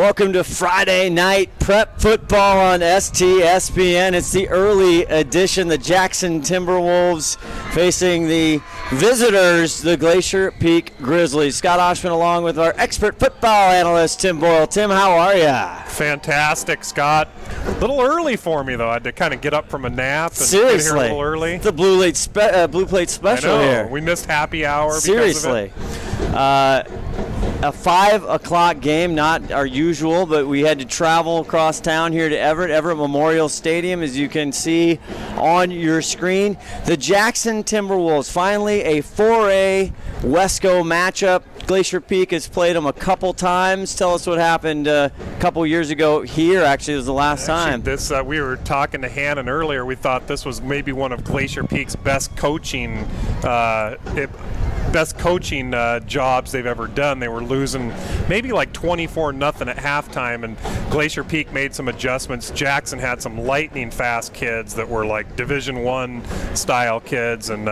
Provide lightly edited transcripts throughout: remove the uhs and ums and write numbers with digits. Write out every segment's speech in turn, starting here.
Welcome to Friday Night Prep Football on STSPN. It's the early edition. The Jackson Timberwolves facing the visitors, the Glacier Peak Grizzlies. Scott Ohsman along with our expert football analyst, Tim Boyle. Tim, how are ya? Fantastic, Scott. A little early for me, though. I had to kind of get up from a nap and Seriously. get here a little early. It's the Blue Plate Special I know. here. We missed happy hour Seriously. because of it. A 5 o'clock game, not our usual, but we had to travel across town here to Everett Memorial Stadium, as you can see on your screen. The Jackson Timberwolves, finally a 4A Wesco matchup. Glacier Peak has played them a couple times. Tell us what happened a couple years ago here. Actually, it was the last time. We were talking to Hannon earlier. We thought this was maybe one of Glacier Peak's best coaching jobs they've ever done. They were losing maybe like 24-0 at halftime, and Glacier Peak made some adjustments. Jackson had some lightning fast kids that were like Division I style kids, and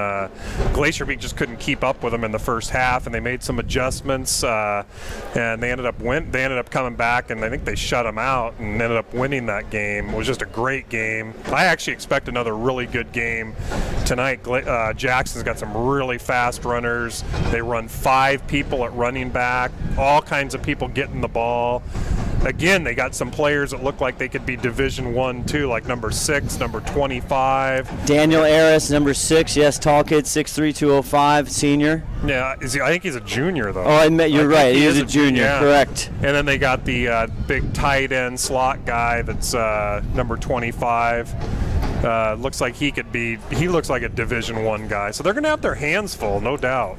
Glacier Peak just couldn't keep up with them in the first half, and they made some adjustments, and they ended up coming back, and I think they shut them out and ended up winning that game. It was just a great game. I actually expect another really good game tonight. Jackson's got some really fast runners. They run 5 people at running back, all kinds of people getting the ball. Again, they got some players that look like they could be Division I too, like number 6, number 25. Daniel Aris, number 6, yes, tall kid, 6'3", 205, senior. Yeah, I think he's a junior though. Oh, you're right. He is a junior, yeah. Correct. And then they got the big tight end slot guy that's number 25. Looks like he looks like a Division I guy. So they're going to have their hands full, no doubt.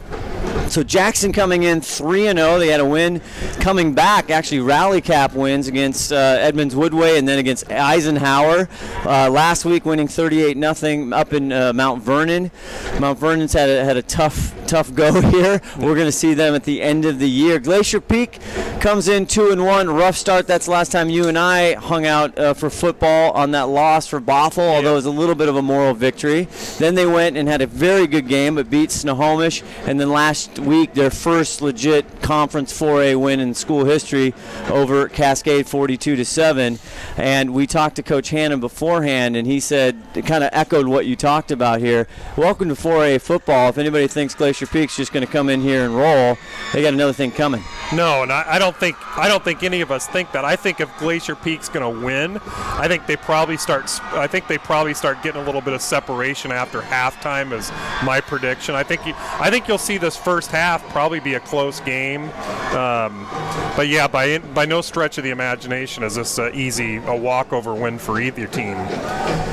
So Jackson coming in 3-0. They had a win coming back, actually Rally Cap wins against Edmonds Woodway and then against Eisenhower. Last week winning 38-0 up in Mount Vernon. Mount Vernon's had a tough go here. We're going to see them at the end of the year. Glacier Peak comes in 2-1. Rough start. That's the last time you and I hung out for football on that loss for Bothell, although it was a little bit of a moral victory. Then they went and had a very good game, but beat Snohomish. And then last week, their first legit Conference 4A win in school history over Cascade 42-7. And we talked to Coach Hannon beforehand, and he said, it kind of echoed what you talked about here. Welcome to 4A football. If anybody thinks Glacier Peak's just going to come in here and roll, they got another thing coming. No, and I don't think any of us think that. I think if Glacier Peak's going to win, I think they probably start getting a little bit of separation after halftime is my prediction. I think you'll see this first half probably be a close game. But yeah, by no stretch of the imagination is this a walkover win for either team.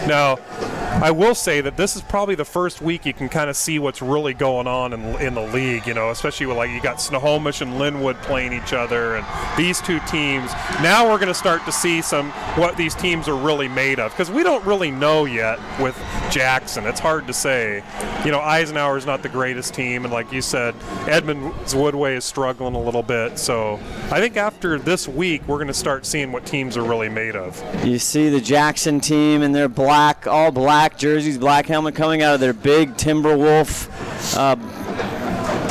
Now, I will say that this is probably the first week you can kind of see what's really going on in the league, especially with you got Snohomish and Linwood playing each other and these two teams. Now we're going to start to see what these teams are really made of, because we don't really know yet with Jackson. It's hard to say. Eisenhower is not the greatest team, and like you said, Edmonds Woodway is struggling a little bit. So I think after this week, we're going to start seeing what teams are really made of. You see the Jackson team in their all black jerseys, black helmet, coming out of their big Timberwolf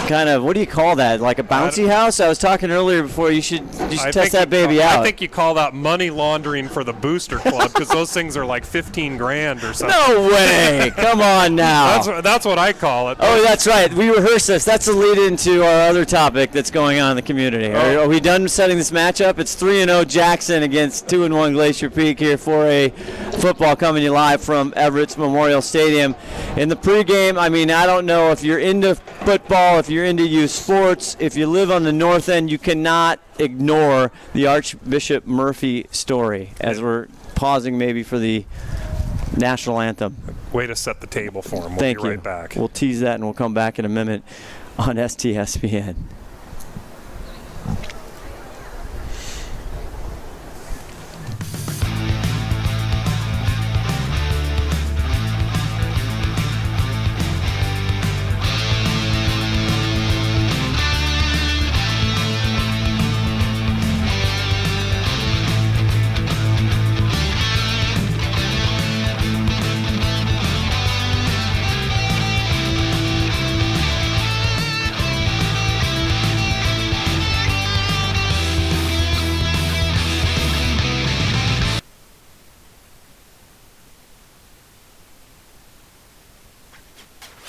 kind of, what do you call that? Like a bouncy house? I was talking earlier before, you should test that baby out. I think you call that money laundering for the booster club, because those things are like $15,000 or something. No way! Come on now. That's what I call it. Oh, that's right. We rehearsed this. That's the lead into our other topic that's going on in the community. Are we done setting this matchup? It's 3-0 Jackson against 2-1 Glacier Peak here for a football coming to you live from Everett's Memorial Stadium. In the pregame, I don't know if you're into football, if you're into youth sports, if you live on the north end, you cannot ignore the Archbishop Murphy story as we're pausing maybe for the national anthem. Way to set the table for him. Thank you. you. Right back. We'll tease that and we'll come back in a minute on STSPN.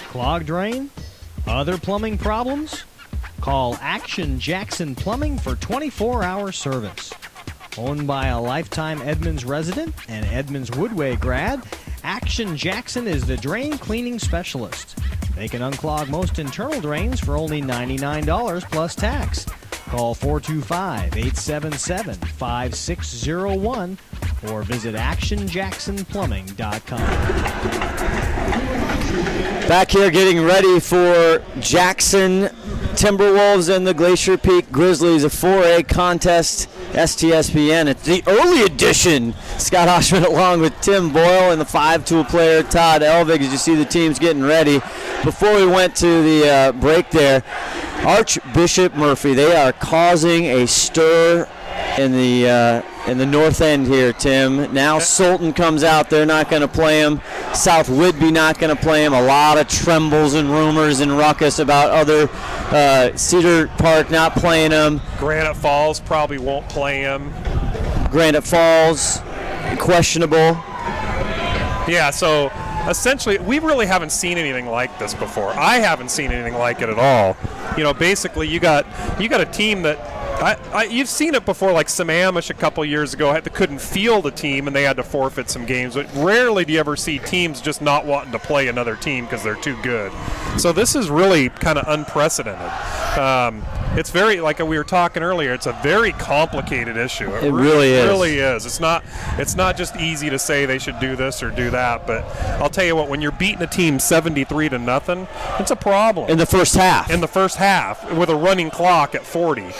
Clogged drain? Other plumbing problems? Call Action Jackson Plumbing for 24-hour service. Owned by a lifetime Edmonds resident and Edmonds Woodway grad, Action Jackson is the drain cleaning specialist. They can unclog most internal drains for only $99 plus tax. Call 425-877-5601 or visit actionjacksonplumbing.com. Back here getting ready for Jackson Timberwolves and the Glacier Peak Grizzlies, a 4A contest, STSPN. It's the early edition. Scott Ohsman along with Tim Boyle and the 5-tool player Todd Elvig as you see the teams getting ready. Before we went to the break there, Archbishop Murphy, they are causing a stir in the north end here, Tim. Now Sultan comes out. They're not going to play him. South Whidbey not going to play him. A lot of trembles and rumors and ruckus about other Cedar Park not playing him. Granite Falls probably won't play him. Granite Falls, questionable. Yeah, so essentially, we really haven't seen anything like this before. I haven't seen anything like it at all. You know, basically, you got a team that you've seen it before, like Sammamish a couple years ago couldn't field a team and they had to forfeit some games. But rarely do you ever see teams just not wanting to play another team because they're too good. So this is really kind of unprecedented. It's very, like we were talking earlier, it's a very complicated issue. It really is. It really is. It's not just easy to say they should do this or do that. But I'll tell you what, when you're beating a team 73-0, it's a problem. In the first half. In the first half, with a running clock at 40.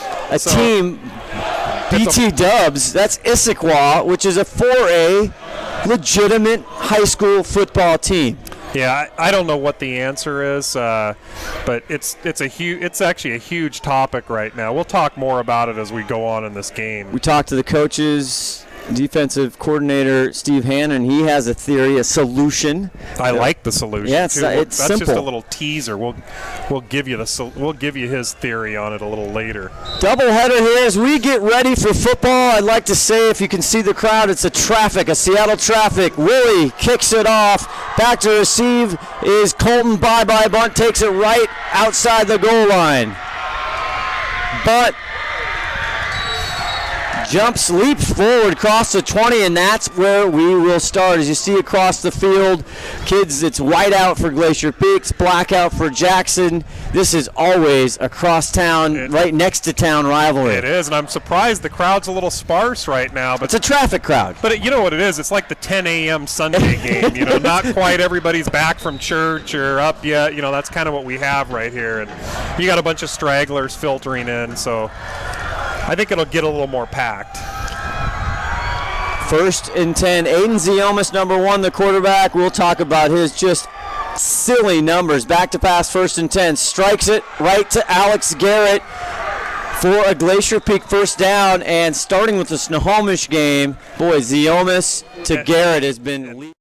Team, BT Dubs, that's Issaquah, which is a 4A legitimate high school football team. Yeah, I don't know what the answer is, but it's actually a huge topic right now. We'll talk more about it as we go on in this game. We talked to the coaches, defensive coordinator Steve Hannon. He has a theory, a solution. I like the solution. Yeah, it's simple. That's just a little teaser. We'll give you his theory on it a little later. Doubleheader here as we get ready for football. I'd like to say, if you can see the crowd, it's a Seattle traffic. Willie kicks it off. Back to receive is Colton. Bye-bye bunt takes it right outside the goal line. But leaps forward across the 20, and that's where we will start. As you see across the field, kids, it's white out for Glacier Peaks, black out for Jackson. This is always a crosstown, right next to town rivalry. It is, and I'm surprised the crowd's a little sparse right now. But it's a traffic crowd. But you know what it is? It's like the 10 a.m. Sunday game. You know, not quite everybody's back from church or up yet. You know, that's kind of what we have right here. And you got a bunch of stragglers filtering in, so I think it'll get a little more packed. 1st and 10. Aiden Ziomas, number 1, the quarterback. We'll talk about his just silly numbers. Back to pass, 1st and 10. Strikes it right to Alex Garrett for a Glacier Peak first down. And starting with the Snohomish game, boy, Ziomas to Garrett has been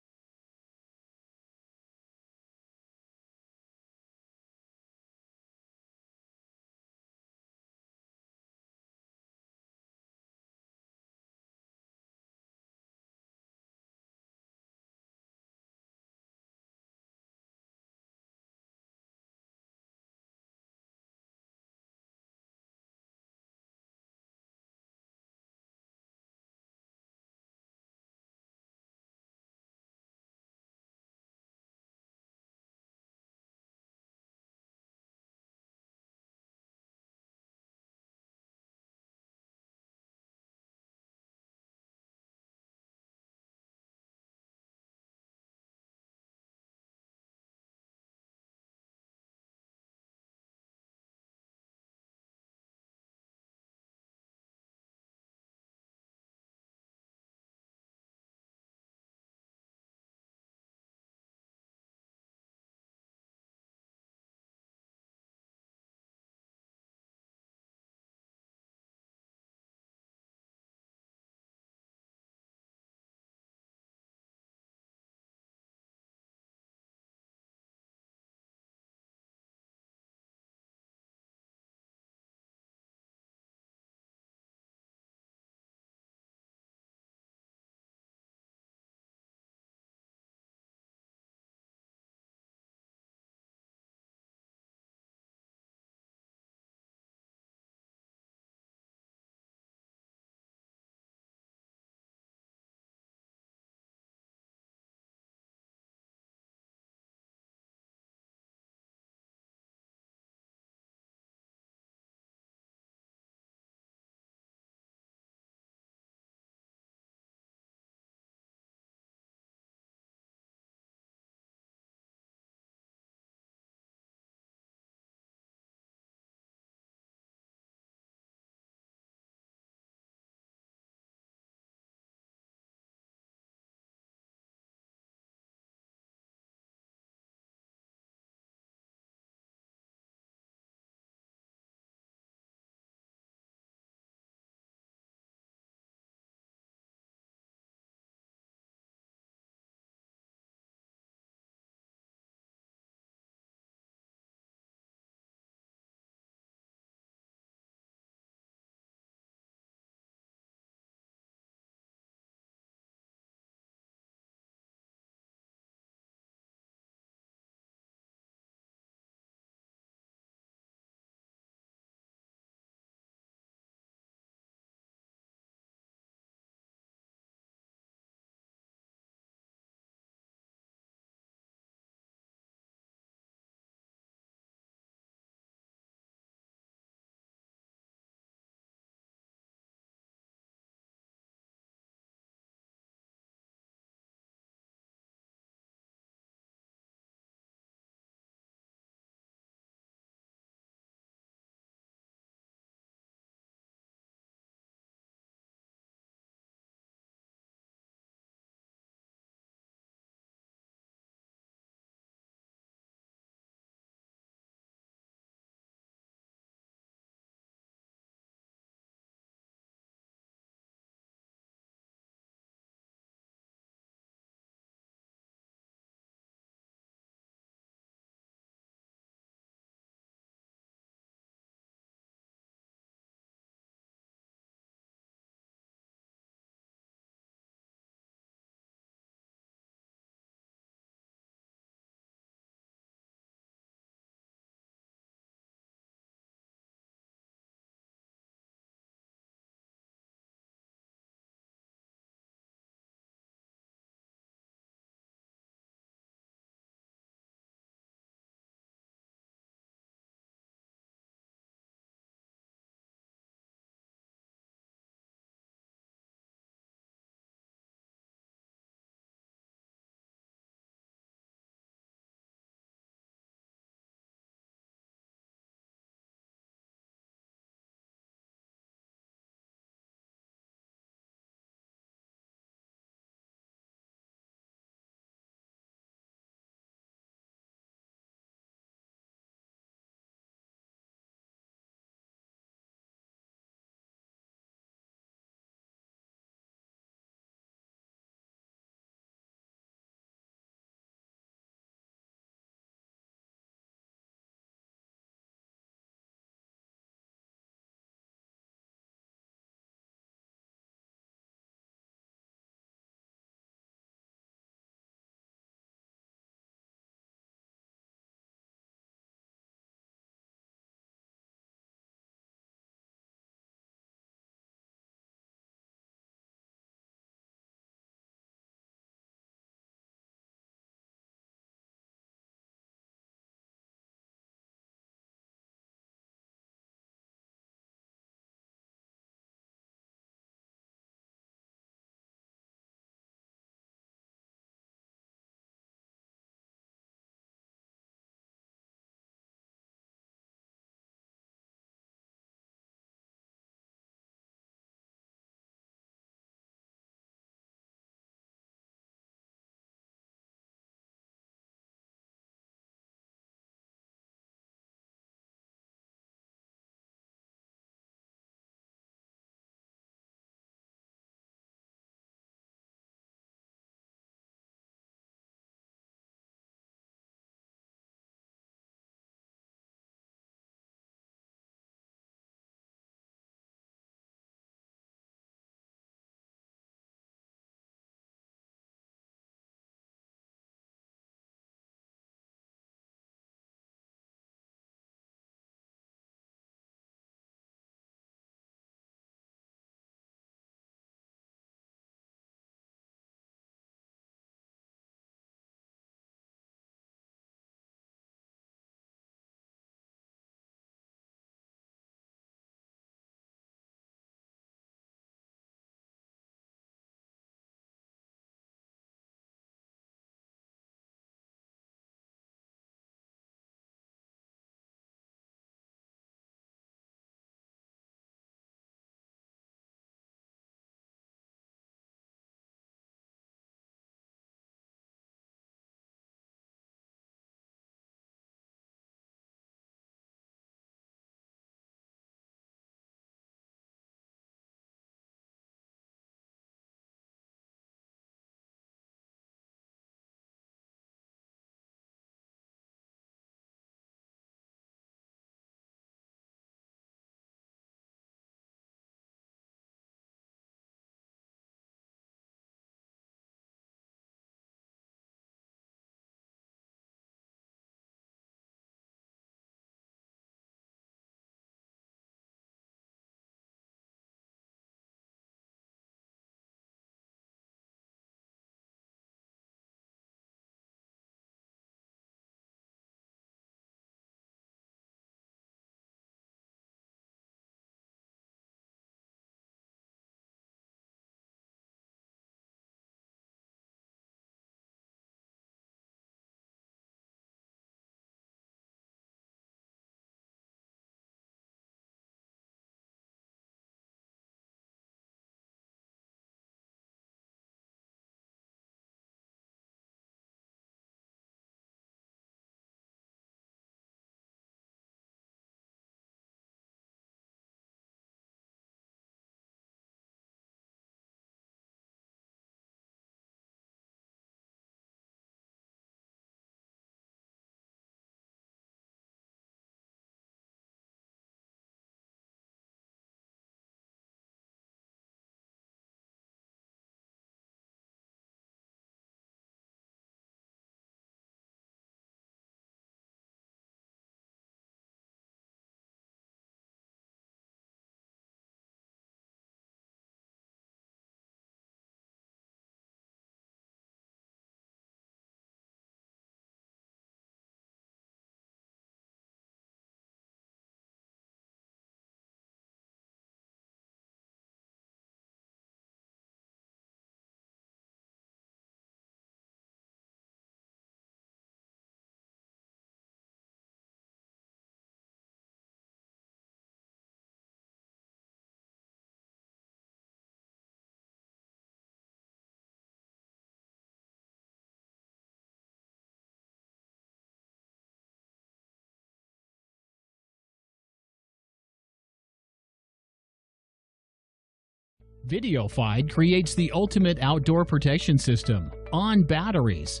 VideoFide creates the ultimate outdoor protection system on batteries.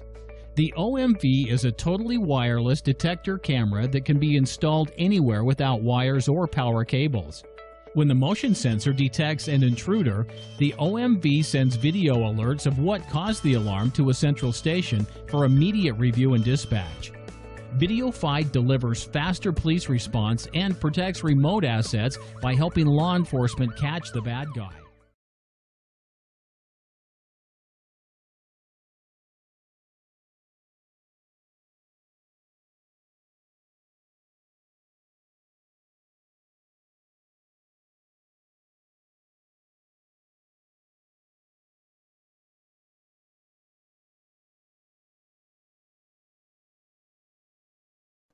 The OMV is a totally wireless detector camera that can be installed anywhere without wires or power cables. When the motion sensor detects an intruder, the OMV sends video alerts of what caused the alarm to a central station for immediate review and dispatch. VideoFide delivers faster police response and protects remote assets by helping law enforcement catch the bad guy.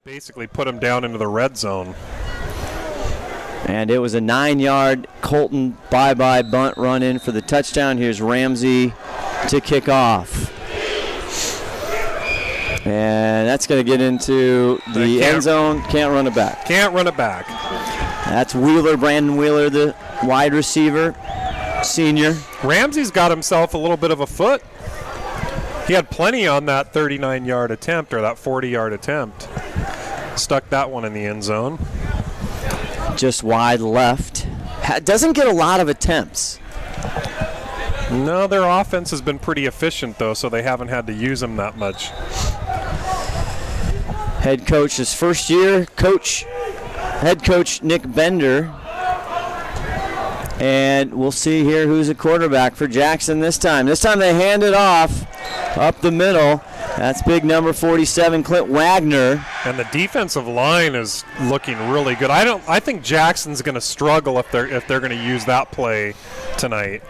Basically put him down into the red zone. And it was a 9-yard Colton bye-bye bunt run in for the touchdown. Here's Ramsey to kick off. And that's going to get into the end zone. Can't run it back. Can't run it back. That's Wheeler, Brandon Wheeler, the wide receiver, senior. Ramsey's got himself a little bit of a foot. He had plenty on that 39-yard attempt, or that 40-yard attempt. Stuck that one in the end zone. Just wide left. Doesn't get a lot of attempts. No, their offense has been pretty efficient, though, so they haven't had to use him that much. Head coach his first year, head coach Nick Bender. And we'll see here who's a quarterback for Jackson this time. This time they hand it off up the middle. That's big number 47, Clint Wagner. And the defensive line is looking really good. I think Jackson's going to struggle if they're going to use that play tonight.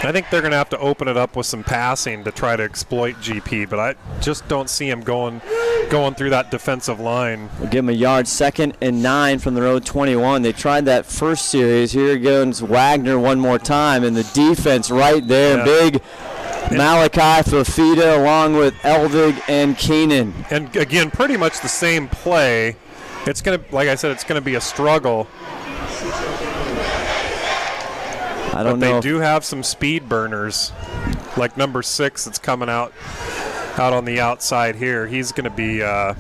I think they're going to have to open it up with some passing to try to exploit GP, but I just don't see him going through that defensive line. We'll give him a yard, 2nd and 9 from the road 21. They tried that first series. Here goes Wagner one more time, and the defense right there, big Malachi Fafita along with Elvig and Keenan. And again, pretty much the same play. It's going to, like I said, it's going to be a struggle. I don't know. But they do have some speed burners, like number 6 that's coming out on the outside here. He's going to be a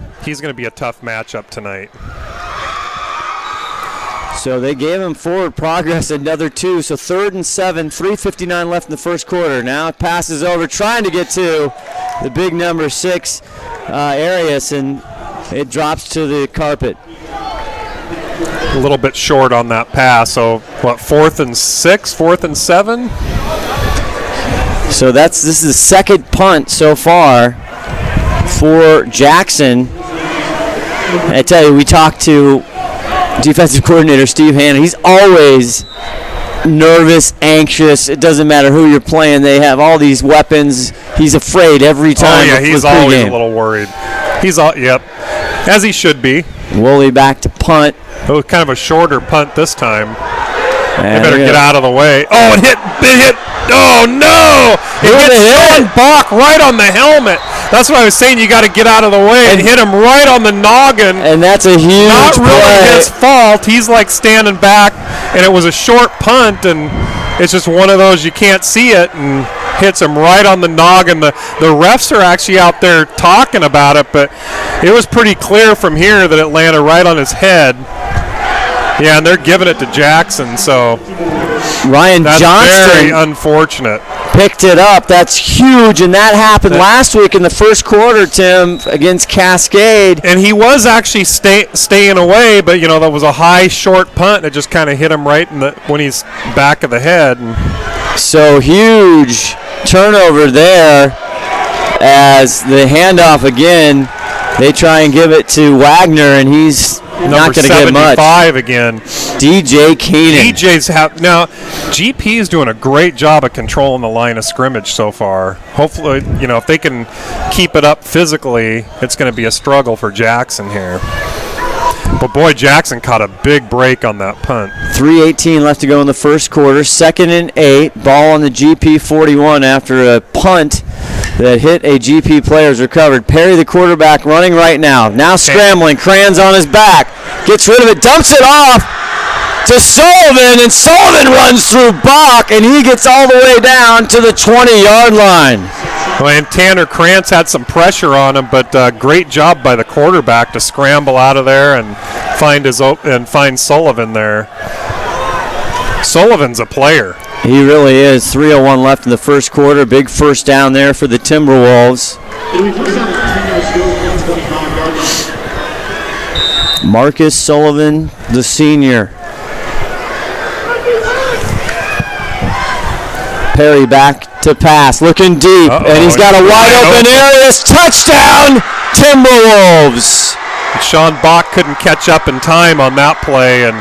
tough matchup tonight. So they gave him forward progress, another 2. So 3rd and 7, 3:59 left in the first quarter. Now it passes over, trying to get to the big number 6, Arias, and it drops to the carpet. A little bit short on that pass. So what, 4th and 6, 4th and 7? So this is the second punt so far for Jackson. And I tell you, we talked to defensive coordinator Steve Hanna. He's always nervous, anxious. It doesn't matter who you're playing. They have all these weapons. He's afraid every time. Oh yeah, he's always a little worried. Yep, as he should be. Woolley back to punt. It was kind of a shorter punt this time. They better get out of the way. Oh, it hit. Oh no! It hit Sean Bach right on the helmet. That's what I was saying. You got to get out of the way. And hit him right on the noggin. And that's a huge Not really play. His fault. He's like standing back, and it was a short punt, and it's just one of those you can't see it, and hits him right on the noggin. The refs are actually out there talking about it, but it was pretty clear from here that it landed right on his head. Yeah, and they're giving it to Jackson, so Ryan that's Johnston very unfortunate. Picked it up. That's huge, and that happened last week in the first quarter, Tim, against Cascade. And he was actually staying away, but that was a high, short punt. It just kind of hit him right when he's back of the head. So huge turnover there as the handoff again. They try and give it to Wagner, and he's not going to get much. Number 75 again. DJ Keenan. Now, GP is doing a great job of controlling the line of scrimmage so far. Hopefully, if they can keep it up physically, it's going to be a struggle for Jackson here. But boy, Jackson caught a big break on that punt. 3:18 left to go in the first quarter. 2nd and 8. Ball on the GP 41 after a punt that hit a GP player's recovered. Perry, the quarterback, running right now. Now scrambling. Crans on his back. Gets rid of it. Dumps it off. to Sullivan, and Sullivan runs through Bach, and he gets all the way down to the 20-yard line. Well, and Tanner Krantz had some pressure on him, but great job by the quarterback to scramble out of there and find Sullivan there. Sullivan's a player. He really is. 3:01 left in the first quarter. Big first down there for the Timberwolves. Marcus Sullivan, the senior. Perry back to pass, looking deep, and he's got a wide open area. Touchdown, Timberwolves. Sean Bach couldn't catch up in time on that play, and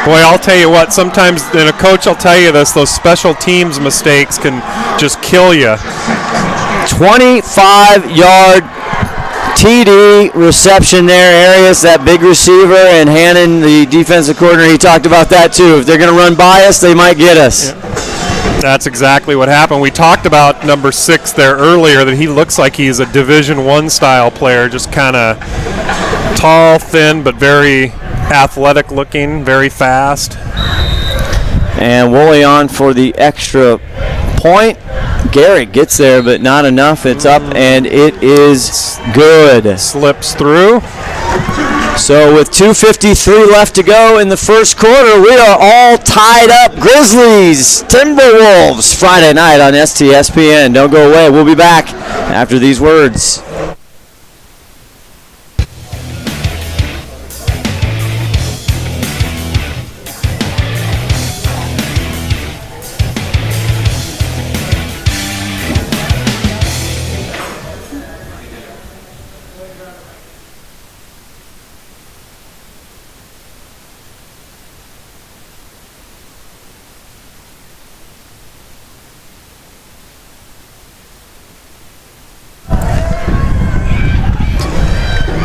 boy, I'll tell you what, sometimes, and a coach will tell you this, those special teams mistakes can just kill you. 25-yard TD reception there. Arias, that big receiver, and Hannon, the defensive coordinator, he talked about that too. If they're going to run by us, they might get us. Yeah. That's exactly what happened. We talked about number 6 there earlier, that he looks like he's a Division I style player, just kind of tall, thin, but very athletic looking, very fast. And Woolley on for the extra point. Garrett gets there, but not enough. It's up, and it is good. Slips through. So with 2:53 left to go in the first quarter, we are all tied up. Grizzlies, Timberwolves, Friday night on STSPN. Don't go away. We'll be back after these words.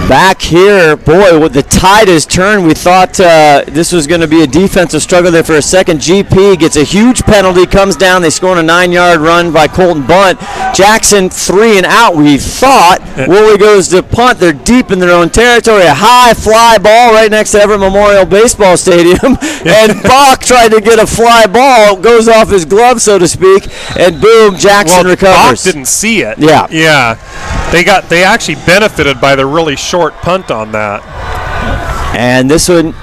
Back here, boy, with the tide has turned. We thought this was going to be a defensive struggle there for a second. GP gets a huge penalty, comes down. They score on a 9-yard run by Colton Bunt. Jackson 3 and out, we thought. Woolley goes to punt. They're deep in their own territory. A high fly ball right next to Everett Memorial Baseball Stadium. And Bach tried to get a fly ball. Goes off his glove, so to speak. And boom, Jackson recovers. Bach didn't see it. Yeah. Yeah. They actually benefited by the really short punt on that. And this one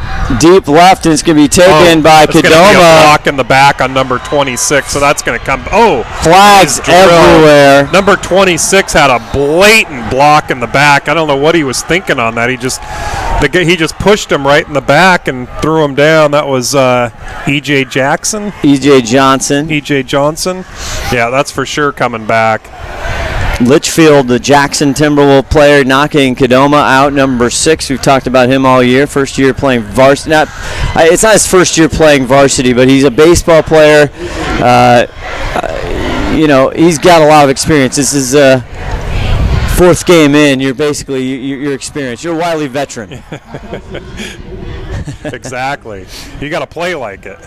deep left, and it's going to be taken by Kadoma. It's going to be a block in the back on number 26, so that's going to come. Oh, flags everywhere. Number 26 had a blatant block in the back. I don't know what he was thinking on that. He just pushed him right in the back and threw him down. That was E.J. Jackson. E.J. Johnson. E.J. Johnson. Yeah, that's for sure coming back. Litchfield, the Jackson Timberwolves player, knocking Kadoma out, number 6. We've talked about him all year. First year playing varsity. It's not his first year playing varsity, but he's a baseball player. He's got a lot of experience. This is fourth game in. You're basically you're experienced. You're a wily veteran. Exactly. You got to play like it.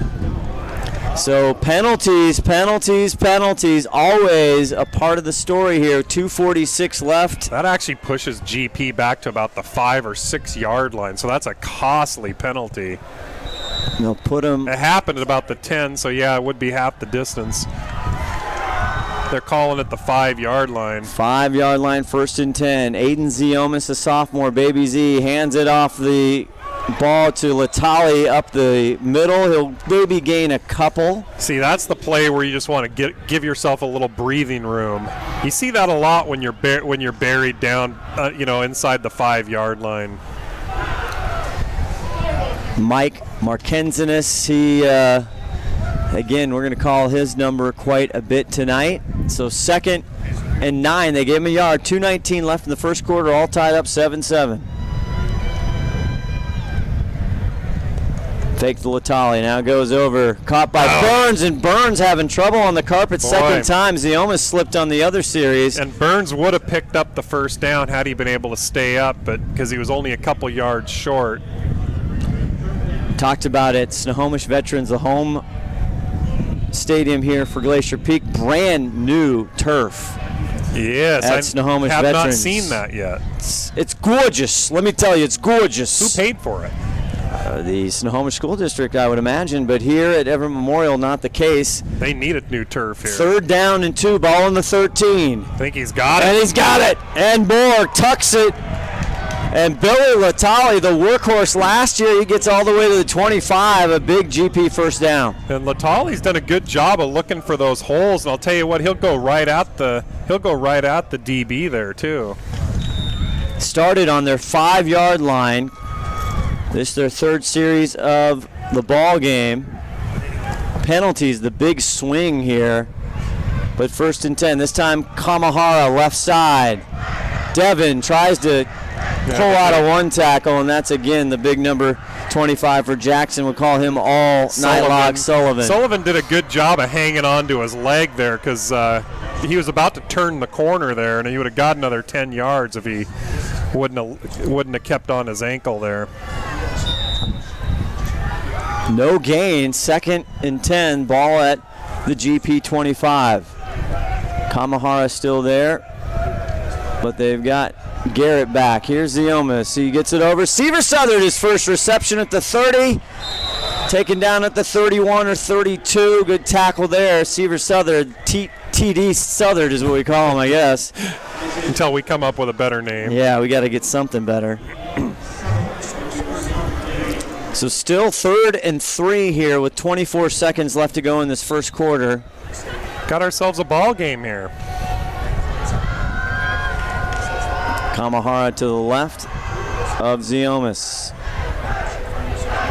So penalties, always a part of the story here. 2:46 left. That actually pushes GP back to about the 5 or 6 yard line, so that's a costly penalty. They'll put him. It happened at about the 10, so yeah, it would be half the distance. They're calling it the 5 yard line. 5 yard line, 1st and 10. Aiden Ziomas, a sophomore, Baby Z, hands it off the ball to Latali up the middle. He'll maybe gain a couple. See, that's the play where you just want to give yourself a little breathing room. You see that a lot when you're buried down, inside the 5 yard line. Mike Markenzinis, again, we're going to call his number quite a bit tonight. So 2nd and 9. They gave him a yard. 2:19 left in the first quarter, all tied up 7-7. Fake the Latali, now goes over, caught by Burns, and Burns having trouble on the carpet. Second time. He almost slipped on the other series. And Burns would have picked up the first down had he been able to stay up, but because he was only a couple yards short. Talked about it, Snohomish Veterans, the home stadium here for Glacier Peak, brand new turf. Yes, at Snohomish have Veterans. not seen that yet. It's gorgeous. Let me tell you, it's gorgeous. Who paid for it? the Snohomish School District, I would imagine, but here at Everett Memorial, not the case. They needed new turf here. 3rd down and 2, ball in the 13. I think he's got it. And he's got it. And Moore tucks it. And Billy Latali, the workhorse last year, he gets all the way to the 25, a big GP first down. And Latali's done a good job of looking for those holes, and I'll tell you what, he'll go right at the DB there too. Started on their 5-yard line. This is their 3rd series of the ball game. Penalties, the big swing here. But 1st and 10. This time Kamahara left side. Devin tries to pull out a 1 tackle, and that's again the big number 25 for Jackson. We'll call him all night long Sullivan. Sullivan did a good job of hanging on to his leg there because he was about to turn the corner there, and he would have got another 10 yards if he wouldn't have kept on his ankle there. No gain, 2nd and 10, ball at the GP 25. Kamahara still there, but they've got Garrett back. Here's Ziomas. He gets it over. Seaver Southard, his first reception at the 30. Taken down at the 31 or 32. Good tackle there. Seaver Southard, TD Southard is what we call him, I guess. Until we come up with a better name. Yeah, we got to get something better. So still 3rd and 3 here with 24 seconds left to go in this first quarter. Got ourselves a ball game here. Kamahara to the left of Ziomas.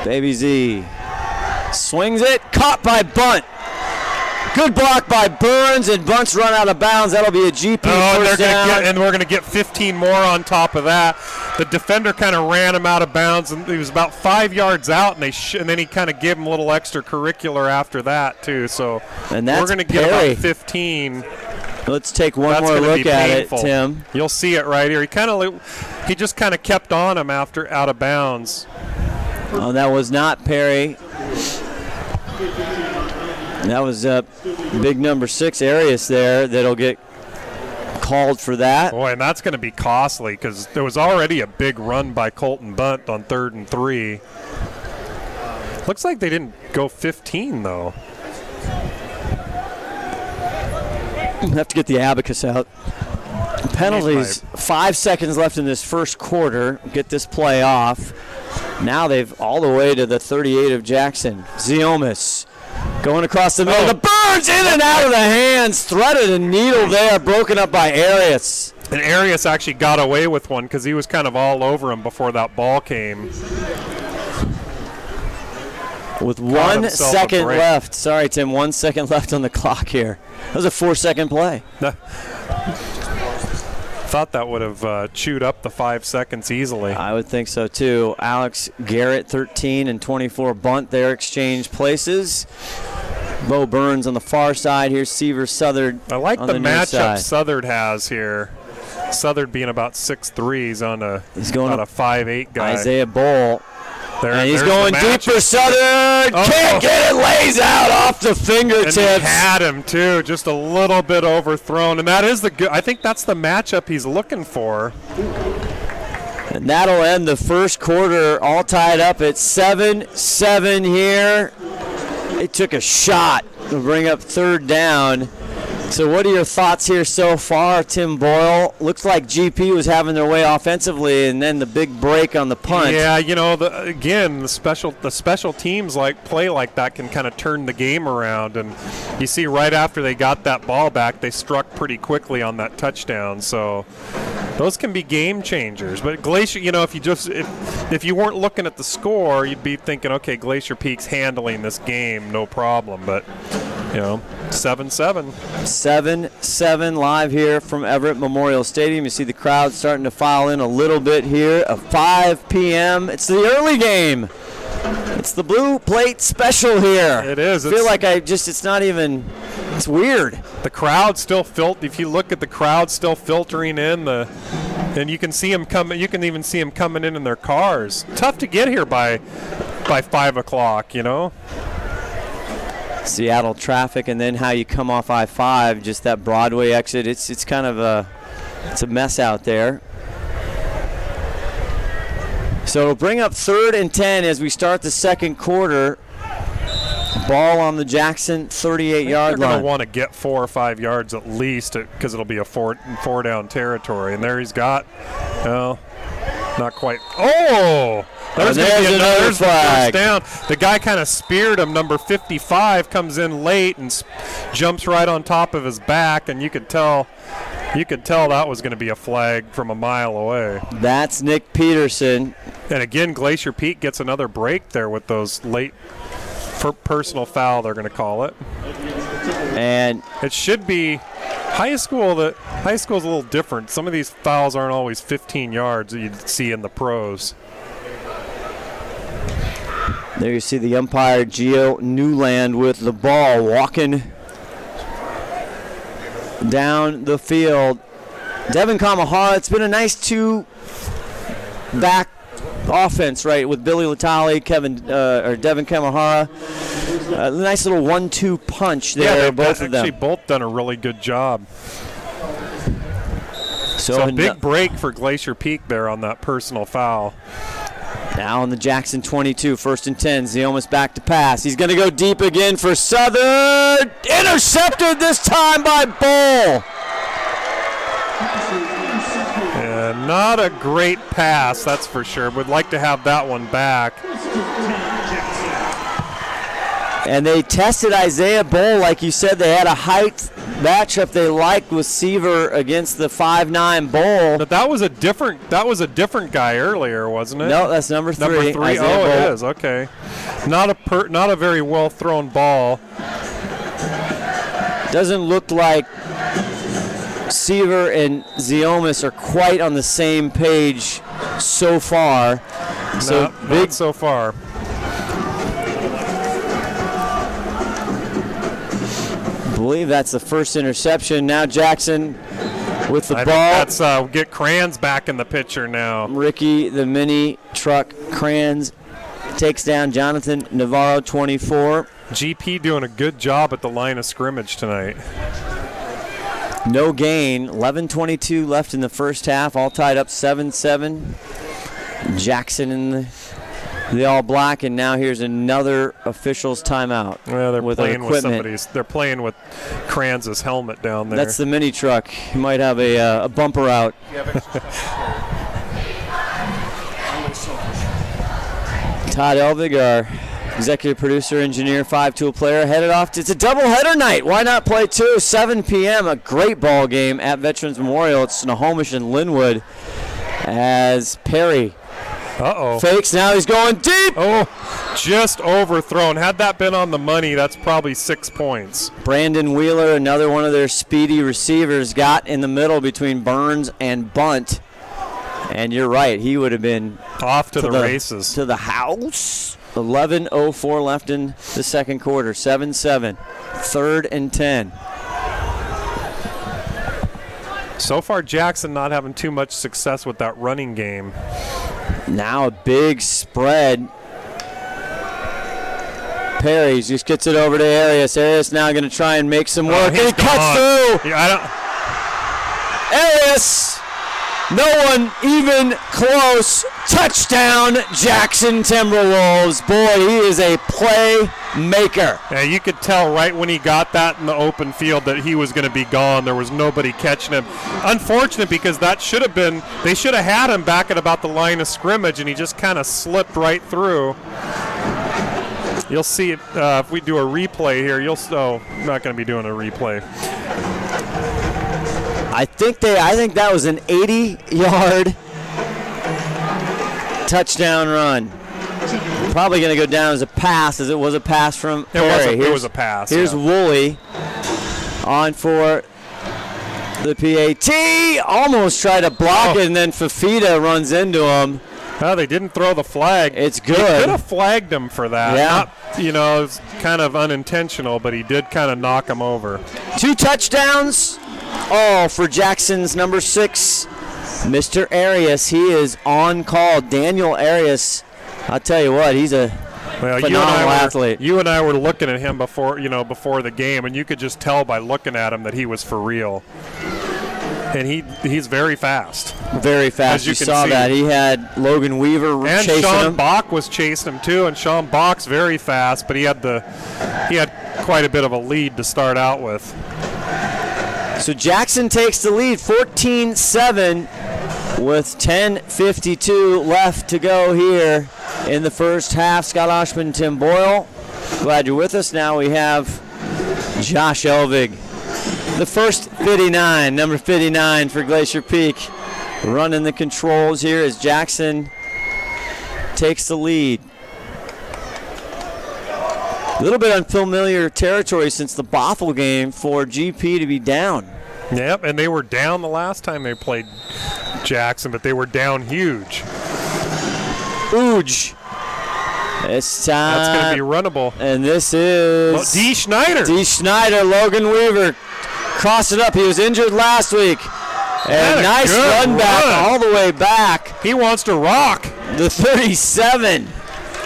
Baby Z swings it, caught by Bunt. Good block by Burns, and Bunt's run out of bounds. That'll be a GP first down. And we're going to get 15 more on top of that. The defender kind of ran him out of bounds, and he was about 5 yards out, and then he kind of gave him a little extracurricular after that too. So and that's we're going to get about 15. Let's take one more look at it, Tim. You'll see it right here. He just kind of kept on him after out of bounds. Oh, that was not Perry. That was big number 6 Arias there that'll get called for that. Boy, and that's going to be costly because there was already a big run by Colton Bunt on 3rd and 3. Looks like they didn't go 15 though. Have to get the abacus out. Penalties, 5 seconds left in this first quarter. Get this play off. Now they've all the way to the 38 of Jackson. Ziomas going across the middle. The Burns in and out of the hands. Threaded a needle there, broken up by Arias. And Arias actually got away with one because he was kind of all over him before that ball came. With 1 second left. Sorry, Tim, 1 second left on the clock here. That was a 4-second play. Thought that would have chewed up the 5 seconds easily. I would think so too. Alex Garrett, 13 and 24 Bunt there, exchange places. Bo Burns on the far side. Here's Seaver Southard. I like on the matchup side. Southard has here. Southard being about 6'3", he's on he's going about a 5'8" guy. Isaiah Boyle. And he's there's going deep for Southern. Can't get it. Lays out off the fingertips. And he had him too, just a little bit overthrown. And that is I think that's the matchup he's looking for. And that'll end the first quarter all tied up at 7-7 here. They took a shot to bring up 3rd down. So what are your thoughts here so far, Tim Boyle? Looks like GP was having their way offensively, and then the big break on the punt. Yeah, you know, the special teams play like that can kind of turn the game around. And you see right after they got that ball back, they struck pretty quickly on that touchdown. So those can be game changers. But Glacier, you know, if you weren't looking at the score, you'd be thinking, okay, Glacier Peak's handling this game, no problem. But you know, 7-7. 7-7 live here from Everett Memorial Stadium. You see the crowd starting to file in a little bit here. At 5 p.m. It's the early game. It's the blue plate special here. It is. I feel like it's not even, it's weird. The crowd still if you look at the crowd still filtering in and you can see them coming. You can even see them coming in their cars. Tough to get here by 5 o'clock, you know. Seattle traffic, and then how you come off I-5, just that Broadway exit. It's kind of a mess out there. So it'll bring up 3rd and 10 as we start the second quarter. Ball on the Jackson 38-yard line. They're going to want to get 4 or 5 yards at least because it'll be a four down territory. And there he's got, well, not quite. Oh! There's another flag. First down. The guy kind of speared him. Number 55 comes in late and jumps right on top of his back, and you could tell that was going to be a flag from a mile away. That's Nick Peterson. And again, Glacier Peak gets another break there with those late personal foul, they're going to call it. And it should be high school. The high school is a little different. Some of these fouls aren't always 15 yards that you'd see in the pros. There you see the umpire, Gio Newland, with the ball, walking down the field. Devin Kamahara, it's been a nice 2-back offense, right, with Billy Latali, Devin Kamahara. A nice little 1-2 punch there, both of them. Actually, both done a really good job. So big break for Glacier Peak there on that personal foul. Now on the Jackson 22, 1st and 10. Ziomas back to pass. He's going to go deep again for Southern. Intercepted this time by Boyle. Yeah, not a great pass, that's for sure. Would like to have that one back. And they tested Isaiah Boyle, like you said. They had a height matchup they liked with Seaver against the 5'9" Boyle. But that was a different guy earlier, wasn't it? No, that's number 3. Number 3. Isaiah Boyle. It is. Okay. Not a very well thrown ball. Doesn't look like Seaver and Ziomas are quite on the same page so far. Not so far. I believe that's the first interception. Now Jackson with the ball. That's get Kranz back in the picture now. Ricky, the mini truck Kranz, takes down Jonathan Navarro, 24. GP doing a good job at the line of scrimmage tonight. No gain. 11:22 left in the first half. All tied up 7-7. Jackson in the all black, and now here's another official's timeout. Yeah, they're with playing with equipment. somebody's. They're playing with Kranz's helmet down there. That's the mini truck. He might have a bumper out. Todd Elvig, our executive producer, engineer, 5-tool player, headed off. It's a doubleheader night. Why not play 2? 7 p.m. A great ball game at Veterans Memorial. It's Snohomish and Linwood as Perry fakes. Now he's going deep. Oh, just overthrown. Had that been on the money, that's probably 6 points. Brandon Wheeler, another one of their speedy receivers, got in the middle between Burns and Bunt. And you're right, he would have been off to the races. To the house. 11:04 left in the second quarter. 7-7. 3rd and 10. So far, Jackson not having too much success with that running game. Now a big spread. Perry just gets it over to Arias. Arias now going to try and make some work. And he cuts through. Yeah, Arias. No one even close. Touchdown, Jackson Timberwolves. Boy, he is a playmaker. Yeah, you could tell right when he got that in the open field that he was going to be gone. There was nobody catching him. Unfortunate, because they should have had him back at about the line of scrimmage, and he just kind of slipped right through. You'll see it if we do a replay here. I'm not going to be doing a replay. I think that was an 80-yard touchdown run. Probably going to go down as a pass, as it was a pass from Perry. It was a pass. Here's Woolley on for the PAT. Almost tried to block it, and then Fafita runs into him. No, they didn't throw the flag. It's good. They could have flagged him for that. Yeah. It's kind of unintentional, but he did kind of knock him over. 2 touchdowns. All for Jackson's number 6, Mr. Arias. He is on call. Daniel Arias, I'll tell you what, he's a phenomenal athlete. You and I were looking at him before the game, and you could just tell by looking at him that he was for real. And he's very fast. Very fast. As you can saw see. that. He had Logan Weaver and chasing Sean him. Bach was chasing him too, and Sean Bach's very fast, but he had quite a bit of a lead to start out with. So Jackson takes the lead, 14-7, with 10:52 left to go here in the first half. Scott Ohsman, Tim Boyle, glad you're with us. Now we have Josh Elvig, the first 59, number 59 for Glacier Peak, running the controls here as Jackson takes the lead. A little bit unfamiliar territory since the Bothell game for GP to be down. Yep, and they were down the last time they played Jackson, but they were down huge. Ooge. It's time. That's going to be runnable. And this is D. Schneider. D. Schneider, Logan Weaver. Crossed it up. He was injured last week. And nice run back all the way back. He wants to rock. The 37.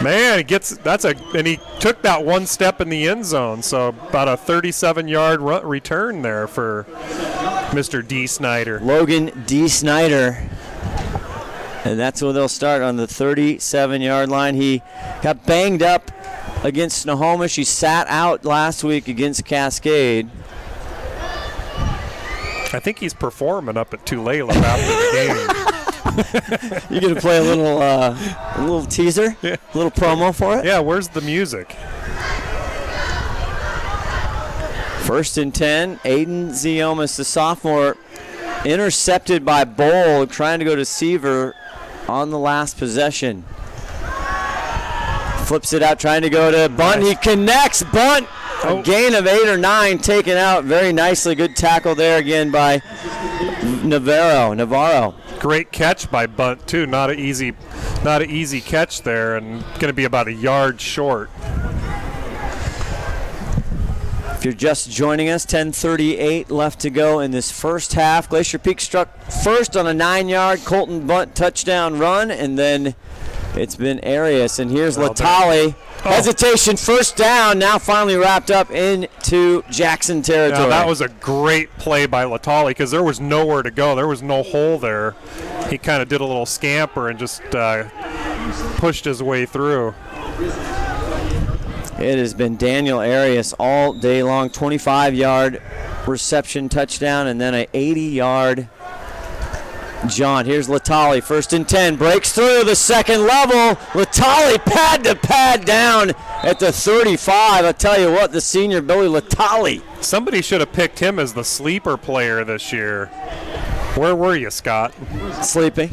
Man, and he took that one step in the end zone, so about a 37-yard return there for Mr. D. Snyder. Logan D. Snyder. And that's where they'll start, on the 37-yard line. He got banged up against Snohomish. He sat out last week against Cascade. I think he's performing up at Tulalip after the game. You gonna play a little teaser, Yeah. a little promo for it? Yeah, where's the music? First and 10, Aiden Ziomas, the sophomore, intercepted by Boyle, trying to go to Seaver on the last possession. Flips it out, trying to go to Bunt. He connects. Bunt. A gain of 8 or 9, taken out very nicely. Good tackle there again by Navarro. Great catch by Bunt too. Not an easy catch there, and going to be about a yard short. If you're just joining us, 10:38 left to go in this first half. Glacier Peak struck first on a 9-yard Colton Bunt touchdown run, and then it's been Arias. And here's Latali. Hesitation, first down, now finally wrapped up into Jackson territory. Yeah, that was a great play by Latali because there was nowhere to go. There was no hole there. He kind of did a little scamper and just pushed his way through. It has been Daniel Arias all day long. 25-yard reception touchdown, and then an 80-yard John. Here's Latali, first and 10, breaks through the second level. Latali pad to pad down at the 35. I'll tell you what, the senior Billy Latali. Somebody should have picked him as the sleeper player this year. Where were you, Scott? Sleeping.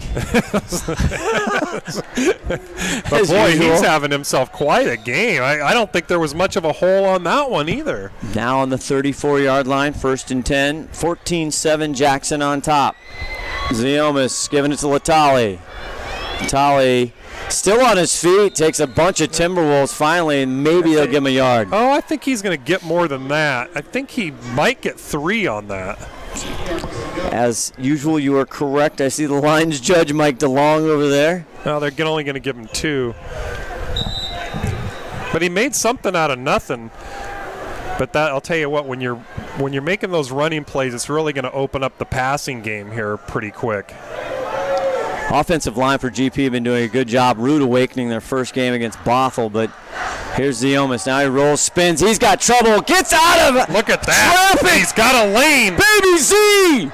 But boy, he's having himself quite a game. I don't think there was much of a hole on that one either. Now on the 34-yard line, first and 10, 14-7, Jackson on top. Ziomas giving it to Latali. Latali still on his feet, takes a bunch of Timberwolves finally, and maybe they'll give him a yard. Oh, I think he's going to get more than that. I think he might get 3 on that. As usual, you are correct. I see the lines judge Mike DeLong over there. No, they're only going to give him 2. But he made something out of nothing. But that, I'll tell you what, when you're making those running plays, it's really going to open up the passing game here pretty quick. Offensive line for GP have been doing a good job, rude awakening their first game against Bothell, but here's Ziomas. Now he rolls, spins. He's got trouble. Gets out of it. Look at that. Traffic. He's got a lane. Baby Z.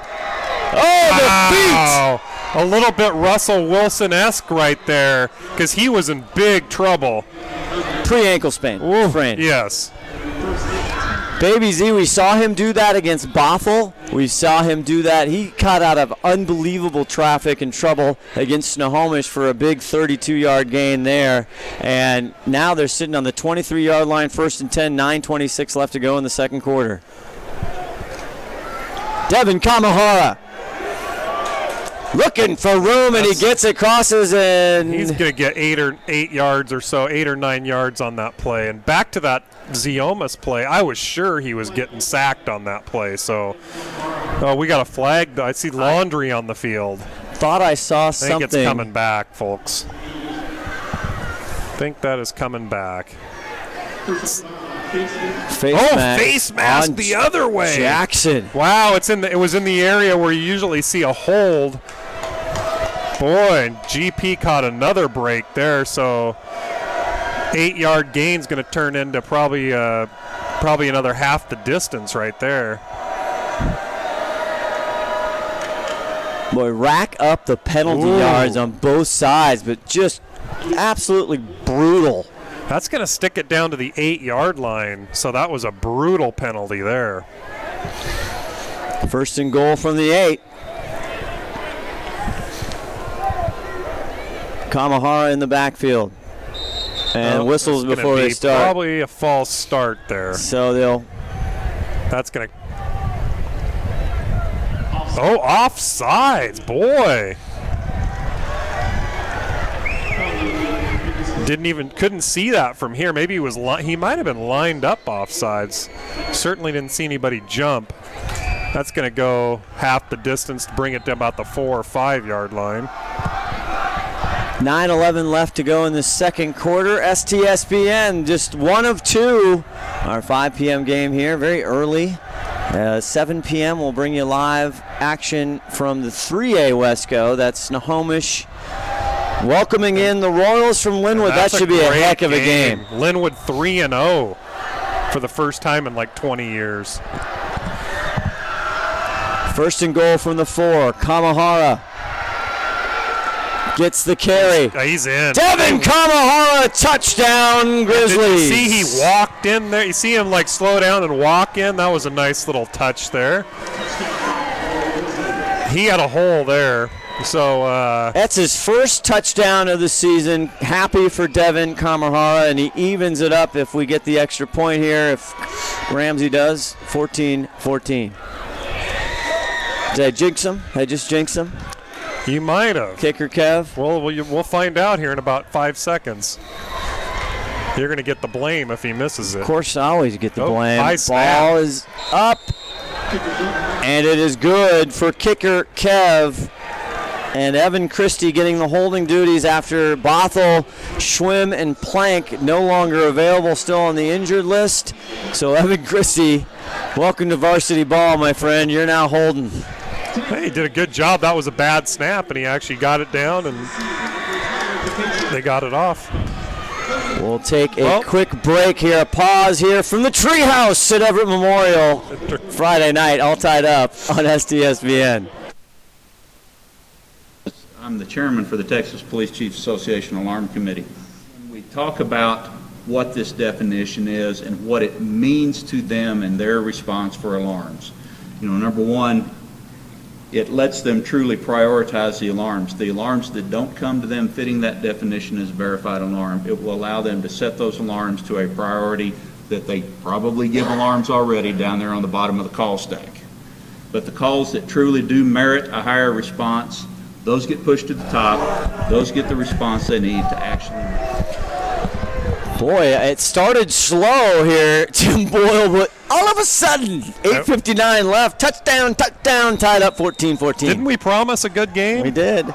Oh, wow. A little bit Russell Wilson-esque right there because he was in big trouble. the beat. Pre-ankle sprain. Yes. Baby Z, we saw him do that against Bothell. We saw him do that. He caught out of unbelievable traffic and trouble against Snohomish for a big 32-yard gain there. And now they're sitting on the 23-yard line, first and 10, 9:26 left to go in the second quarter. Devin Kamahara looking for room, and he gets it, crosses, and he's going to get 8 yards or so, 8 or 9 yards on that play. And back to that Ziomas play, I was sure he was getting sacked on that play. So we got a flag. I see laundry on the field. Thought I saw something. I think it's coming back, folks. I think that is coming back. Face mask the other way. Jackson. Wow, it was in the area where you usually see a hold. Boy, and GP caught another break there, so 8-yard gain's going to turn into probably another half the distance right there. Boy, rack up the penalty yards on both sides, but just absolutely brutal. That's going to stick it down to the 8-yard line, so that was a brutal penalty there. First and goal from the 8. Kamahara in the backfield. And whistles before they start. Probably a false start there. So that's going to... Oh, offsides, boy. Couldn't see that from here. Maybe he might have been lined up offsides. Certainly didn't see anybody jump. That's going to go half the distance to bring it to about the 4 or 5 yard line. 9:11 left to go in the second quarter. STSPN, just one of two. Our 5 p.m. game here, very early. 7 p.m. we'll bring you live action from the 3A Wesco. That's Snohomish welcoming in the Royals from Linwood. That should be a heck of a game. Linwood 3-0 for the first time in like 20 years. First and goal from the 4. Kamahara gets the carry. He's in. Devin Kamahara, touchdown, Grizzlies. Did you see he walked in there? You see him like slow down and walk in? That was a nice little touch there. He had a hole there. So that's his first touchdown of the season. Happy for Devin Kamahara, and he evens it up if we get the extra point here. If Ramsey does, 14-14. Did I jinx him? Did I just jinx him? You might have. Kicker Kev? Well, we'll find out here in about 5 seconds. You're going to get the blame if he misses it. Of course, I always get the blame. High snap. Ball is up, and it is good for kicker Kev. And Evan Christie getting the holding duties after Bothell, Schwim, and Plank no longer available, still on the injured list. So Evan Christie, welcome to varsity ball, my friend. You're now holding. Hey, he did a good job. That was a bad snap, and he actually got it down, and they got it off. We'll take a quick break here, a pause here from the Treehouse at Everett Memorial. Friday night, all tied up on STSPN. I'm the chairman for the Texas Police Chiefs Association Alarm Committee. We talk about what this definition is and what it means to them and their response for alarms. Number one, it lets them truly prioritize the alarms. The alarms that don't come to them fitting that definition as a verified alarm, it will allow them to set those alarms to a priority that they probably give alarms already down there on the bottom of the call stack. But the calls that truly do merit a higher response, those get pushed to the top. Those get the response they need to actually. Boy, it started slow here, Tim Boyle, but all of a sudden, 8:59 left, touchdown, tied up 14-14. Didn't we promise a good game? We did.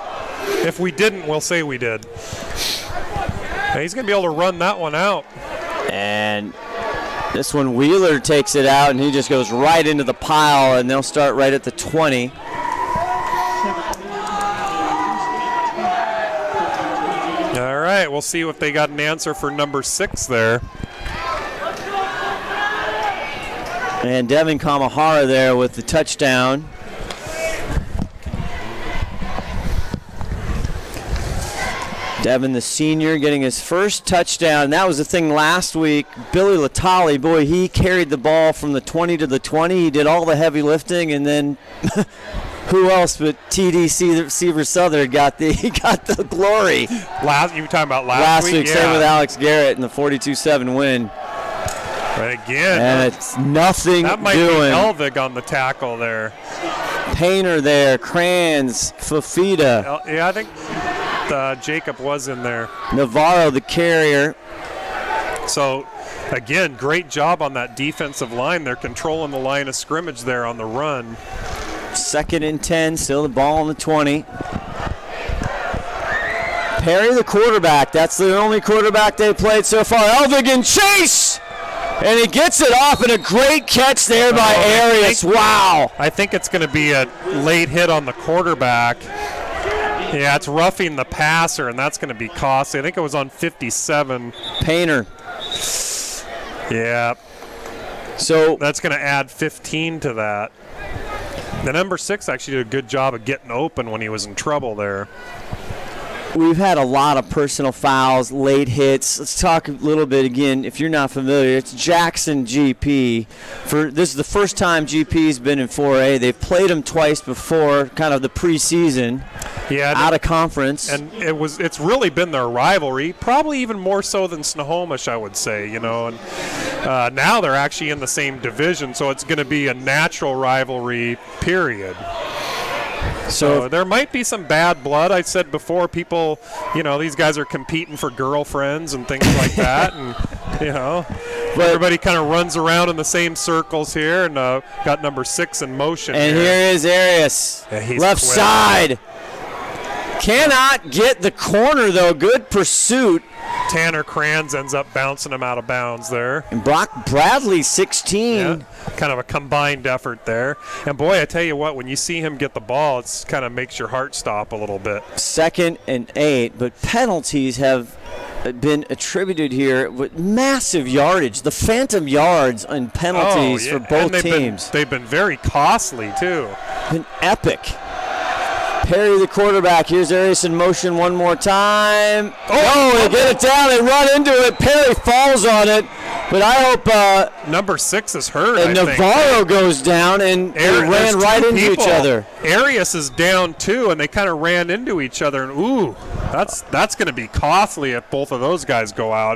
If we didn't, we'll say we did. Now he's going to be able to run that one out. And this one, Wheeler takes it out, and he just goes right into the pile, and they'll start right at the 20. All right, we'll see if they got an answer for number 6 there. And Devin Kamahara there with the touchdown. Devin, the senior, getting his first touchdown. And that was the thing last week. Billy Latali, boy, he carried the ball from the 20 to the 20. He did all the heavy lifting, and then who else but TD Seaver Southern got the glory. You were talking about last week? Yeah. Same with Alex Garrett in the 42-7 win. But again, and it's nothing that might doing. Be Elvig on the tackle there. Painter there, Kranz, Fafita. Yeah, I think Jacob was in there. Navarro, the carrier. So, again, great job on that defensive line. They're controlling the line of scrimmage there on the run. 2nd and 10, still the ball on the 20. Perry, the quarterback. That's the only quarterback they played so far. Elvig and Chase! And he gets it off, and a great catch there by Arias. Wow. I think it's going to be a late hit on the quarterback. Yeah, it's roughing the passer, and that's going to be costly. I think it was on 57. Painter. Yeah. So that's going to add 15 to that. The number 6 actually did a good job of getting open when he was in trouble there. We've had a lot of personal fouls, late hits. Let's talk a little bit again. If you're not familiar, it's Jackson GP. This is the first time GP's been in 4A. They've played them twice before, kind of the preseason, out of conference. And it's really been their rivalry, probably even more so than Snohomish, I would say. And now they're actually in the same division, so it's going to be a natural rivalry, period. So there might be some bad blood. I said before, people, these guys are competing for girlfriends and things like that, and everybody kind of runs around in the same circles here, and got number 6 in motion. And here is Arias, left side. Cannot get the corner though. Good pursuit. Tanner Kranz ends up bouncing him out of bounds there. And Brock Bradley, 16. Yeah, kind of a combined effort there. And boy, I tell you what, when you see him get the ball, it kind of makes your heart stop a little bit. 2nd and 8, but penalties have been attributed here with massive yardage. The phantom yards and penalties for both teams. They've been very costly too. Been epic. Perry, the quarterback. Here's Arias in motion one more time. They get it down. They run into it. Perry falls on it. But I hope number 6 is hurt. And Navarro goes down, and they ran right into each other. Arias is down too, and they kind of ran into each other. And that's going to be costly if both of those guys go out.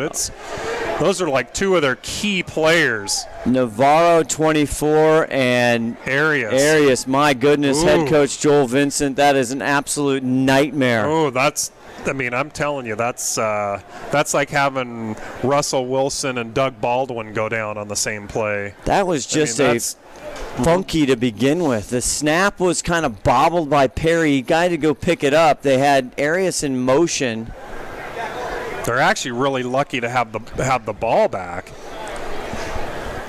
Those are like 2 of their key players. Navarro, 24, and Arias. My goodness, head coach Joel Vincent, that is an absolute nightmare. I'm telling you, that's like having Russell Wilson and Doug Baldwin go down on the same play. That was just funky to begin with. The snap was kind of bobbled by Perry. He got to go pick it up. They had Arias in motion. They're actually really lucky to have the ball back.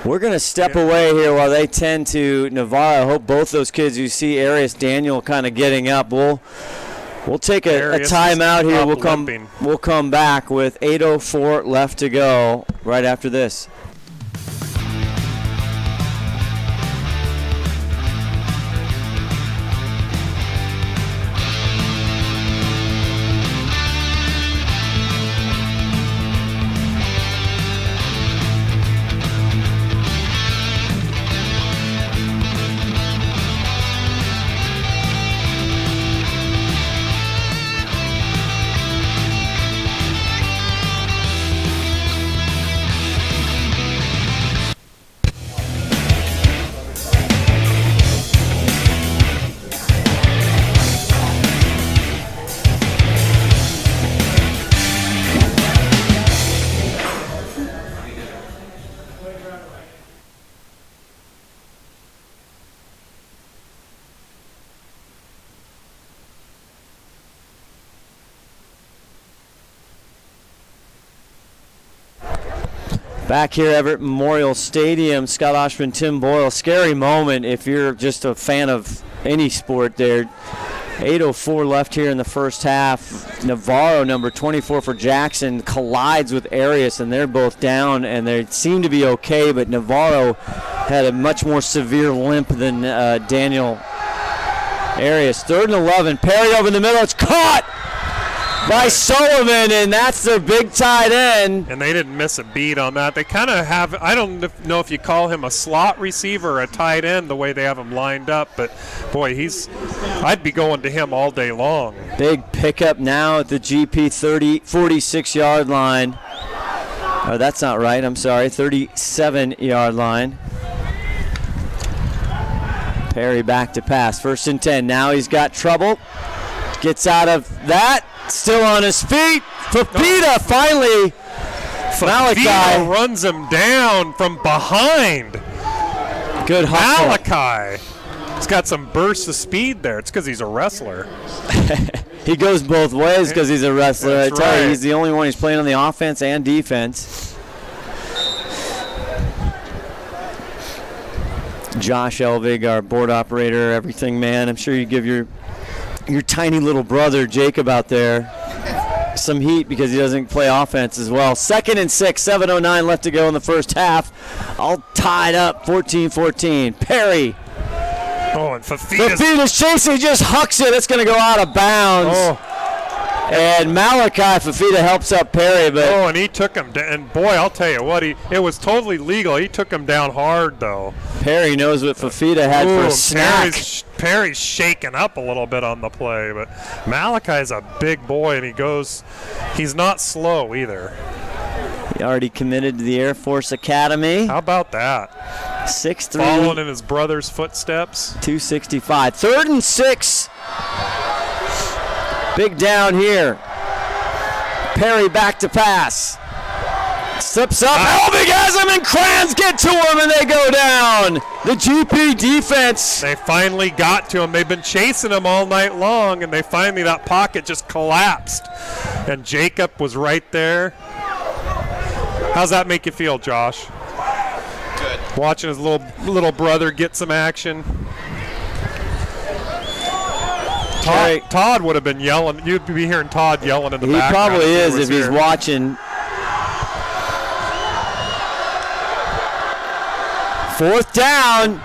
We're going to step away here while they tend to Navarro. I hope both those kids, you see Arias, Daniel kind of getting up. We'll take a timeout here. We'll come back with 8:04 left to go right after this. Back here, Everett Memorial Stadium, Scott Ohsman, Tim Boyle. Scary moment if you're just a fan of any sport there. 8:04 left here in the first half. Navarro, number 24 for Jackson, collides with Arias, and they're both down, and they seem to be okay, but Navarro had a much more severe limp than Daniel Arias. 3rd and 11. Perry over the middle. It's caught by Sullivan, and that's their big tight end. And they didn't miss a beat on that. They kind of have, I don't know if you call him a slot receiver or a tight end the way they have him lined up, but boy, I'd be going to him all day long. Big pickup now at the GP 46-yard line. Oh, that's not right. I'm sorry, 37-yard line. Perry back to pass. 1st and 10. Now he's got trouble. Gets out of that. Still on his feet. Fafita finally. Malachi runs him down from behind. Good hustle. Malachi. He's got some bursts of speed there. It's because he's a wrestler. He goes both ways because he's a wrestler. That's I tell right. you, he's the only one who's playing on the offense and defense. Josh Elvig, our board operator, everything man. I'm sure you give your tiny little brother Jacob out there some heat because he doesn't play offense as well. 2nd and 6, 7:09 left to go in the first half. All tied up, 14-14. Perry. Oh, and Fafita's chasing, just hucks it. It's going to go out of bounds. Oh. And Malachi Fafita helps up Perry, but and he took him down. And boy, I'll tell you what, it was totally legal. He took him down hard, though. Perry knows what Fafita had for a snack. Perry's shaking up a little bit on the play, but Malachi's a big boy, and he's not slow either. He already committed to the Air Force Academy. How about that? 6'3". Following in his brother's footsteps. 265. 3rd and 6. Big down here. Perry back to pass. Slips up. Elvig has him, and Crans get to him, and they go down. The GP defense. They finally got to him. They've been chasing him all night long, and that pocket just collapsed. And Jacob was right there. How's that make you feel, Josh? Good. Watching his little brother get some action. Todd would have been yelling. You'd be hearing Todd yelling in the background. He probably is if he's watching. 4th down,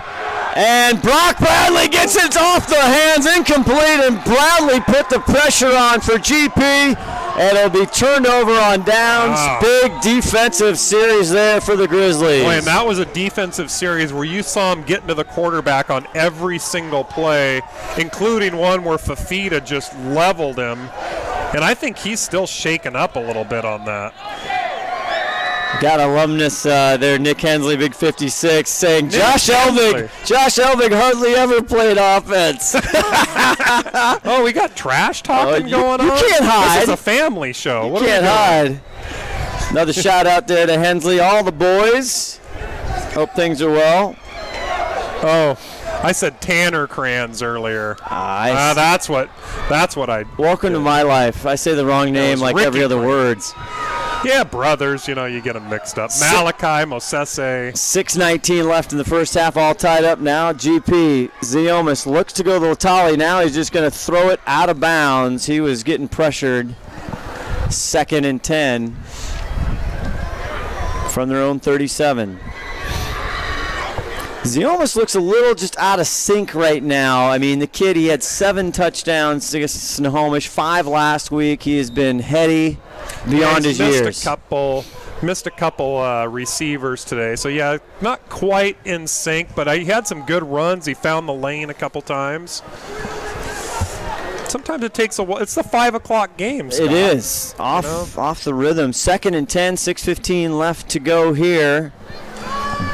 and Brock Bradley gets it off the hands, incomplete, and Bradley put the pressure on for GP, and it'll be turned over on downs. Wow. Big defensive series there for the Grizzlies. Boy, and that was a defensive series where you saw him getting to the quarterback on every single play, including one where Fafita just leveled him, and I think he's still shaken up a little bit on that. Got alumnus there, Nick Hensley, Big 56, saying Josh Elvig hardly ever played offense. Oh, we got trash talking going on? You can't hide. This is a family show. You can't hide. Another shout out there to Hensley, all the boys. Hope things are well. Oh, I said Tanner Crans earlier. That's what I. Welcome to my life. I say the wrong name like Ricky every other word. Yeah, brothers, you get them mixed up. Malachi, Mosese. 6:19 left in the first half, all tied up now. GP, Ziomas looks to go to Latali. Now he's just going to throw it out of bounds. He was getting pressured. 2nd and 10 from their own 37. Ziomas looks a little just out of sync right now. I mean, the kid, he had 7 touchdowns against Snohomish, 5 last week. He has been heady beyond his years. Missed a couple receivers today. So, yeah, not quite in sync, but he had some good runs. He found the lane a couple times. Sometimes it takes a while. It's the 5 o'clock game, Scott. It is. Off the rhythm. 2nd and 10, 6:15 left to go here.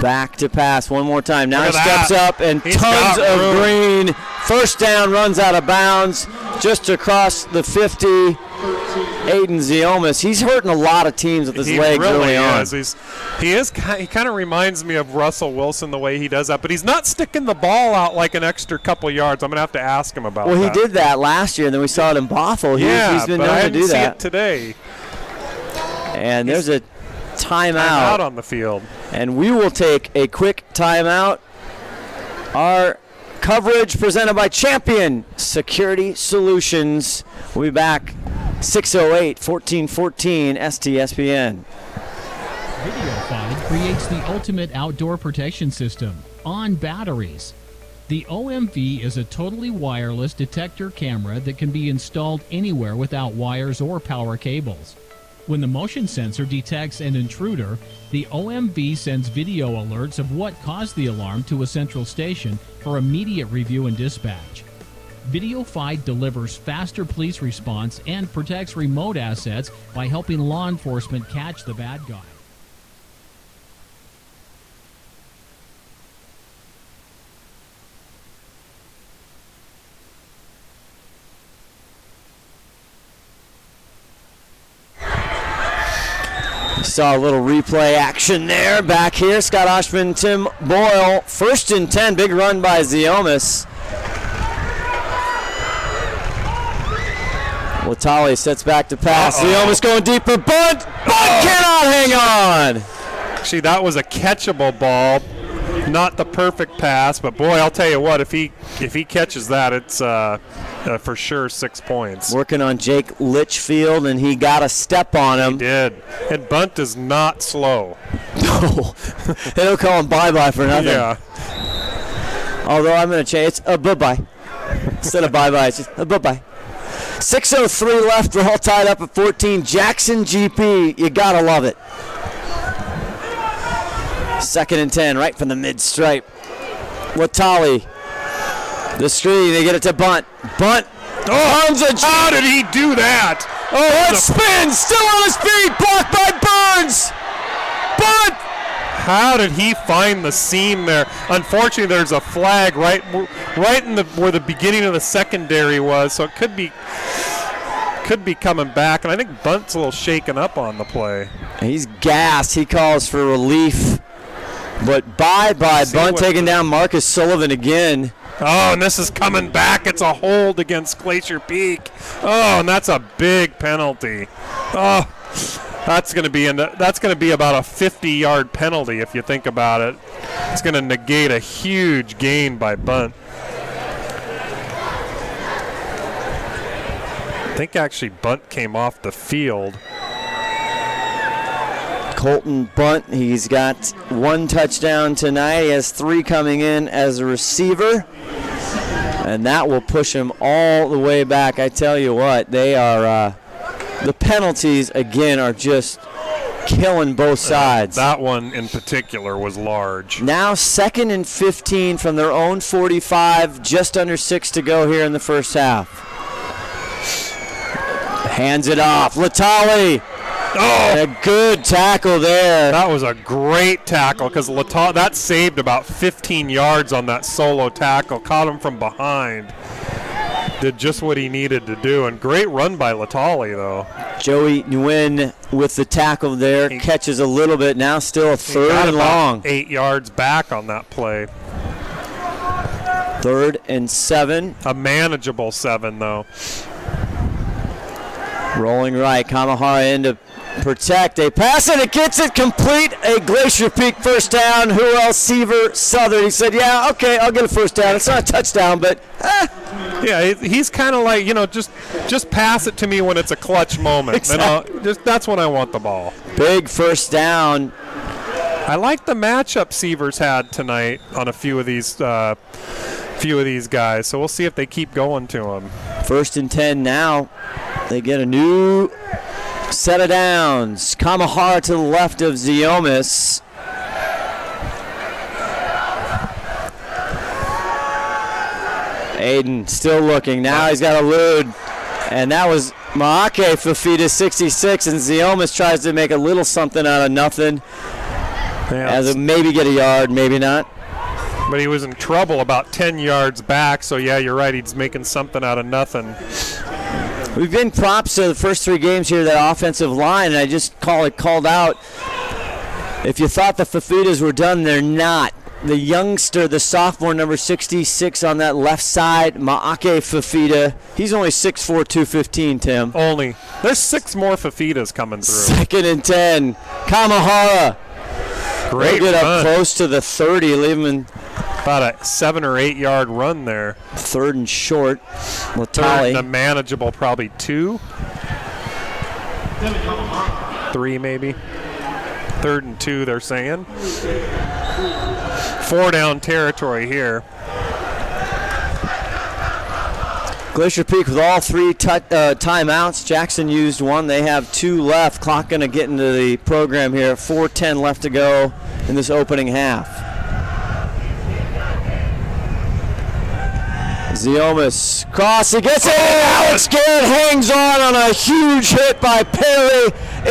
Back to pass one more time. Now he steps up, and tons of green. First down, runs out of bounds just across the 50. Aiden Ziomas, he's hurting a lot of teams with his legs early on. He kind of reminds me of Russell Wilson the way he does that, but he's not sticking the ball out like an extra couple yards. I'm going to have to ask him about that. Well, he did that last year, and then we saw it in Bothell. He's been known to do that. I didn't see it today. And there's a timeout out on the field. And we will take a quick timeout. Our coverage presented by Champion Security Solutions. We'll be back 6:08, 1414 STSPN. VideoFi creates the ultimate outdoor protection system on batteries. The OMV is a totally wireless detector camera that can be installed anywhere without wires or power cables. When the motion sensor detects an intruder, the OMV sends video alerts of what caused the alarm to a central station for immediate review and dispatch. VideoFi delivers faster police response and protects remote assets by helping law enforcement catch the bad guy. Saw a little replay action there. Back here, Scott Ohsman, Tim Boyle. 1st and 10, big run by Ziomas. Latali sets back to pass. Ziomas going deeper. Bunt cannot hang on. Actually, that was a catchable ball. not the perfect pass, but boy, I'll tell you what, if he catches that, it's for sure 6 points. Working on Jake Litchfield, and he got a step on him. He did. And Bunt is not slow. No. They don't call him bye-bye for nothing. Yeah. Although I'm going to change. It's a bye-bye. Instead of bye-bye, it's just a bye-bye. 6:03 left. We're all tied up at 14. Jackson GP. You got to love it. 2nd and 10, right from the mid-stripe. Watali. The screen. They get it to Bunt. Bunt. Oh, how did he do that? Oh, that spin. Still on his feet. Blocked by Burns. Bunt. How did he find the seam there? Unfortunately, there's a flag right in where the beginning of the secondary was, so it could be coming back. And I think Bunt's a little shaken up on the play. He's gassed. He calls for relief. But bye-bye. Bunt taking down Marcus Sullivan again. Oh, and this is coming back. It's a hold against Glacier Peak. Oh, and that's a big penalty. Oh, that's going to be about a 50-yard penalty if you think about it. It's going to negate a huge gain by Bunt. I think actually Bunt came off the field. Colton Bunt, he's got 1 touchdown tonight. He has 3 coming in as a receiver. And that will push him all the way back. I tell you what, they are the penalties, again, are just killing both sides. That one in particular was large. Now 2nd and 15 from their own 45, just under 6 to go here in the first half. Hands it off. Latali. Oh, a good tackle there. That was a great tackle because that saved about 15 yards on that solo tackle. Caught him from behind. Did just what he needed to do. And great run by Latali, though. Joey Nguyen with the tackle there. Catches a little bit. Now still a 3rd and long. 8 yards back on that play. 3rd and 7. A manageable 7, though. Rolling right. Kamahara in to protect. They pass it. It gets it complete. A Glacier Peak first down. Who else? Seaver Southern. He said, yeah, okay, I'll get a first down. It's not a touchdown, but Yeah, he's kind of like, just pass it to me when it's a clutch moment. Exactly. That's when I want the ball. Big first down. I like the matchup Seaver's had tonight on a few of these guys, so we'll see if they keep going to him. 1st and 10 now. They get a new set of downs. Kamahara to the left of Ziomis. Aiden still looking. Now he's got a Lude. And that was Maake Fafita, 66. And Ziomis tries to make a little something out of nothing. As a maybe get a yard, maybe not. But he was in trouble about 10 yards back. So, yeah, you're right. He's making something out of nothing. We've been props to the first 3 games here, that offensive line, and I just called out. If you thought the Fafitas were done, they're not. The youngster, the sophomore, number 66 on that left side, Maake Fafita, he's only 6'4", 215, Tim. Only. There's 6 more Fafitas coming through. 2nd and 10. Kamahara. Great They get run. up close to the 30, leaving about a 7 or 8 yard run there. 3rd and short. 3rd and a manageable, probably 2. 3 maybe. 3rd and 2, they're saying. 4 down territory here. Glacier Peak with all 3 timeouts. Jackson used 1. They have 2 left. Clock going to get into the program here. 4:10 left to go in this opening half. Ziomis cross. He gets it. Alex Garrett hangs on a huge hit by Perry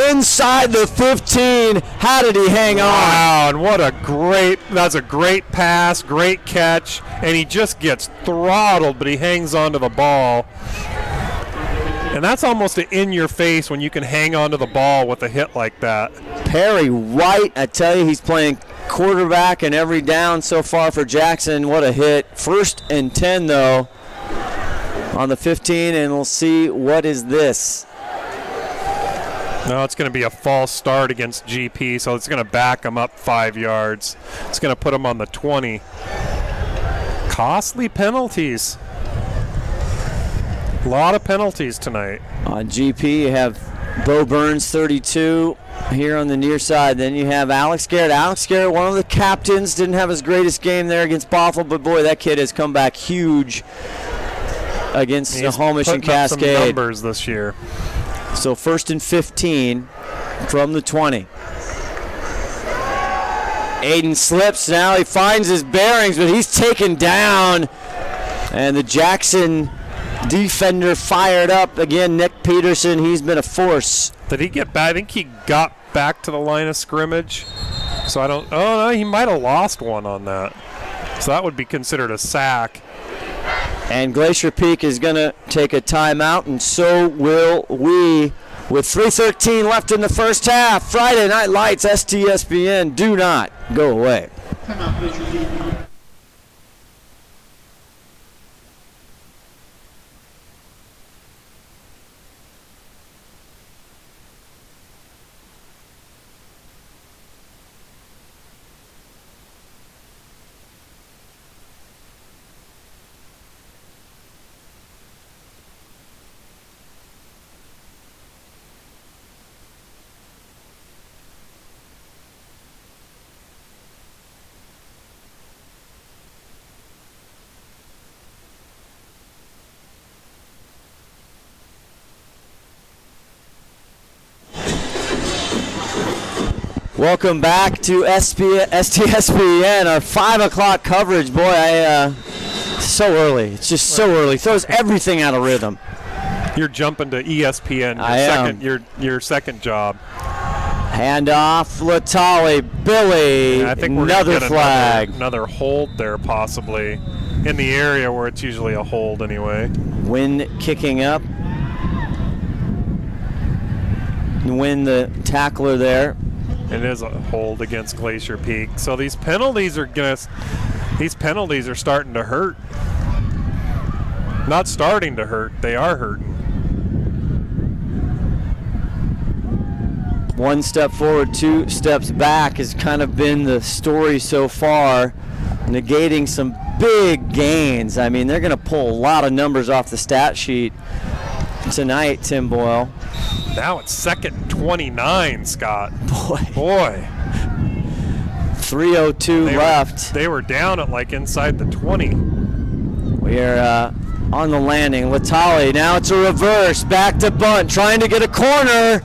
inside the 15. How did he hang on? Wow, and that's a great pass, great catch, and he just gets throttled, but he hangs on to the ball. And that's almost an in-your-face when you can hang on to the ball with a hit like that. Perry White, I tell you, he's playing quarterback in every down so far for Jackson. What a hit. 1st and 10, though, on the 15, and we'll see what is this. No, it's going to be a false start against GP, so it's going to back them up 5 yards. It's going to put them on the 20. Costly penalties. A lot of penalties tonight. On GP, you have Bo Burns, 32, here on the near side. Then you have Alex Garrett. Alex Garrett, one of the captains, didn't have his greatest game there against Bothell, but boy, that kid has come back huge against Snohomish and Cascade. He's putting up some numbers this year. So 1st and 15 from the 20. Aiden slips now. He finds his bearings, but he's taken down. And the Jackson defender fired up. Again, Nick Peterson, he's been a force. Did he get back? I think he got back to the line of scrimmage. So I don't, oh no, he might have lost one on that. So that would be considered a sack. And Glacier Peak is going to take a timeout, and so will we. With 3:13 left in the first half, Friday Night Lights, STSPN, do not go away. Welcome back to STSPN, our 5 o'clock coverage. Boy, so early. It's just so early. Throws everything out of rhythm. You're jumping to ESPN. Your second job. Handoff, Latali, Billy. Yeah, I think we're another flag. Another hold there, possibly, in the area where it's usually a hold anyway. Wind kicking up. Win the tackler there. It is a hold against Glacier Peak. So these penalties are starting to hurt. Not starting to hurt, they are hurting. One step forward, 2 steps back has kind of been the story so far, negating some big gains. I mean, they're going to pull a lot of numbers off the stat sheet tonight, Tim Boyle. Now it's 2nd and 29, Scott. Boy. 3:02 left. They were down at like inside the 20. We are on the landing. Latali, now it's a reverse. Back to bunt, trying to get a corner.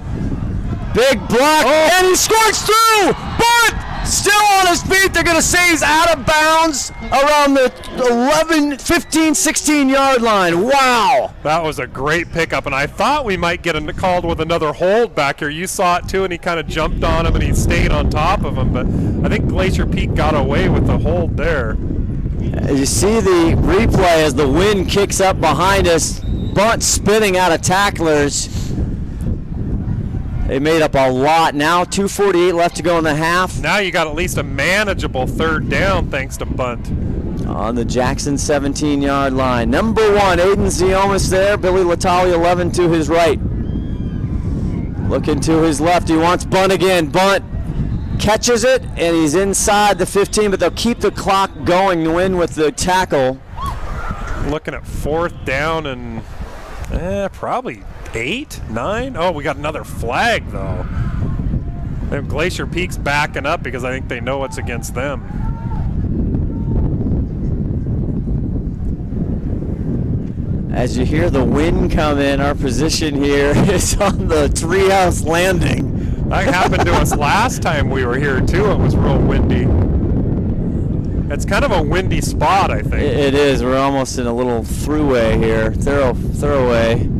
Big block, and he scores through! Bunt! Still on his feet. They're going to say he's out of bounds around the 11, 15, 16-yard line. Wow. That was a great pickup, and I thought we might get called with another hold back here. You saw it, too, and he kind of jumped on him, and he stayed on top of him. But I think Glacier Peak got away with the hold there. You see the replay as the wind kicks up behind us. Bunt spinning out of tacklers. They made up a lot. Now 2:48 left to go in the half. Now you got at least a manageable 3rd down thanks to bunt. On the Jackson 17-yard line. Number 1, Aiden Ziomas there. Billy Latali 11 to his right. Looking to his left. He wants bunt again. Bunt. Catches it, and he's inside the 15, but they'll keep the clock going to win with the tackle. Looking at 4th down and probably 8, 9. Oh, we got another flag, though. And Glacier Peak's backing up because I think they know it's against them. As you hear the wind come in, our position here is on the treehouse landing. That happened to us last time we were here, too. It was real windy. It's kind of a windy spot, I think. It is. We're almost in a little throughway here. Thoroughway.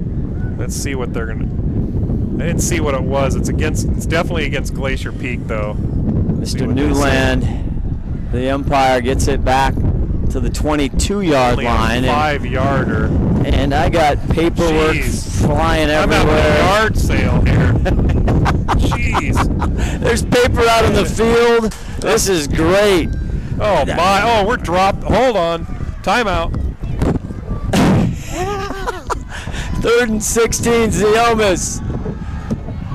Let's see what they're going to... I didn't see what it was. It's definitely against Glacier Peak, though. Mr. Newland, the umpire, gets it back to the 22-yard line. 5-yarder. And I got paperwork flying everywhere. I'm at a yard sale here. Jeez. There's paper out in the field. This is great. Oh, my. Oh, we're dropped. Hold on. Timeout. 3rd and 16, Ziomas.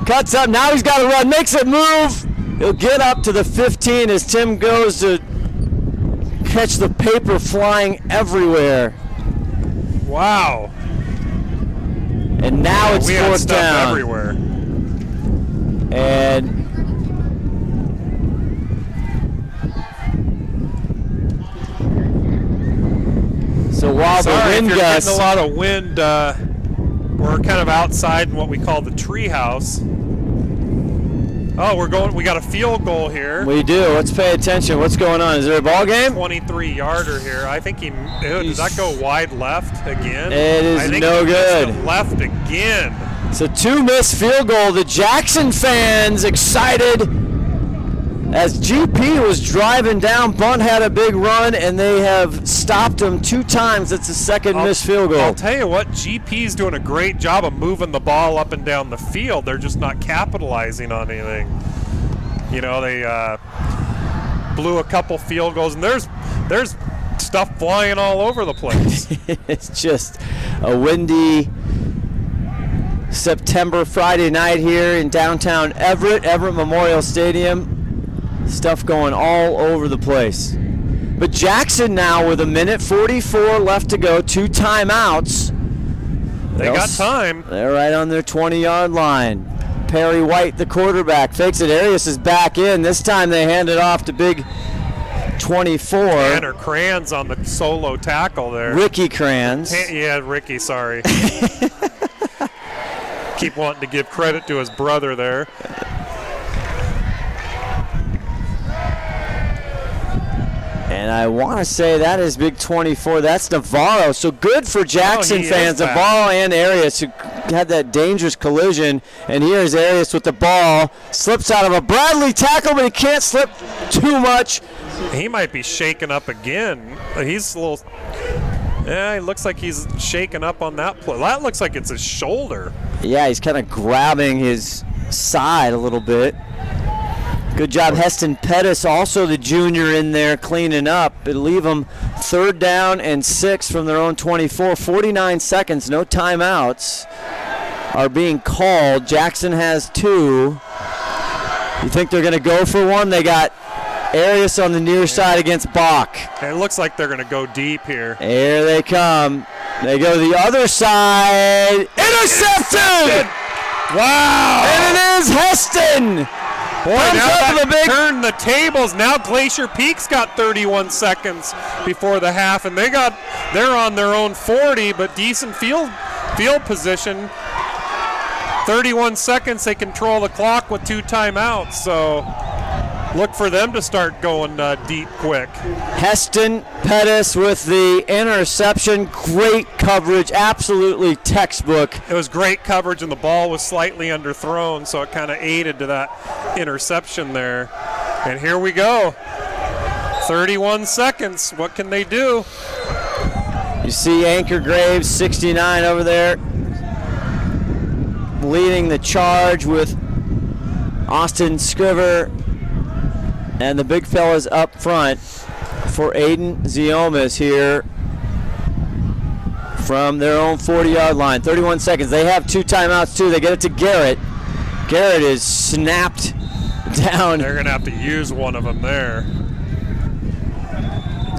Cuts up. Now he's got to run. Makes it move. He'll get up to the 15 as Tim goes to catch the paper flying everywhere. Wow. And now it's we had fourth stuff down. everywhere. And so while the wind if you're gusts, getting a lot of wind, we're kind of outside in what we call the tree house. Oh, we got a field goal here. we do. Let's pay attention. What's going on? Is there a ball game? 23-yarder here. I think does that go wide left again? It is I think no he missed good. it left again. So 2 missed field goal. The Jackson fans excited as GP was driving down. Bunt had a big run, and they have stopped him 2 times. It's the second missed field goal. I'll tell you what, GP's doing a great job of moving the ball up and down the field. They're just not capitalizing on anything. You know, they blew a couple field goals, and there's stuff flying all over the place. It's just a windy September Friday night here in downtown Everett Memorial Stadium. Stuff going all over the place. But Jackson now with 1:44 left to go, 2 timeouts. They got time. They're right on their 20-yard line. Perry White, the quarterback, fakes it. Arias is back in. This time they hand it off to big 24. Tanner Kranz on the solo tackle there. Ricky Kranz. Yeah, Ricky, sorry. Keep wanting to give credit to his brother there. And I want to say that is big 24. That's Navarro. So good for Jackson fans. Navarro and Arias who had that dangerous collision. And here's Arias with the ball. Slips out of a Bradley tackle, but he can't slip too much. He might be shaken up again. He's a little... Yeah, he looks like he's shaken up on that play. That looks like it's his shoulder. Yeah, he's kind of grabbing his side a little bit. Good job, Heston Pettis, also the junior in there cleaning up. It'll leave them 3rd down and 6 from their own 24. 49 seconds, no timeouts are being called. Jackson has 2. You think they're going to go for one? They got Arias on the near side against Bach. It looks like they're going to go deep here. Here they come. They go to the other side. Intercepted! Wow! And it is Heston! Boy, now that turned the tables. Now Glacier Peak's got 31 seconds before the half, and they're on their own 40, but decent field position. 31 seconds, they control the clock with 2 timeouts, so look for them to start going deep quick. Heston Pettis with the interception. Great coverage, absolutely textbook. It was great coverage, and the ball was slightly underthrown, so it kind of aided to that interception there. And here we go. 31 seconds. What can they do? You see Anchor Graves, 69 over there, leading the charge with Austin Scriver and the big fellas up front for Aiden Ziomas here from their own 40-yard line. 31 seconds. They have 2 timeouts, too. They get it to Garrett. Garrett is snapped down. They're going to have to use one of them there.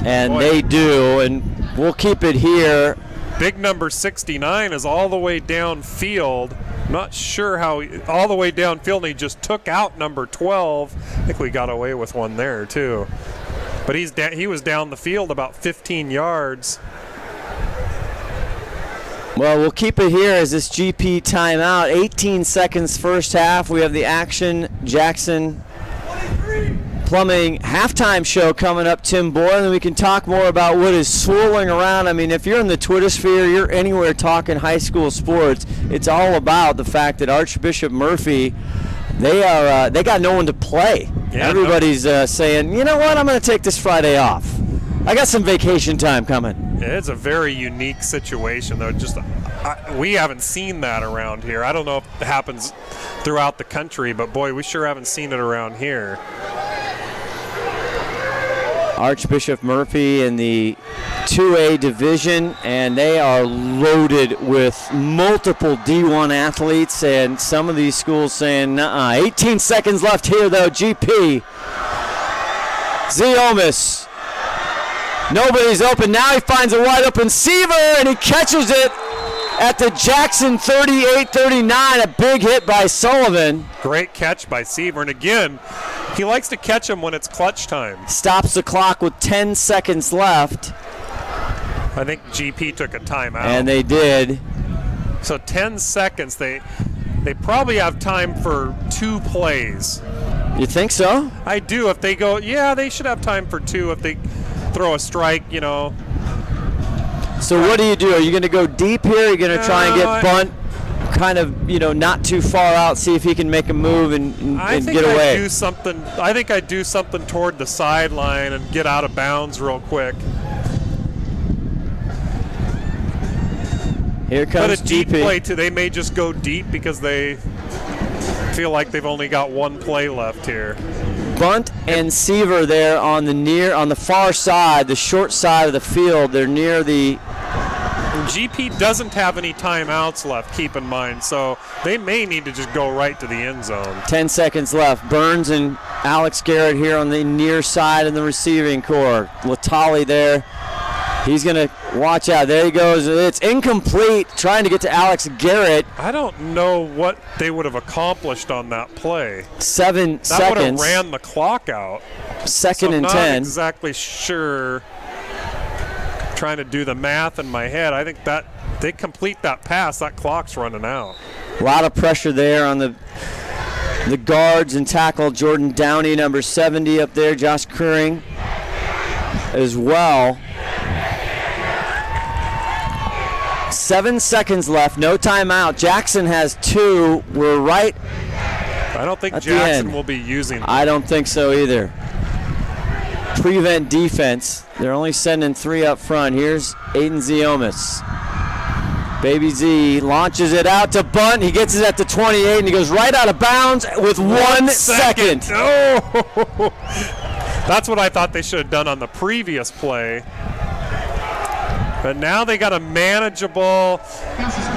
And they do, and we'll keep it here. Big number 69 is all the way downfield. Not sure how all the way downfield, and he just took out number 12. I think we got away with one there too. But he was down the field about 15 yards. Well, we'll keep it here as this GP timeout. 18 seconds first half. We have the Action Jackson Plumbing halftime show coming up, Tim Boyle, and we can talk more about what is swirling around. I mean, if you're in the Twitter sphere, you're anywhere talking high school sports, it's all about the fact that Archbishop Murphy, they got no one to play. Yeah, everybody's saying, you know what, I'm going to take this Friday off. I got some vacation time coming. It's a very unique situation, though. We haven't seen that around here. I don't know if it happens throughout the country, but boy, we sure haven't seen it around here. Archbishop Murphy and the 2A division, and they are loaded with multiple D1 athletes, and some of these schools saying, 18 seconds left here, though. GP. Ohsman. Nobody's open. Now he finds a wide open Seaver, and he catches it at the Jackson 38-39. A big hit by Sullivan. Great catch by Seaver. And again, he likes to catch him when it's clutch time. Stops the clock with 10 seconds left. I think GP took a timeout. And they did. So 10 seconds. They probably have time for 2 plays. You think so? I do. If they go, yeah, they should have time for 2 if they throw a strike, So what do? Are you going to go deep here? Are you going to try and get Bunt kind of, not too far out, see if he can make a move and get away? I think I'd do something toward the sideline and get out of bounds real quick. Here comes But a deep GP. play too. They may just go deep because they feel like they've only got 1 play left here. Bunt and Seaver there on the far side, the short side of the field. They're near the. GP doesn't have any timeouts left, keep in mind, so they may need to just go right to the end zone. 10 seconds left. Burns and Alex Garrett here on the near side in the receiving core. Latali there. He's going to watch out. There he goes. It's incomplete, trying to get to Alex Garrett. I don't know what they would have accomplished on that play. 7 That seconds. would have ran the clock out. Second So and I'm 10. not exactly sure. Trying to do the math in my head. I think that they complete that pass, that clock's running out. A lot of pressure there on the guards and tackle. Jordan Downey, number 70 up there. Josh Curring as well. 7 seconds left, no timeout. Jackson has 2. We're right. I don't think at the Jackson end. will be using them. I don't think so either. Prevent defense. They're only sending 3 up front. Here's Aiden Ohsman. Baby Z launches it out to Bunt. He gets it at the 28, and he goes right out of bounds with 1 second. Oh! That's what I thought they should have done on the previous play. But now they got a manageable,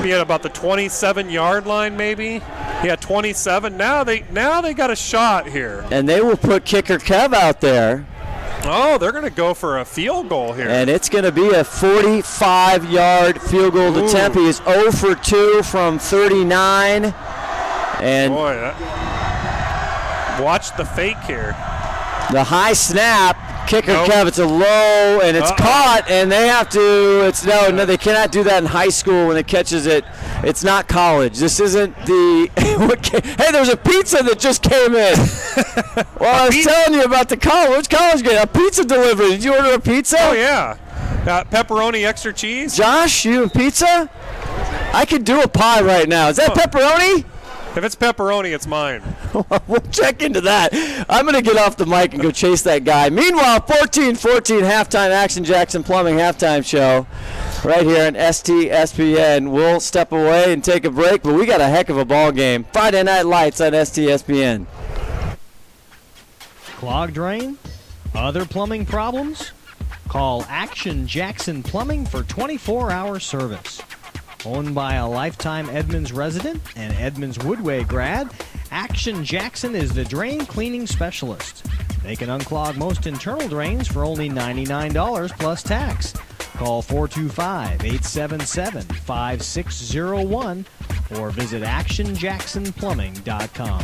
be at about the 27-yard line maybe. Yeah, 27. Now they got a shot here. And they will put kicker Kev out there. Oh, they're going to go for a field goal here. And it's going to be a 45-yard field goal attempt. He is 0 for 2 from 39. And boy, watch the fake here. the high snap. Kicker Nope. Kev, it's a low, and it's caught, and they have to, no, they cannot do that in high school when it catches it. It's not college. This isn't the, hey, there's a pizza that just came in. Well, I was telling you about the college. Which college game? A pizza delivery. Did you order a pizza? Oh, yeah. Pepperoni, extra cheese. Josh, you and pizza? I could do a pie right now. Is that pepperoni? If it's pepperoni, it's mine. We'll check into that. I'm going to get off the mic and go chase that guy. Meanwhile, 14-14 halftime Action Jackson Plumbing halftime show right here on STSPN. We'll step away and take a break, but we got a heck of a ball game. Friday Night Lights on STSPN. Clogged drain? Other plumbing problems? Call Action Jackson Plumbing for 24-hour service. Owned by a lifetime Edmonds resident and Edmonds Woodway grad, Action Jackson is the drain cleaning specialist. They can unclog most internal drains for only $99 plus tax. Call 425-877-5601 or visit actionjacksonplumbing.com.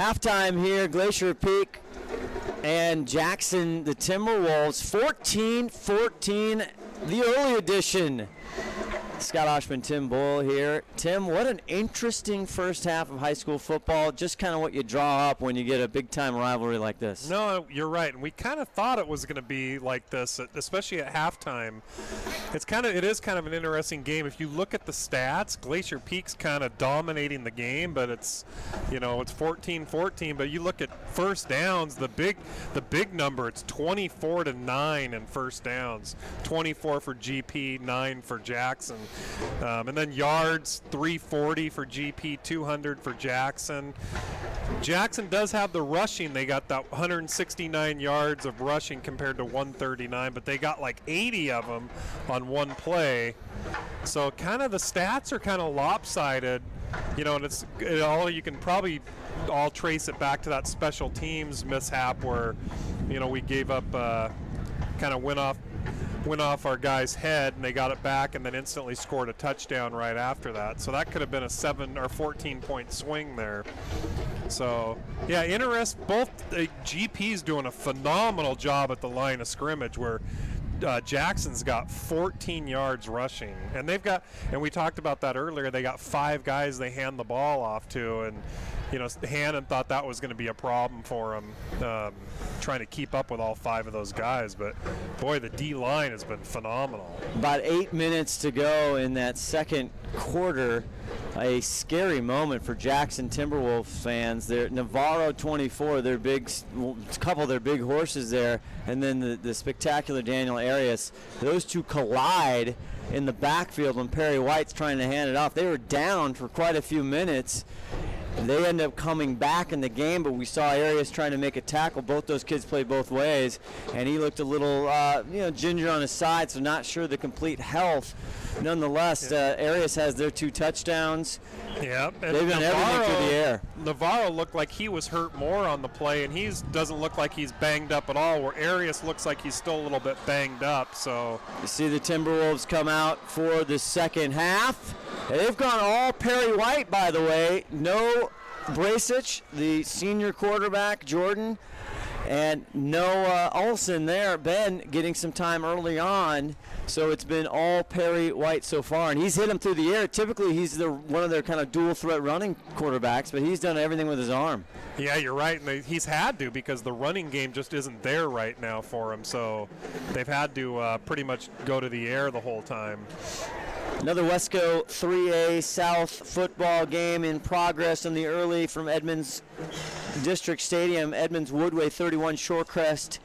Halftime here, Glacier Peak and Jackson, the Timberwolves, 14-14, the early edition. Scott Ohsman, Tim Boyle here. Tim, what an interesting first half of high school football. Just kind of what you draw up when you get a big-time rivalry like this. No, you're right. And we kind of thought it was going to be like this, especially at halftime. It is kind of an interesting game. If you look at the stats, Glacier Peak's kind of dominating the game, but it's 14-14. But you look at first downs, the big number, it's 24-9 in first downs. 24 for GP, 9 for Jackson. And then yards, 340 for GP, 200 for Jackson. Jackson does have the rushing. They got that 169 yards of rushing compared to 139, but they got like 80 of them on one play. So kind of the stats are kind of lopsided, and you can probably all trace it back to that special teams mishap where, we gave up, kind of went off our guy's head, and they got it back and then instantly scored a touchdown right after that. So that could have been a 7 or 14-point swing there. So, yeah, both GP's doing a phenomenal job at the line of scrimmage where Jackson's got 14 yards rushing. And we talked about that earlier, they got 5 guys they hand the ball off to, and Hannon thought that was going to be a problem for him, trying to keep up with all 5 of those guys. But, boy, the D-line has been phenomenal. About 8 minutes to go in that second quarter. A scary moment for Jackson Timberwolves fans. They're Navarro 24, a couple of their big horses there, and then the spectacular Daniel Arias. Those two collide in the backfield when Perry White's trying to hand it off. They were down for quite a few minutes. They end up coming back in the game, but we saw Arias trying to make a tackle. Both those kids played both ways, and he looked a little, ginger on his side, so not sure the complete health. Nonetheless, Arias has their 2 touchdowns. Yeah, they've done everything through the air. Navarro looked like he was hurt more on the play, and he doesn't look like he's banged up at all, where Arias looks like he's still a little bit banged up. So you see the Timberwolves come out for the second half. They've gone all Perry White, by the way. No Brasich, the senior quarterback, Jordan. And no Ohsman there. Ben getting some time early on, so it's been all Perry White so far, and he's hit him through the air. Typically, he's one of their kind of dual threat running quarterbacks, but he's done everything with his arm. Yeah, you're right, and he's had to because the running game just isn't there right now for him, so they've had to pretty much go to the air the whole time. Another Wesco 3A South football game in progress in the early from Edmonds District Stadium. Edmonds Woodway 31, Shorecrest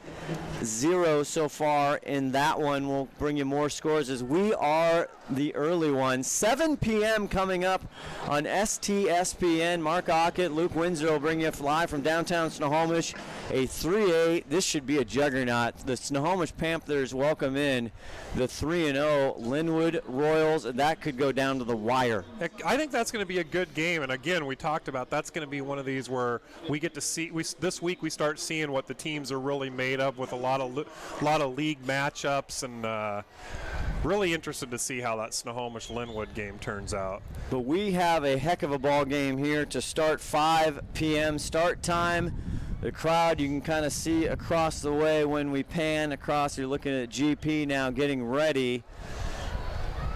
0 so far in that one. We'll bring you more scores as we are the early one. 7 p.m. coming up on STSPN. Mark Ockett, Luke Windsor will bring you live from downtown Snohomish. A 3A, this should be a juggernaut. The Snohomish Panthers welcome in the 3-0 Linwood Royals. That could go down to the wire. I think that's going to be a good game, and again, we talked about that's going to be one of these where we get to see. This week we start seeing what the teams are really made of with a lot of league matchups, and really interested to see how that Snohomish Linwood game turns out. But we have a heck of a ball game here to start. 5 p.m. start time. The crowd you can kind of see across the way when we pan across. You're looking at GP now getting ready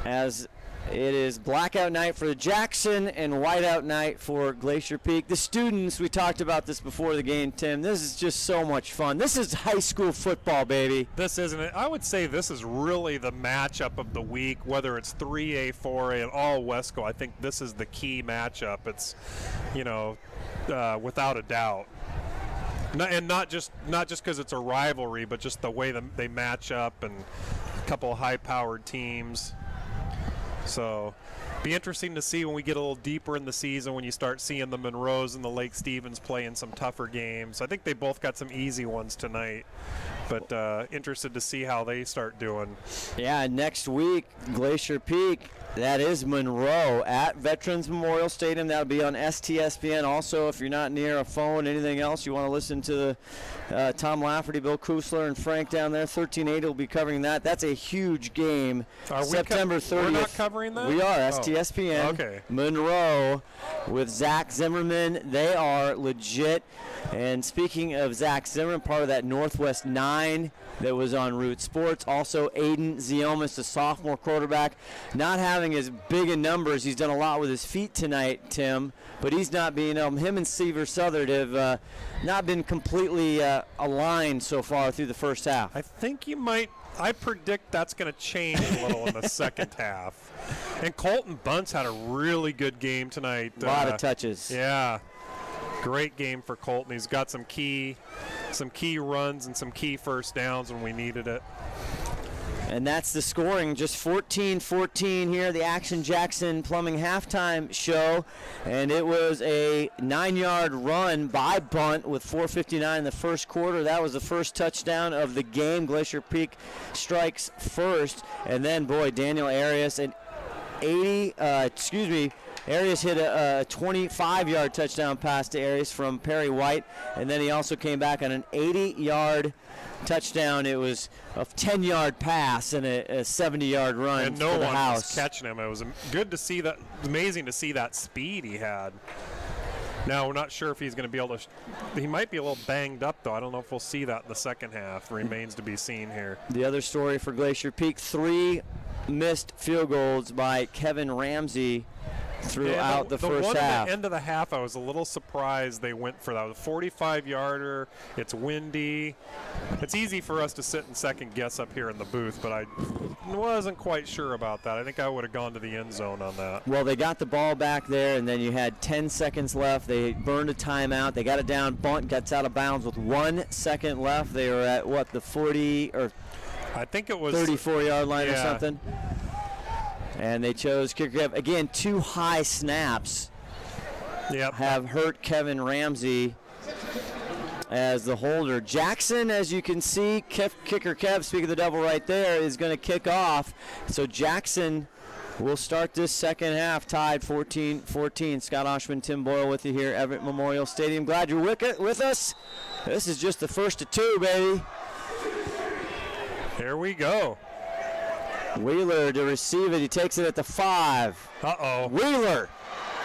as it is blackout night for Jackson and whiteout night for Glacier Peak. The students, we talked about this before the game, Tim. This is just so much fun. This is high school football, baby. This isn't it. I would say this is really the matchup of the week, whether it's 3A, 4A, and all Wesco. I think this is the key matchup. It's, without a doubt. And not just because it's a rivalry, but just the way they match up and a couple of high-powered teams. So, be interesting to see when we get a little deeper in the season, when you start seeing the Monroes and the Lake Stevens playing some tougher games. I think they both got some easy ones tonight, but interested to see how they start doing. Yeah, next week, Glacier Peak, that is Monroe at Veterans Memorial Stadium. That'll be on STSPN. Also, if you're not near a phone, anything else, you want to listen to Tom Lafferty, Bill Kusler, and Frank down there, 1380 will be covering that. That's a huge game. September 30th. We're not covering that? We are, STSPN. Oh, okay. Monroe with Zach Zimmerman. They are legit. And speaking of Zach Zimmerman, part of that Northwest 9 that was on Root Sports. Also, Aiden Ziomas, the sophomore quarterback, not having as big in numbers. He's done a lot with his feet tonight, Tim, but he's not being him and Seaver Southard have not been completely aligned so far through the first half. I predict that's going to change a little in the second half. And Colton Bunce had a really good game tonight. A lot of touches. Yeah. Great game for Colton. He's got some key runs and some key first downs when we needed it. And that's the scoring, just 14-14 here, the Action Jackson Plumbing halftime show. And it was a 9-yard run by Bunt with 4:59 in the first quarter. That was the first touchdown of the game. Glacier Peak strikes first. And then, Daniel Arias, Arias hit a 25-yard touchdown pass to Arias from Perry White, and then he also came back on an 80-yard touchdown. It was a 10-yard pass and a 70-yard run and no for the one house. was catching him. It was good to see that. Amazing to see that speed he had. Now, we're not sure if he's going to be able to he might be a little banged up, though. I don't know if we'll see that in the second half. Remains to be seen here. The other story for Glacier Peak, 3 missed field goals by Kevin Ramsey throughout the first half. At the end of the half, I was a little surprised they went for that. It was a 45-yarder. It's windy. It's easy for us to sit and second guess up here in the booth, but I wasn't quite sure about that. I think I would have gone to the end zone on that. Well, they got the ball back there, and then you had 10 seconds left. They burned a timeout. They got it down. Bunt gets out of bounds with 1 second left. They were at, the 40 or I think it was 34-yard line or something. And they chose kicker. Again, 2 high snaps have hurt Kevin Ramsey as the holder. Jackson, as you can see, kicker Kev, speaking of the devil right there, is going to kick off. So Jackson will start this second half tied 14-14. Scott Ohsman, Tim Boyle with you here at Everett Memorial Stadium. Glad you're with us. This is just the first of 2, baby. Here we go. Wheeler to receive it. He takes it at the 5. Uh-oh. Wheeler.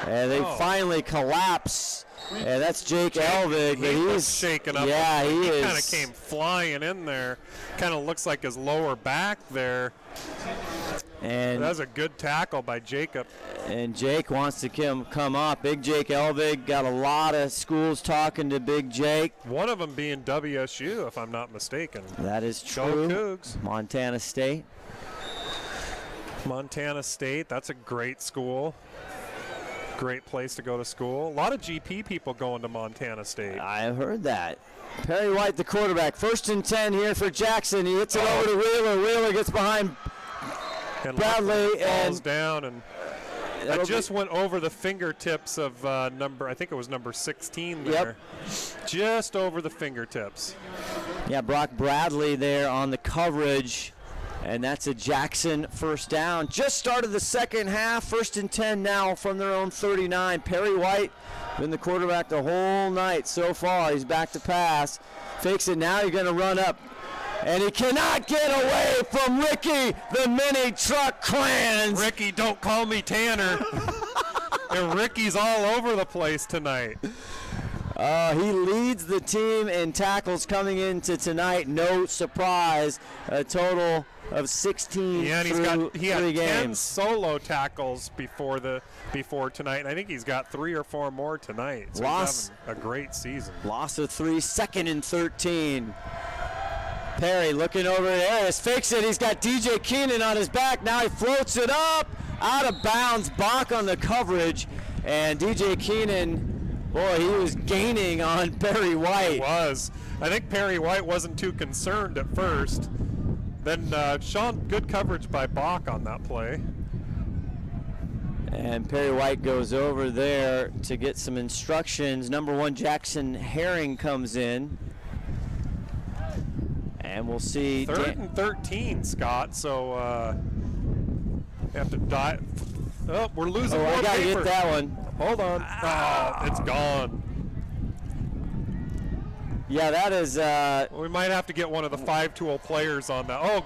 And they finally collapse And that's Jake Elvig. He was shaking up. Yeah, he is. Kind of came flying in there. Kind of looks like his lower back there. And that was a good tackle by Jacob. And Jake wants to come up. Big Jake Elvig got a lot of schools talking to Big Jake. One of them being WSU, if I'm not mistaken. That is true. Go Cougs. Montana State. Montana State, that's a great school. Great place to go to school. A lot of GP people going to Montana State. I heard that. Perry White, the quarterback. 1st and 10 here for Jackson. He hits it over to Wheeler. Wheeler gets behind and Bradley falls down, and that just went over the fingertips of I think it was number 16 there. Yep. Just over the fingertips. Yeah, Brock Bradley there on the coverage. And that's a Jackson first down. Just started the second half. 1st and 10 now from their own 39. Perry White been the quarterback the whole night so far. He's back to pass. Fakes it now. He's going to run up. And he cannot get away from Ricky, the mini truck Clans. Ricky, don't call me Tanner. And Ricky's all over the place tonight. He leads the team in tackles coming into tonight. No surprise. A total of 16 yeah, and he had 10 games. Solo tackles before tonight. And I think he's got 3 or 4 more tonight. So he's having a great season. Loss of 3, 2nd and 13. Perry looking over at Harris, fakes it. He's got DJ Keenan on his back. Now he floats it up, out of bounds. Bach on the coverage, and DJ Keenan, boy, he was gaining on Perry White. He was. I think Perry White wasn't too concerned at first. Then Sean, good coverage by Bach on that play. And Perry White goes over there to get some instructions. Number 1, Jackson Herring comes in. And we'll see. 3rd and 13, Scott. So have to die. Oh, we're losing more I gotta paper. get that one. Hold on. Oh, it's gone. Yeah, that is. We might have to get one of the 5-tool players on that. Oh,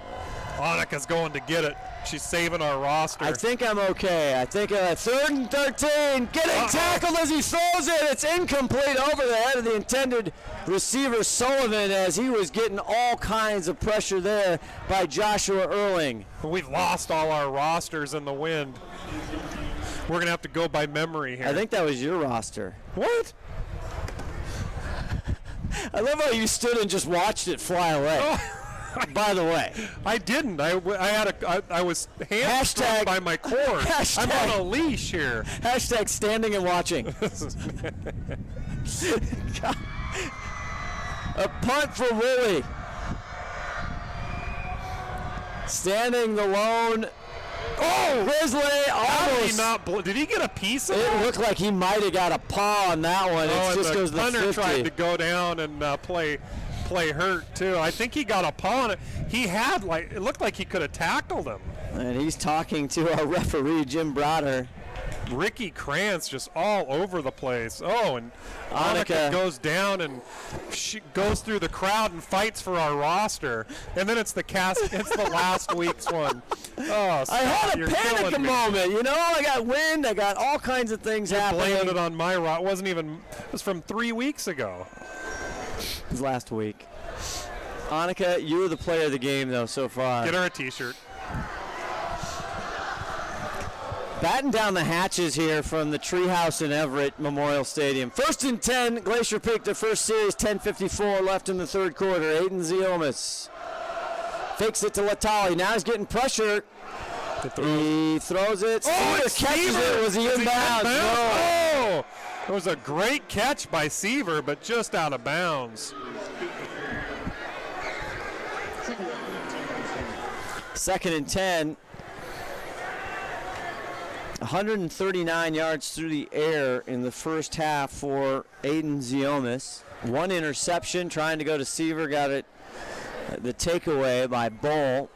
Annika's going to get it. She's saving our roster. I think I'm okay. I think 3rd and 13. Getting tackled as he throws it. It's incomplete over the head of the intended receiver, Sullivan, as he was getting all kinds of pressure there by Joshua Erling. We've lost all our rosters in the wind. We're going to have to go by memory here. I think that was your roster. What? I love how you stood and just watched it fly away. Oh. By the way, I didn't. I was hamstrung by my cord. I'm on a leash here. Hashtag standing and watching. A punt for Woolley. Standing the lone. Oh, Grizzly almost. Did he get a piece of it? It looked like he might have got a paw on that one. Oh, it just goes to the 50. Punter tried to go down and play hurt too. I think he got a paw on it. He had it looked like he could have tackled him. And he's talking to our referee, Jim Broder. Ricky Krantz just all over the place. Oh, and Annika goes down and she goes through the crowd and fights for our roster. And then it's the last week's one. Oh, Scott, I had a panic moment. You know, I got wind. I got all kinds of things happening. Blaming it on my route. It was from 3 weeks ago. It was last week. Annika, you were the player of the game, though, so far. Get her a T-shirt. Batten down the hatches here from the Treehouse in Everett Memorial Stadium. 1st and 10, Glacier Peak, their first series, 10:54 left in the third quarter. Aiden Ziomas fakes it to Latali. Now he's getting pressure. He throws it. Oh, Seaver catches it. Was he in bounds? No. Oh, it was a great catch by Seaver, but just out of bounds. 2nd and 10. 139 yards through the air in the first half for Aiden Ziomas. 1 interception, trying to go to Seaver, got it, the takeaway by Boyle.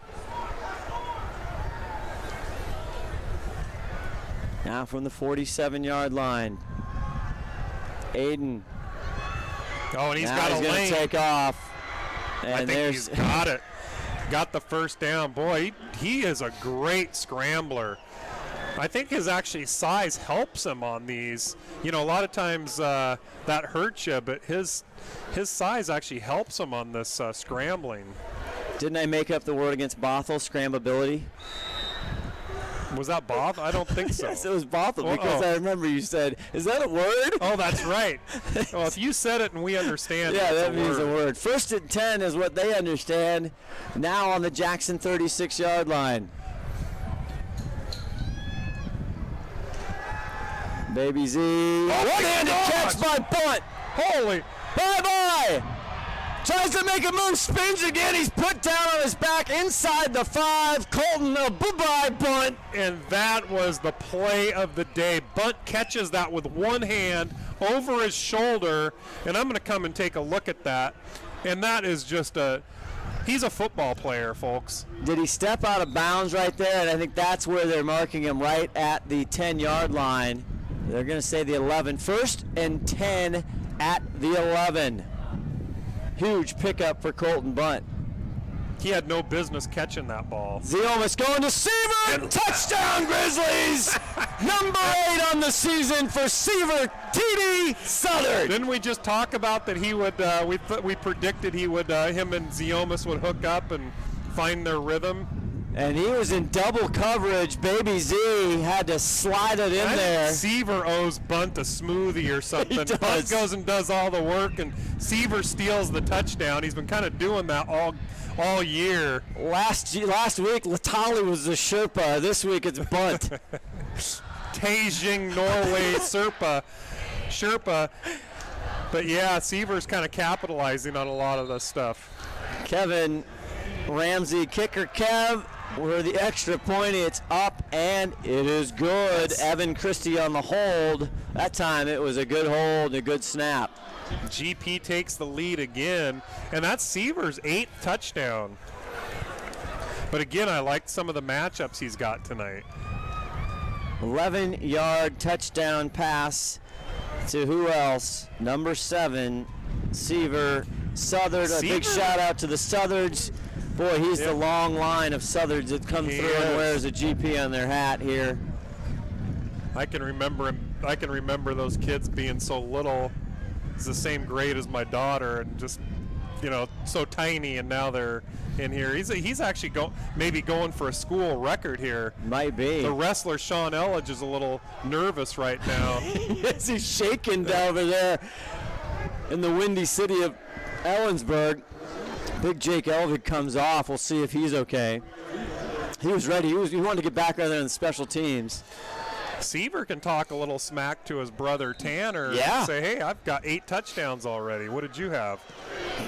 Now from the 47-yard line, Aiden. Oh, and he's got a lane. He's going to take off. And I think he's got it. Got the first down. Boy, he is a great scrambler. I think his actually size helps him on these. You know, a lot of times that hurts you, but his size actually helps him on this scrambling. Didn't I make up the word against Bothell, scramblability? Was that Bob? I don't think so. Yes, it was Bothell because I remember you said, is that a word? Oh, that's right. Well, if you said it and we understand yeah, it, that means a word. 1st and 10 is what they understand. Now on the Jackson 36-yard line. Baby Z. One-handed catch by Bunt. Holy. Bye-bye. Tries to make a move, spins again. He's put down on his back inside the 5. Colton, a bye-bye bunt. And that was the play of the day. Bunt catches that with one hand over his shoulder, and I'm going to come and take a look at that. And that is just he's a football player, folks. Did he step out of bounds right there? And I think that's where they're marking him, right at the 10-yard line. They're going to say the 11. 1st and 10 at the 11. Huge pickup for Colton Bunt. He had no business catching that ball. Ziomas going to Seaver. Touchdown, Grizzlies! Number 8 on the season for Seaver, TD Southern. Didn't we just talk about that he would, we predicted he would, him and Ziomas would hook up and find their rhythm? And he was in double coverage. Baby Z had to slide it in there. Seaver owes Bunt a smoothie or something. He does. Bunt goes and does all the work, and Seaver steals the touchdown. He's been kind of doing that all year. Last week, Latali was the Sherpa. This week, it's Bunt. Taejing Norway Sherpa. But yeah, Seaver's kind of capitalizing on a lot of this stuff. Kevin Ramsey, kicker Kev, where the extra point, it's up and it is good. Evan Christie on the hold. That time it was a good hold, a good snap. GP takes the lead again, and that's Seaver's 8th touchdown. But again, I like some of the matchups he's got tonight. 11-yard touchdown pass to who else? Number 7, Seaver. Southern, a big shout out to the Southards. Boy, he's the long line of Southards that come through and wears a GP on their hat here. I can remember him. I can remember those kids being so little. He's the same grade as my daughter, and just, you know, so tiny. And now they're in here. He's actually maybe going for a school record here. Might be. The wrestler Sean Elledge is a little nervous right now. Yes, he's shaking over there in the windy city of Ellensburg. Big Jake Elvig comes off. We'll see if he's okay. He was ready. He wanted to get back out there in the special teams. Seaver can talk a little smack to his brother Tanner. Yeah. And say, hey, I've got 8 touchdowns already. What did you have?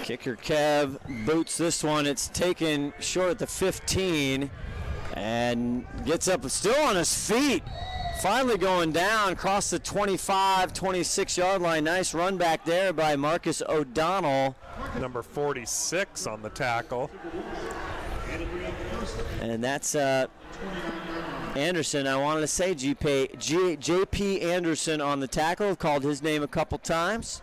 Kicker Kev boots this one. It's taken short at the 15 and gets up still on his feet. Finally going down across the 25, 26-yard line. Nice run back there by Marcus O'Donnell. Number 46 on the tackle. And that's Anderson. I wanted to say JP Anderson on the tackle. I've called his name a couple times.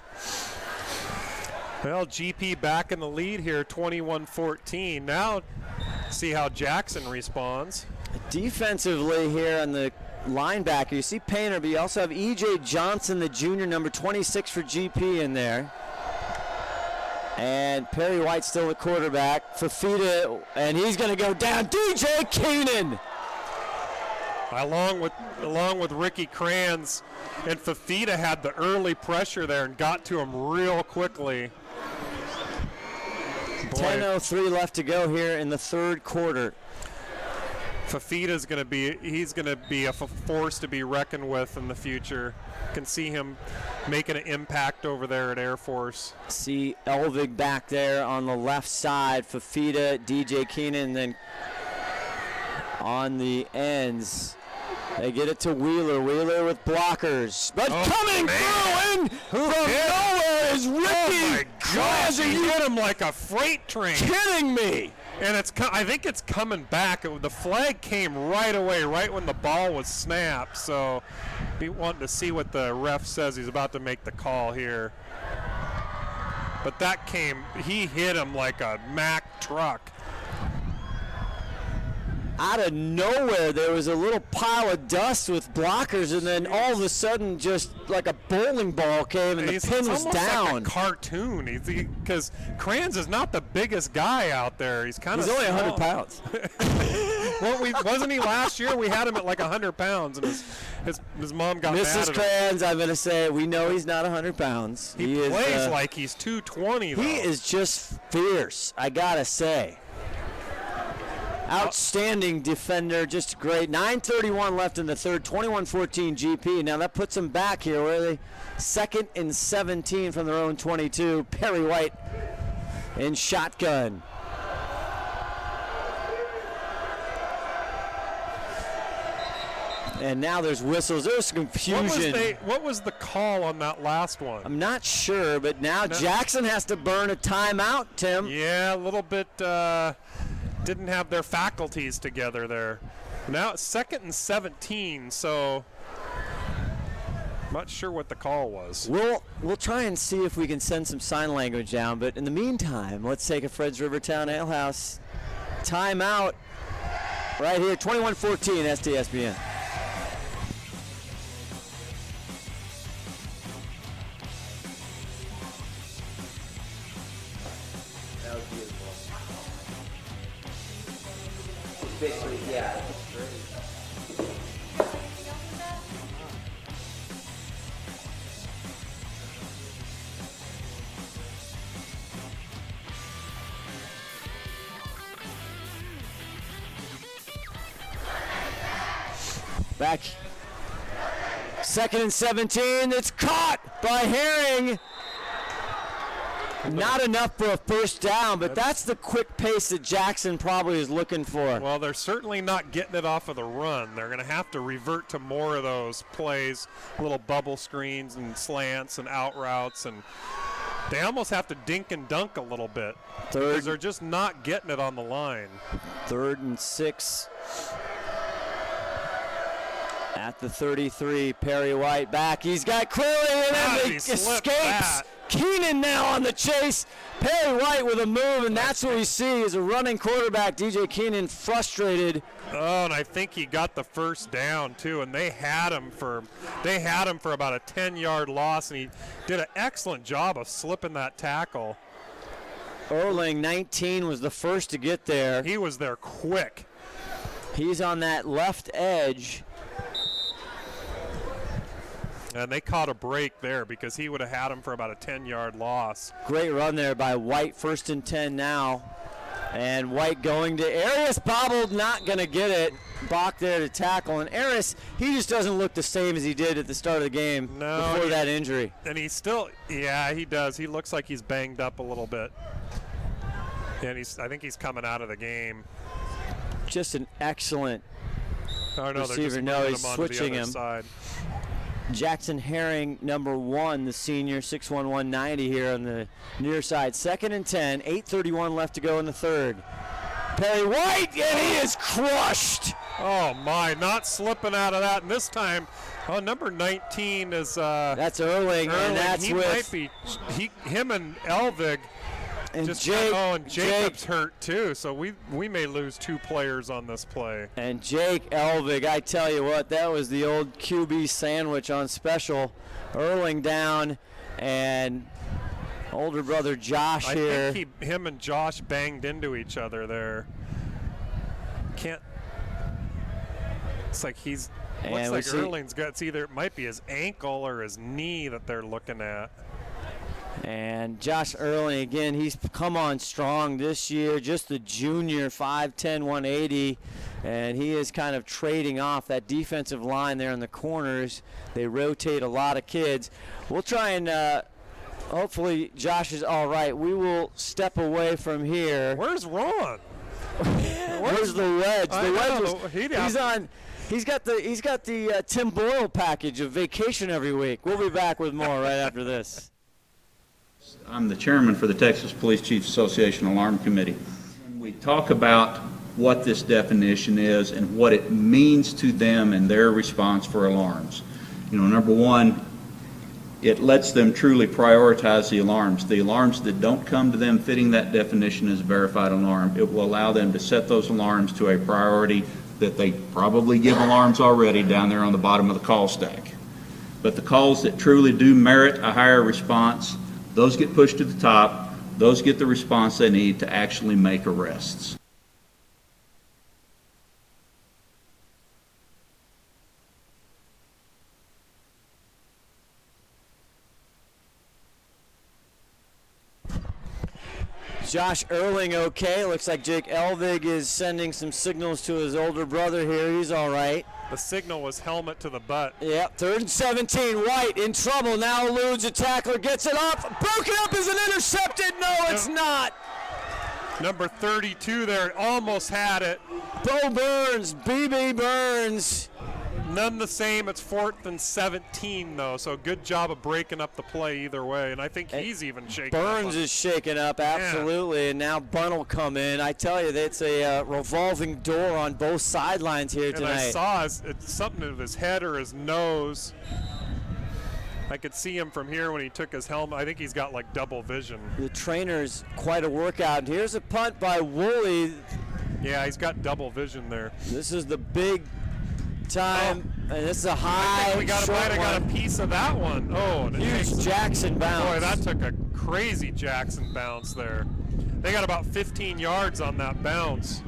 Well, GP back in the lead here, 21-14. Now see how Jackson responds. Defensively here on the linebacker, you see Painter, but you also have E.J. Johnson, the junior, number 26 for GP in there. And Perry White still the quarterback. Fafita, and he's going to go down. DJ Keenan! Along with Ricky Kranz, and Fafita had the early pressure there and got to him real quickly. 10:03 left to go here in the third quarter. Fafita's going to be a force to be reckoned with in the future. Can see him making an impact over there at Air Force. See Elvig back there on the left side. Fafita, DJ Keenan, and then on the ends, they get it to Wheeler. Wheeler with blockers. But coming through and from nowhere is Ricky. Oh my gosh, he hit him like a freight train. Kidding me. And I think it's coming back. The flag came right away, right when the ball was snapped. So be wanting to see what the ref says. He's about to make the call here. But he hit him like a Mack truck. out of nowhere, there was a little pile of dust with blockers, and then all of a sudden, just like a bowling ball came, and the pin was down. Like a cartoon, because Kranz is not the biggest guy out there. He's only 100 pounds. Well, wasn't he last year? We had him at like 100 pounds, and his mom got mad at him. Mrs. Kranz, I'm going to say, we know he's not 100 pounds. He plays like he's 220, though. He is just fierce, I got to say. Outstanding defender, just great. 9:31 left in the third, 21-14 GP. Now that puts them back here, where they 2nd and 17 from their own 22. Perry White in shotgun. And now there's whistles. There's confusion. What was the call on that last one? I'm not sure, but now Jackson has to burn a timeout, Tim. Yeah, a little bit. Didn't have their faculties together there. Now it's 2nd and 17, so I'm not sure what the call was. We'll try and see if we can send some sign language down, but in the meantime, let's take a Fred's Rivertown Ale House timeout right here, 21-14 STSPN. That was beautiful. Victory, yeah. Back. 2nd and 17. It's caught by Herring. Not enough for a first down, but that's the quick pace that Jackson probably is looking for. Well, they're certainly not getting it off of the run. They're going to have to revert to more of those plays, little bubble screens and slants and out routes, and they almost have to dink and dunk a little bit because they're just not getting it on the line. 3rd and 6. At the 33, Perry White back. He's got Cleary, and then he escapes. Keenan now on the chase. Perry White with a move, and that's what we see is a running quarterback. DJ Keenan frustrated. Oh, and I think he got the first down too, and they had him for about a 10-yard loss, and he did an excellent job of slipping that tackle. Erling, 19, was the first to get there. He was there quick. He's on that left edge. And they caught a break there because he would have had him for about a 10-yard loss. Great run there by White, 1st and 10 now. And White going to Arias, bobbled, not going to get it. Bach there to tackle. And Arias, he just doesn't look the same as he did at the start of the game before that injury. And he's still, yeah, he does. He looks like he's banged up a little bit. And I think he's coming out of the game. Just an excellent receiver. No, he's switching him. Side. Jackson Herring, number 1, the senior, 6'1", 190 here on the near side. 2nd and 10, 8:31 left to go in the third. Perry White, and he is crushed. Oh, my, not slipping out of that. And this time, number 19 is... that's Erling, and that's him and Elvig. And Jacob's hurt too, so we may lose 2 players on this play. And Jake Elvig, I tell you what, that was the old QB sandwich on special. Erling down, and older brother Josh here. I think him and Josh banged into each other there. It's like Erling's got it might be his ankle or his knee that they're looking at. And Josh Erling, again, he's come on strong this year, just the junior, 5'10", 180, and he is kind of trading off that defensive line there in the corners. They rotate a lot of kids. We'll try and hopefully Josh is all right. We will step away from here. Where's Ron? Where's the wedge? The wedge He's got the Tim Boyle package of vacation every week. We'll be back with more right after this. I'm the chairman for the Texas Police Chiefs Association Alarm Committee. We talk about what this definition is and what it means to them and their response for alarms. Number one, it lets them truly prioritize the alarms. The alarms that don't come to them fitting that definition as a verified alarm, it will allow them to set those alarms to a priority that they probably give alarms already down there on the bottom of the call stack. But the calls that truly do merit a higher response, those get pushed to the top, those get the response they need to actually make arrests. Josh Erling okay. Looks like Jake Elvig is sending some signals to his older brother here. He's all right. The signal was helmet to the butt. Yep, 3rd and 17. White in trouble. Now eludes a tackler. Gets it up. Broken up. Is it intercepted? No, it's not. Number 32 there almost had it. Bo Burns, BB Burns. None the same. It's 4th and 17, though, so good job of breaking up the play either way, and I think he's even shaking Burns up. is shaking up, absolutely, and now Bunt will come in. I tell you, it's a revolving door on both sidelines here tonight. And I saw it's something to his head or his nose. I could see him from here when he took his helmet. I think he's got, like, double vision. The trainer's quite a workout. Here's a punt by Woolley. Yeah, he's got double vision there. This is the big time, and this is a high, we might have got a piece of that one. Oh, and huge Jackson bounce. Boy, that took a crazy Jackson bounce there. They got about 15 yards on that bounce.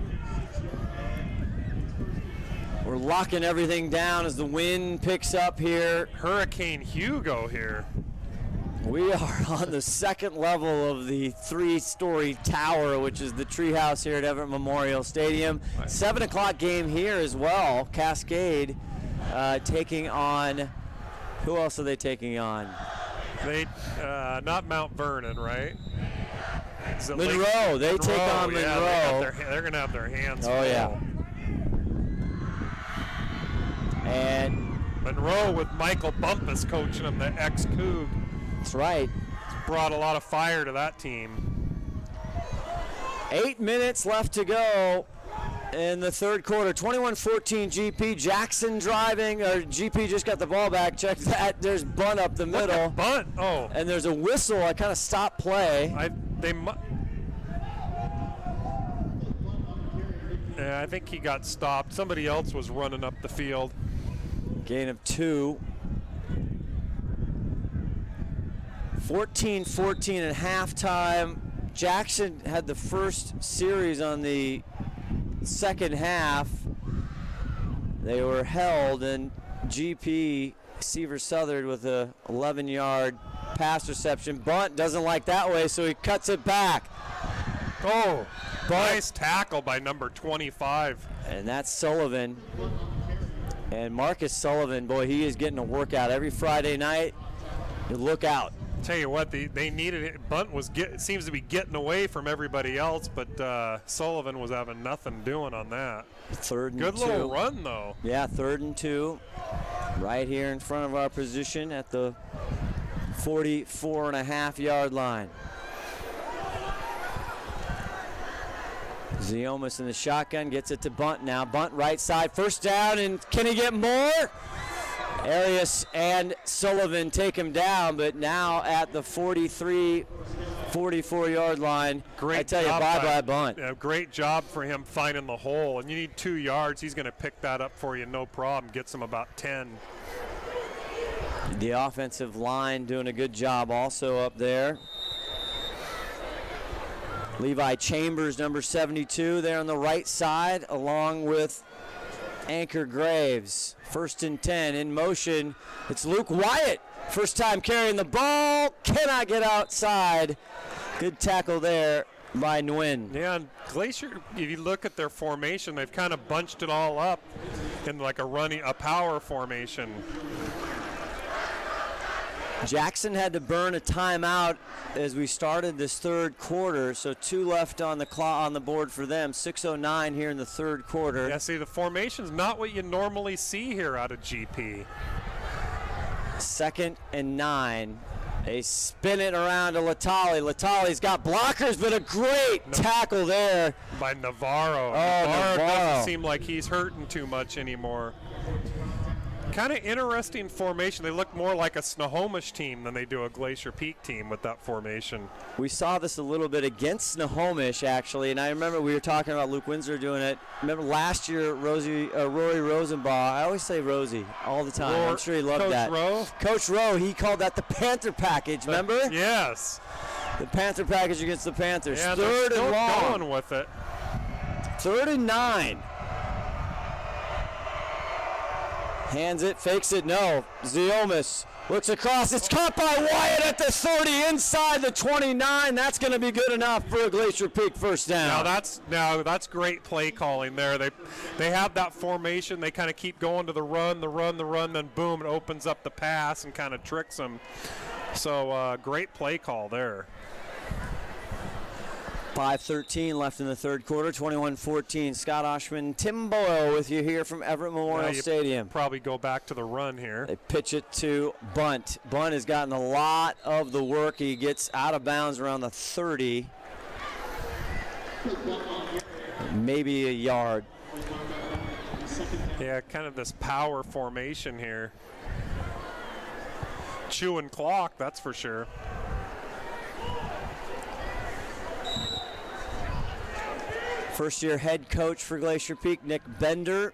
We're locking everything down as the wind picks up here. Hurricane Hugo here. We are on the second level of the 3-story tower, which is the treehouse here at Everett Memorial Stadium. 7 o'clock game here as well. Cascade taking on, who else are they taking on? They, not Mount Vernon, right? Monroe. They take on Monroe. Yeah, they're going to have their hands full. Oh, yeah. And Monroe with Michael Bumpus coaching them, the ex-Coug. That's right. Brought a lot of fire to that team. 8 minutes left to go in the third quarter. 21-14 GP. Jackson driving. Or GP just got the ball back. Check that. There's Bunt up the middle. Bunt. Oh. And there's a whistle. I kind of stopped play. I think he got stopped. Somebody else was running up the field. Gain of 2. 14-14 at halftime. Jackson had the first series on the second half. They were held, and GP, Seaver Southard, with a 11-yard pass reception. Bunt doesn't like that way, so he cuts it back. Oh, nice tackle by number 25. And that's Sullivan. And Marcus Sullivan, boy, he is getting a workout every Friday night. You look out. Tell you what, they needed it. Bunt seems to be getting away from everybody else, but Sullivan was having nothing doing on that. 3rd and 2. Good little run, though. Yeah, 3rd and 2. Right here in front of our position at the 44.5-yard line. Ziomas in the shotgun, gets it to Bunt now. Bunt right side, first down, and can he get more? Arias and Sullivan take him down, but now at the 43, 44-yard line. I tell you, bye-bye Bunt. Great job for him finding the hole, and you need 2 yards. He's going to pick that up for you, no problem. Gets him about 10. The offensive line doing a good job also up there. Levi Chambers, number 72, there on the right side, along with Anchor Graves. 1st and 10 in motion. It's Luke Wyatt. First time carrying the ball. Cannot get outside. Good tackle there by Nguyen. Yeah, and Glacier, if you look at their formation, they've kind of bunched it all up in like a power formation. Jackson had to burn a timeout as we started this third quarter, so 2 left on the board for them. 6:09 here in the third quarter. Yeah, see, the formation's not what you normally see here out of GP. 2nd and 9. They spin it around to Latali. Latali's got blockers, but a great tackle there by Navarro. Oh, Navarro doesn't seem like he's hurting too much anymore. Kind of interesting formation. They look more like a Snohomish team than they do a Glacier Peak team with that formation. We saw this a little bit against Snohomish, actually, and I remember we were talking about Luke Windsor doing it. Remember last year, Rory Rosenbaugh, I always say Rosie all the time. I'm sure he loved Coach that. Coach Coach Rowe, he called that the Panther package, remember? Yes. The Panther package against the Panthers. Yeah, Third they're and still long. going with it. 3rd and 9. Hands it, fakes it, no. Ziomas looks across. It's caught by Wyatt at the 30, inside the 29. That's going to be good enough for a Glacier Peak first down. Now that's great play calling there. They have that formation. They kind of keep going to the run, then boom, it opens up the pass and kind of tricks them. So great play call there. 5:13 left in the third quarter, 21-14. Scott Ohsman, Tim Boyle with you here from Everett Memorial Stadium. Probably go back to the run here. They pitch it to Bunt. Bunt has gotten a lot of the work. He gets out of bounds around the 30. Maybe a yard. Yeah, kind of this power formation here. Chewing clock, that's for sure. First-year head coach for Glacier Peak, Nick Bender.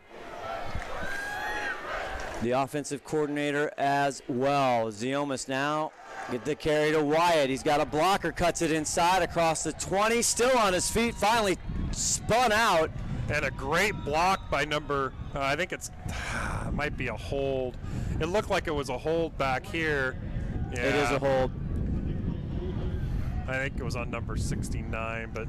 The offensive coordinator as well. Ziomas now get the carry to Wyatt. He's got a blocker, cuts it inside across the 20. Still on his feet, finally spun out. And a great block by number, I think it might be a hold. It looked like it was a hold back here. Yeah. It is a hold. I think it was on number 69, but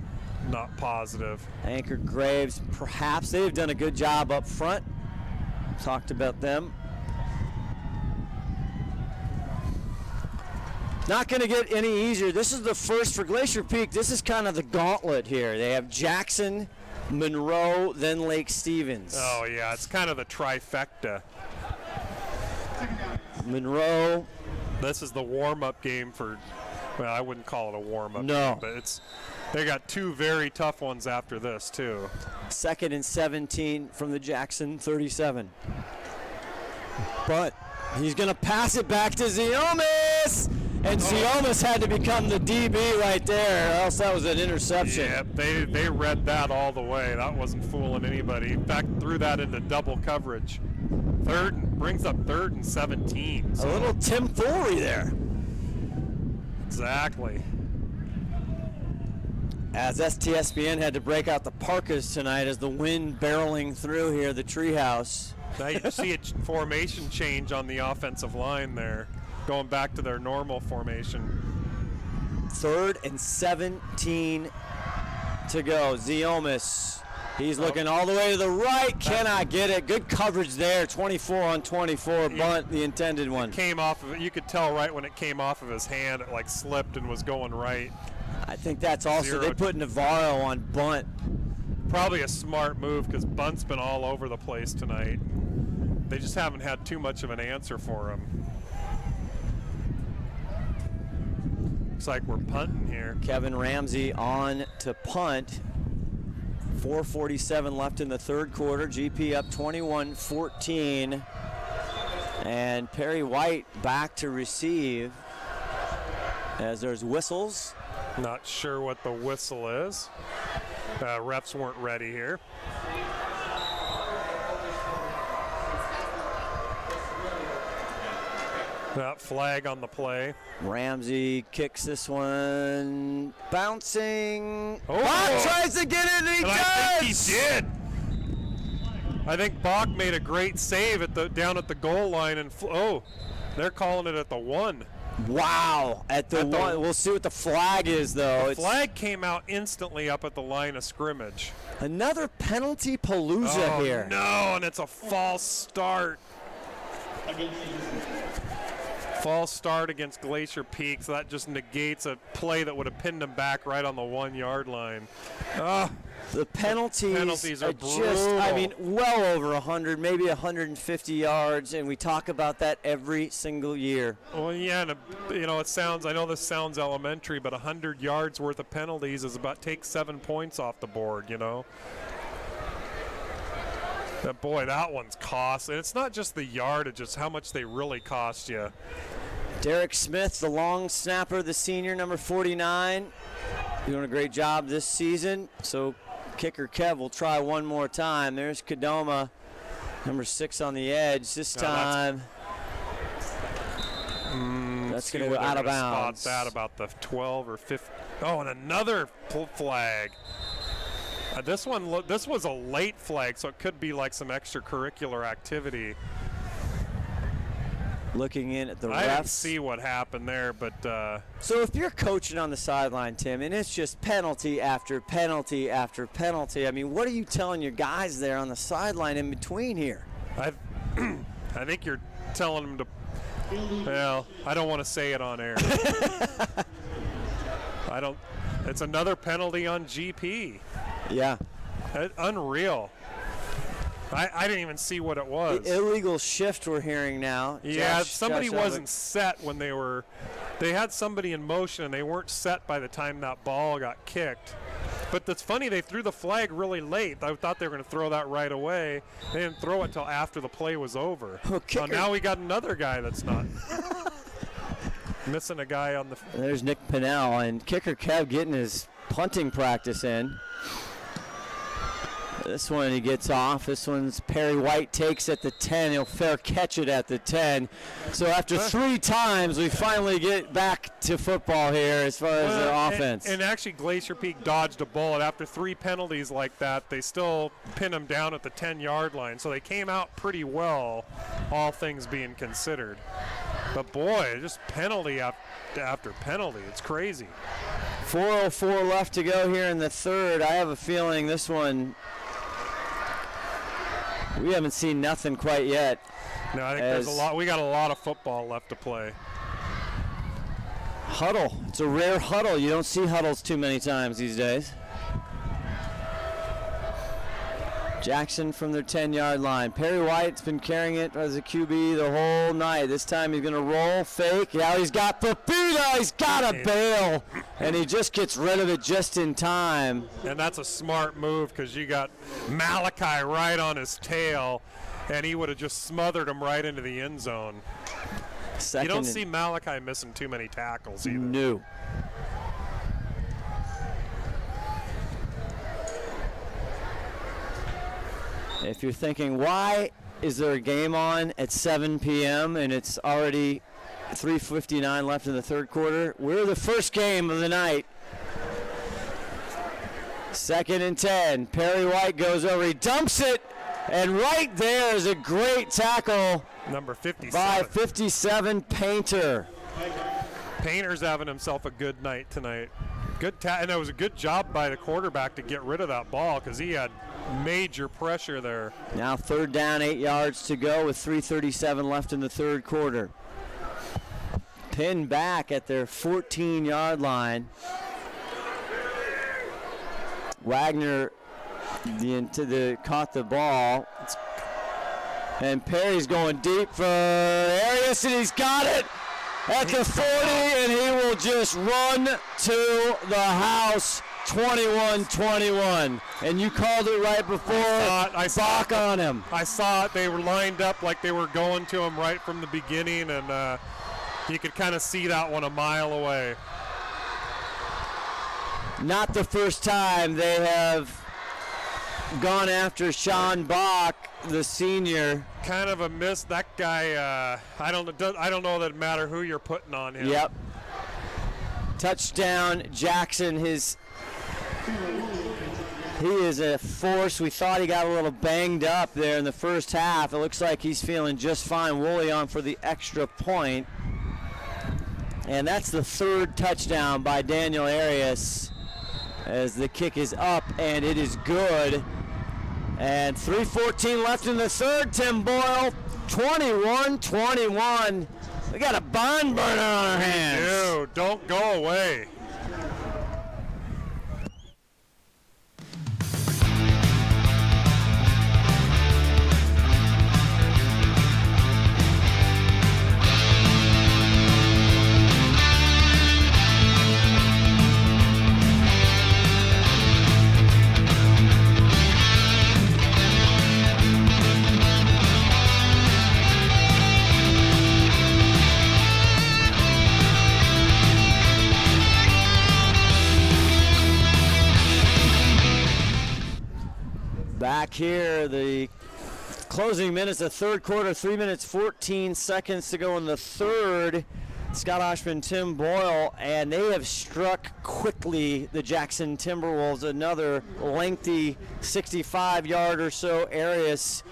not positive. Anchor Graves, perhaps they've done a good job up front. Talked about them. Not going to get any easier. This is the first for Glacier Peak. This is kind of the gauntlet here. They have Jackson, Monroe, then Lake Stevens. Oh, yeah, it's kind of the trifecta. Monroe. This is the warm-up game for, well, I wouldn't call it a warm-up game, but they got two very tough ones after this, too. 2nd and 17 from the Jackson 37. But he's going to pass it back to Ziomas. And Ziomas had to become the DB right there, or else that was an interception. Yeah, they read that all the way. That wasn't fooling anybody. In fact, threw that into double coverage. Brings up 3rd and 17. So. A little Tim Foley there. Exactly. As STSPN had to break out the parkas tonight as the wind barreling through here, the treehouse. Now you see a formation change on the offensive line there, going back to their normal formation. 3rd and 17 to go. Ziomas, he's looking all the way to the right, cannot get it. Good coverage there, 24 on 24, bunt, the intended one. It came off of it. You could tell right when it came off of his hand, it like slipped and was going right. I think that's also, they put Navarro on bunt. Probably a smart move because Bunt's been all over the place tonight. They just haven't had too much of an answer for him. Looks like we're punting here. Kevin Ramsey on to punt. 4:47 left in the third quarter. GP up 21-14. And Perry White back to receive as there's whistles. Not sure what the whistle is. Refs weren't ready here. That flag on the play. Ramsey kicks this one, bouncing. Oh, Bach tries to get it, and he does. I think he did. I think Bach made a great save down at the goal line, and they're calling it at the 1. Wow, at the 1. We'll see what the flag is, though. The flag came out instantly up at the line of scrimmage. Another penalty palooza here. No, and it's a false start. False start against Glacier Peak, so that just negates a play that would have pinned him back right on the 1-yard line. The penalties are just, well over 100, maybe 150 yards, and we talk about that every single year. Well, yeah, and I know this sounds elementary, but 100 yards worth of penalties is takes 7 points off the board, Boy, that one's cost. And it's not just the yardage, it's how much they really cost you. Derek Smith, the long snapper, the senior, number 49, doing a great job this season. So kicker Kev will try one more time. There's Kadoma, number 6 on the edge. This time, that's going to go out of bounds. Spot that about the 12 or 15. Oh, and another flag. This was a late flag, so it could be like some extracurricular activity. Looking in at the refs. I didn't see what happened there, but so if you're coaching on the sideline, Tim, and it's just penalty after penalty after penalty, I mean, what are you telling your guys there on the sideline in between here? I think you're telling them to. Well, I don't want to say it on air. It's another penalty on GP. Yeah. Unreal. I didn't even see what it was. The illegal shift we're hearing now. Yeah, somebody wasn't set when they had somebody in motion and they weren't set by the time that ball got kicked. But that's funny, they threw the flag really late. I thought they were going to throw that right away. They didn't throw it till after the play was over. So now we got another guy that's not. Missing a guy on the. There's Nick Pinnell, and kicker Kev getting his punting practice in. This one he gets off. This one's Perry White takes at the 10. He'll fair catch it at the 10. So after 3 times, we finally get back to football here as far as the offense. And actually, Glacier Peak dodged a bullet. After 3 penalties like that, they still pin them down at the 10-yard line. So they came out pretty well, all things being considered. But boy, just penalty after penalty. It's crazy. 4:04 left to go here in the third. I have a feeling this one, we haven't seen nothing quite yet. No, I think there's a lot. We got a lot of football left to play. Huddle. It's a rare huddle. You don't see huddles too many times these days. Jackson from their 10-yard line. Perry White's been carrying it as a QB the whole night. This time he's going to roll, fake. Now he's got Pepita. He's got a bail. And he just gets rid of it just in time. And that's a smart move because you got Malachi right on his tail, and he would have just smothered him right into the end zone. You don't see Malachi missing too many tackles either. No. If you're thinking, why is there a game on at 7 p.m. and it's already 3:59 left in the third quarter? We're the first game of the night. 2nd and 10. Perry White goes over. He dumps it. And right there is a great tackle. Number 57. By 57, Painter. Painter's having himself a good night tonight. And it was a good job by the quarterback to get rid of that ball because he had major pressure there. Now 3rd down, 8 yards to go with 3:37 left in the third quarter. Pinned back at their 14-yard line. Wagner caught the ball. And Perry's going deep for Arias, and he's got it at the 40, and he will just run to the house. 21-21, and you called it right before. I saw Bach on him. I saw it. They were lined up like they were going to him right from the beginning, and you could kind of see that one a mile away. Not the first time they have gone after Sean Bach, the senior. Kind of a miss. That guy, I don't know that it matter who you're putting on him. Yep. Touchdown, Jackson. He is a force. We thought he got a little banged up there in the first half. It looks like he's feeling just fine. Woolley on for the extra point. And that's the 3rd touchdown by Daniel Arias as the kick is up, and it is good. And 3:14 left in the third, Tim Boyle. 21-21. We got a barn burner on our hands. Dude, don't go away. here. The closing minutes of third quarter, 3 minutes 14 seconds to go in the third. Scott Ohsman, Tim Boyle, and they have struck quickly the Jackson Timberwolves. Another lengthy 65-yard or so Arias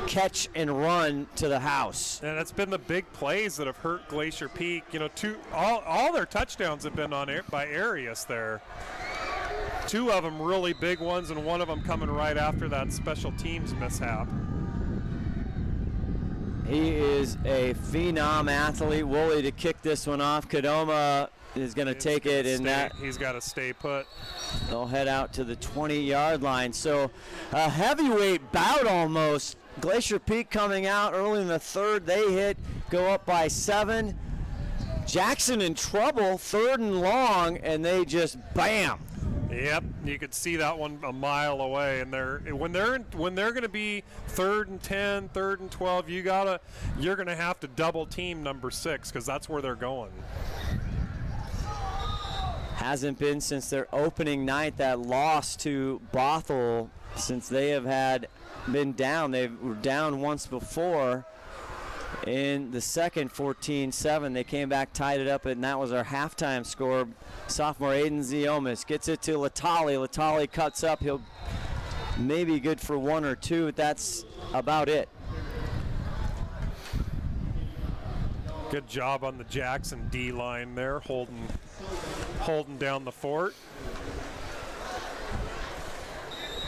catch and run to the house. And it's been the big plays that have hurt Glacier Peak. You know, all their touchdowns have been by Arias there. 2 of them really big ones, and 1 of them coming right after that special teams mishap. He is a phenom athlete. Woolley to kick this one off. Kadoma is going to take it, and he's got to stay put. They'll head out to the 20-yard line. So a heavyweight bout almost. Glacier Peak coming out early in the third. They go up by 7. Jackson in trouble, 3rd and long, and they just bam. Yep, you could see that one a mile away, and when they're going to be 3rd and 10, 3rd and 12, you're going to have to double team number 6 because that's where they're going. Hasn't been since their opening night, that loss to Bothell, since they have been down. They were down once before. In the second, 14-7, they came back, tied it up, and that was our halftime score. Sophomore Aiden Ziomas gets it to Latali. Latali cuts up. He'll maybe good for 1 or 2, but that's about it. Good job on the Jackson D line there, holding down the fort.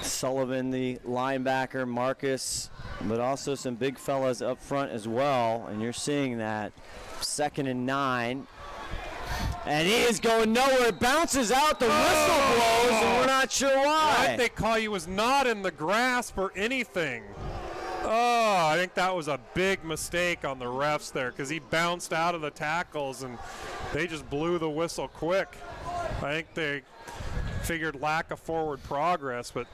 Sullivan, the linebacker, Marcus, but also some big fellas up front as well, and you're seeing that. 2nd and 9. And he is going nowhere. Bounces out. The whistle blows, and we're not sure why. I think he was not in the grasp or anything. Oh, I think that was a big mistake on the refs there because he bounced out of the tackles, and they just blew the whistle quick. I think they figured lack of forward progress, but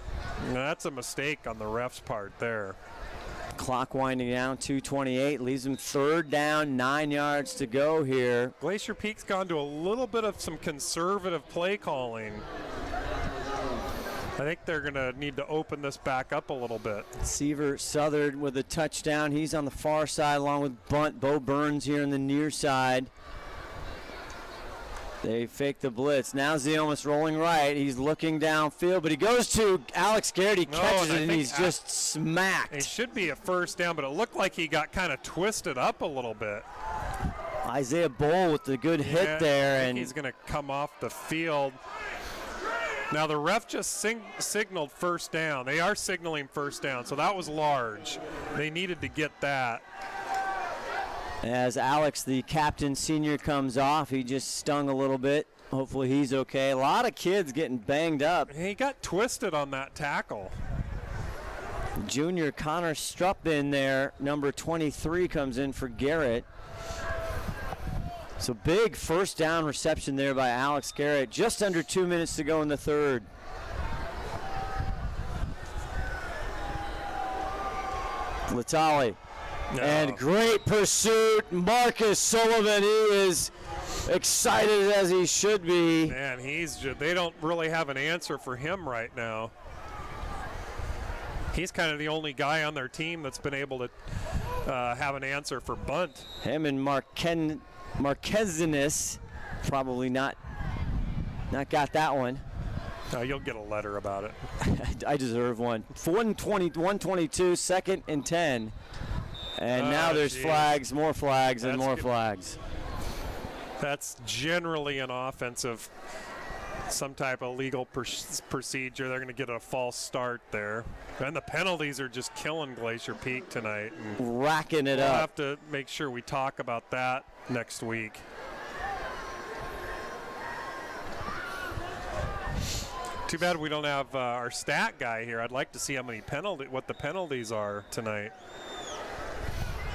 that's a mistake on the refs' part there. Clock winding down, 2:28, leaves them 3rd down, 9 yards to go here. Glacier Peak's gone to a little bit of some conservative play calling. I think they're going to need to open this back up a little bit. Seaver Southern with a touchdown. He's on the far side along with Bunt. Bo Burns here on the near side. They fake the blitz. Now Ziomas rolling right. He's looking downfield, but he goes to Alex Garrett. He catches it, and he's just smacked. It should be a 1st down, but it looked like he got kind of twisted up a little bit. Isaiah Boyle with the good hit there. And he's going to come off the field. Now the ref just signaled 1st down. They are signaling 1st down, so that was large. They needed to get that. As Alex, the captain senior, comes off, he just stung a little bit. Hopefully he's okay. A lot of kids getting banged up. He got twisted on that tackle. Junior Connor Strupp in there. Number 23 comes in for Garrett. So big 1st down reception there by Alex Garrett. Just under 2 minutes to go in the third. Latali. No. And great pursuit. Marcus Sullivan, he is excited as he should be. Man, they don't really have an answer for him right now. He's kind of the only guy on their team that's been able to have an answer for bunt. Him and Marquezinus probably not got that one. You'll get a letter about it. I deserve one. 122, 2nd and 10. And now there's flags, more flags, and more flags. That's generally an offensive, some type of legal procedure. They're going to get a false start there. And the penalties are just killing Glacier Peak tonight. And racking it up. We'll have to make sure we talk about that next week. Too bad we don't have our stat guy here. I'd like to see what the penalties are tonight.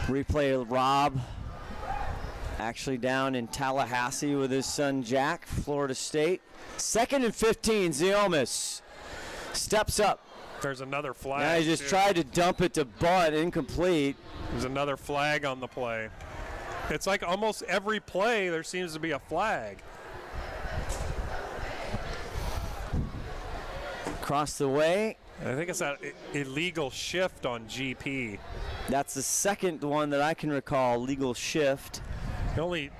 Replay of Rob actually down in Tallahassee with his son Jack, Florida State. 2nd and 15, Ziomas steps up. There's another flag. Yeah, he just tried to dump it to Butt, incomplete. There's another flag on the play. It's like almost every play there seems to be a flag. Across the way, I think it's that illegal shift on GP. That's the second one that I can recall, legal shift. The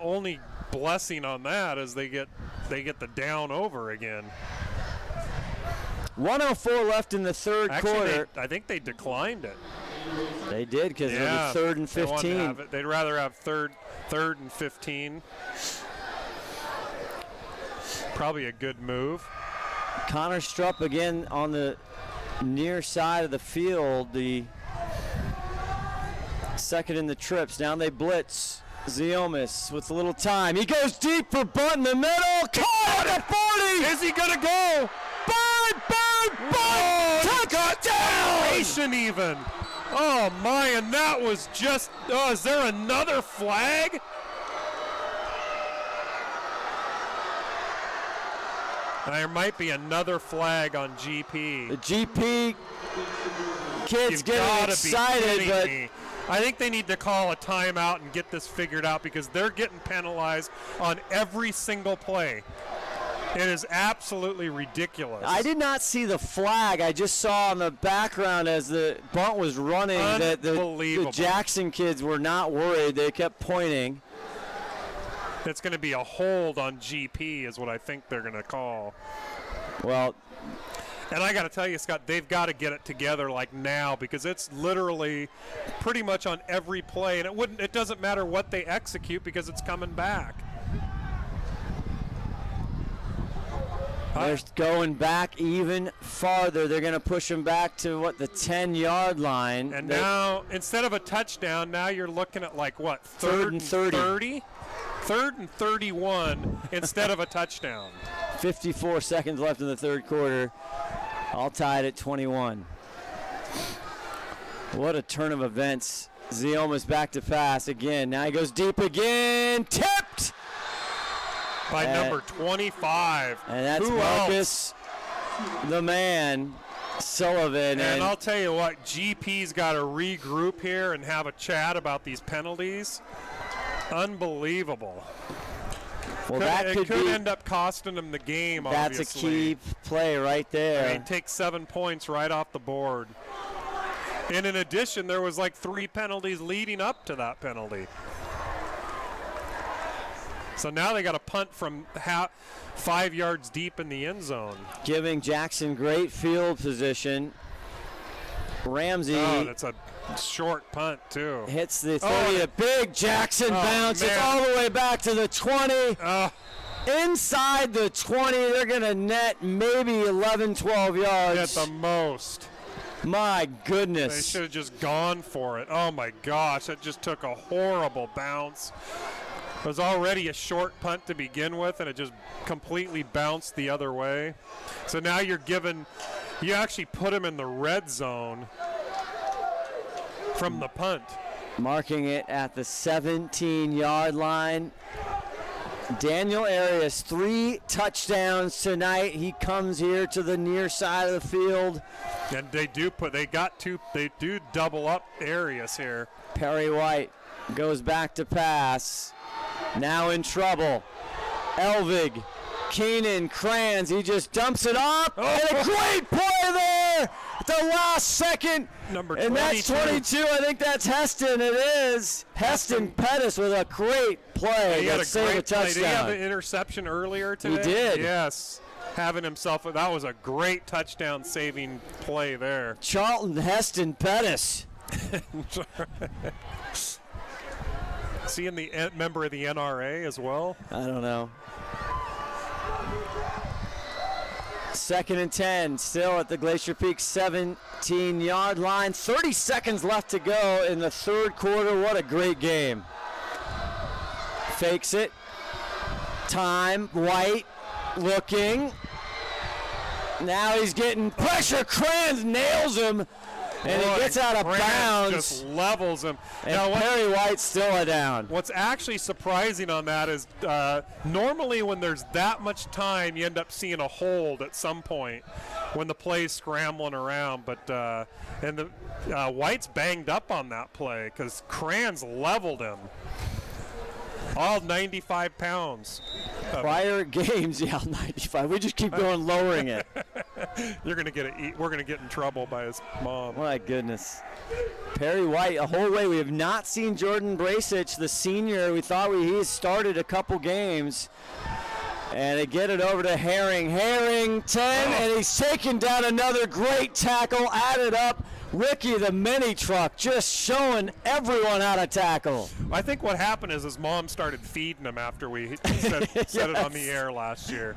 only blessing on that is they get the down over again. 1:04 left in the third quarter. I think they declined it. They did because it was 3rd and 15. They'd rather have third and 15. Probably a good move. Connor Strupp again on the near side of the field, the second in the trips. Now they blitz. Ziomas with a little time. He goes deep for bunt in the middle. Caught at 40. Is he going to go? Touchdown! Even. Oh, my, and that was just, is there another flag? There might be another flag on GP. The GP kids You've getting excited, but me. I think they need to call a timeout and get this figured out because they're getting penalized on every single play. It is absolutely ridiculous. I did not see the flag. I just saw in the background as the bunt was running that the Jackson kids were not worried. They kept pointing. It's going to be a hold on GP is what I think they're going to call. Well, and I got to tell you, Scott, they've got to get it together like now because it's literally pretty much on every play, and it doesn't matter what they execute because it's coming back. They're going back even farther. They're going to push them back to, the 10-yard line. And now, instead of a touchdown, now you're looking at what? Third and 30? Third and 31 instead of a touchdown. 54 seconds left in the third quarter. All tied at 21. What a turn of events. Zioma's back to pass again. Now he goes deep again. Tipped! By number 25. And that's Who Marcus, else? The man, Sullivan. And I'll tell you what, GP's got to regroup here and have a chat about these penalties. Unbelievable. Well, that could end up costing them the game, that's obviously. A key play right there. I mean, take 7 points right off the board. And in addition, there was 3 penalties leading up to that penalty. So now they got to punt from 5 yards deep in the end zone. Giving Jackson great field position. Ramsey. Oh, that's a short punt, too. Hits the 30. A big Jackson bounce. Man. It's all the way back to the 20. Inside the 20, they're going to net maybe 11, 12 yards. At the most. My goodness. They should have just gone for it. Oh, my gosh. That just took a horrible bounce. It was already a short punt to begin with, and it just completely bounced the other way. So now you actually put him in the red zone from the punt. Marking it at the 17-yard line. Daniel Arias, 3 touchdowns tonight. He comes here to the near side of the field. And they do double up Arias here. Perry White goes back to pass. Now in trouble. Elvig, Keenan, Kranz, he just dumps it up. And a great play there at the last second. Number 22. And that's 22. I think that's Heston. It is. Heston Pettis with a great play. He had a great touchdown. play. Did he have an interception earlier today? He did. Yes. Having himself, that was a great touchdown saving play there. Charlton Heston Pettis. Is he a member of the NRA as well? I don't know. 2nd and 10, still at the Glacier Peak 17-yard line. 30 seconds left to go in the third quarter. What a great game. Fakes it. Time. White looking. Now he's getting pressure. Kranz nails him. And he gets out of bounds. Just levels him. And now, Perry White's still a down. What's actually surprising on that is normally when there's that much time, you end up seeing a hold at some point when the play's scrambling around. But White's banged up on that play because Kranz leveled him. All 95 pounds. Prior games, yeah, 95. We just keep going lowering it. We're gonna get in trouble by his mom. My goodness. Perry White, a whole way. We have not seen Jordan Brasich, the senior. We thought he started a couple games. And they get it over to Harrington, and he's taking down another great tackle, added up. Ricky, the mini truck, just showing everyone how to tackle. I think what happened is his mom started feeding him after we said it on the air last year.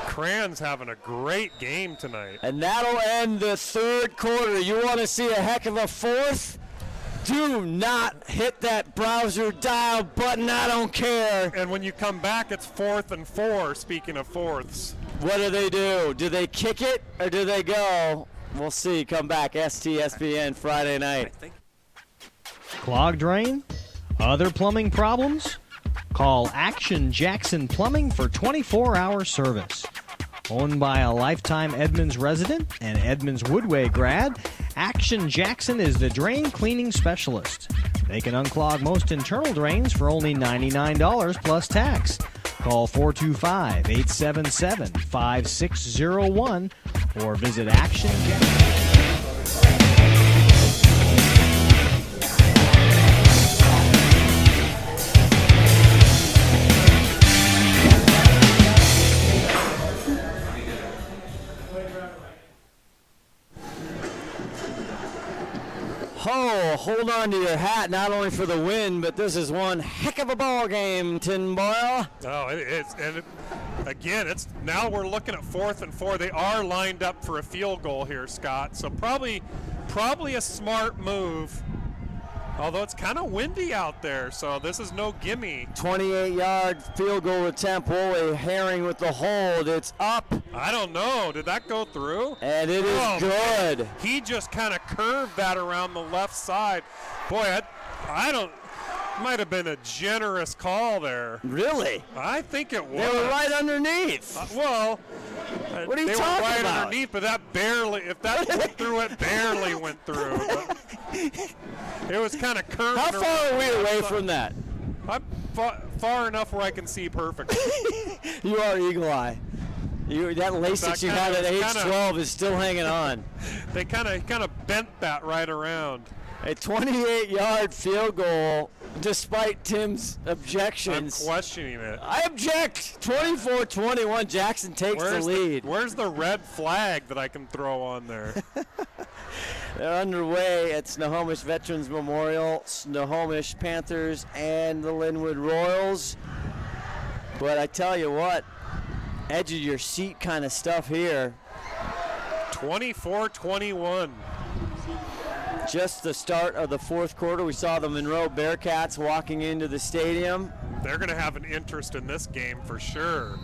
Cran's having a great game tonight. And that'll end the third quarter. You want to see a heck of a fourth? Do not hit that browser dial button. I don't care. And when you come back, it's 4th and 4, speaking of fourths. What do? Do they kick it or do they go? We'll see. Come back. STSPN Friday night. Clogged drain? Other plumbing problems? Call Action Jackson Plumbing for 24-hour service. Owned by a lifetime Edmonds resident and Edmonds Woodway grad, Action Jackson is the drain cleaning specialist. They can unclog most internal drains for only $99 plus tax. Call 425-877-5601 or visit Action Jackson. Oh, hold on to your hat, not only for the win, but this is one heck of a ball game, Tin Boyle. Oh, again, now we're looking at 4th and 4. They are lined up for a field goal here, Scott. So probably a smart move. Although it's kind of windy out there, so this is no gimme. 28-yard field goal attempt. Woolley Herring with the hold. It's up. I don't know. Did that go through? And it is good. Man. He just kind of curved that around the left side. Boy, I don't. Might have been a generous call there. Really? I think it was. They were right underneath. What are you they talking were right about? underneath, but that barely, if that went through, it barely went through. But it was kind of curved. How far are we away from that? I'm far enough where I can see perfectly. You are eagle eye. That LASIK you had at age 12 is still hanging on. They kind of bent that right around. A 28-yard field goal, despite Tim's objections. I'm questioning it. I object. 24-21. Jackson takes the lead. Where's the red flag that I can throw on there? They're underway at Snohomish Veterans Memorial, Snohomish Panthers, and the Linwood Royals. But I tell you what, edge of your seat kind of stuff here. 24-21. Just the start of the fourth quarter. We saw the Monroe Bearcats walking into the stadium. They're going to have an interest in this game for sure.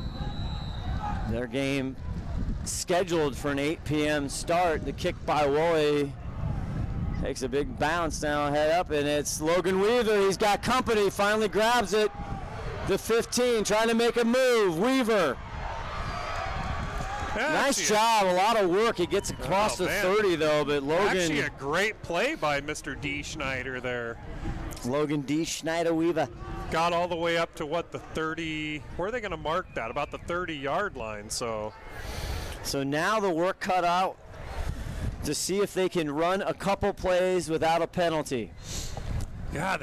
Their game scheduled for an 8 p.m. start. The kick by Woolley takes a big bounce now, head up, and it's Logan Weaver. He's got company, finally grabs it. The 15, trying to make a move. Weaver. Nice job, a lot of work. He gets across the 30 though, but Logan. Actually a great play by Mr. D. Schneider there. Logan D. Schneider Weaver. Got all the way up to what, the 30, where are they going to mark that? About the 30-yard line, so now the work cut out to see if they can run a couple plays without a penalty. Yeah,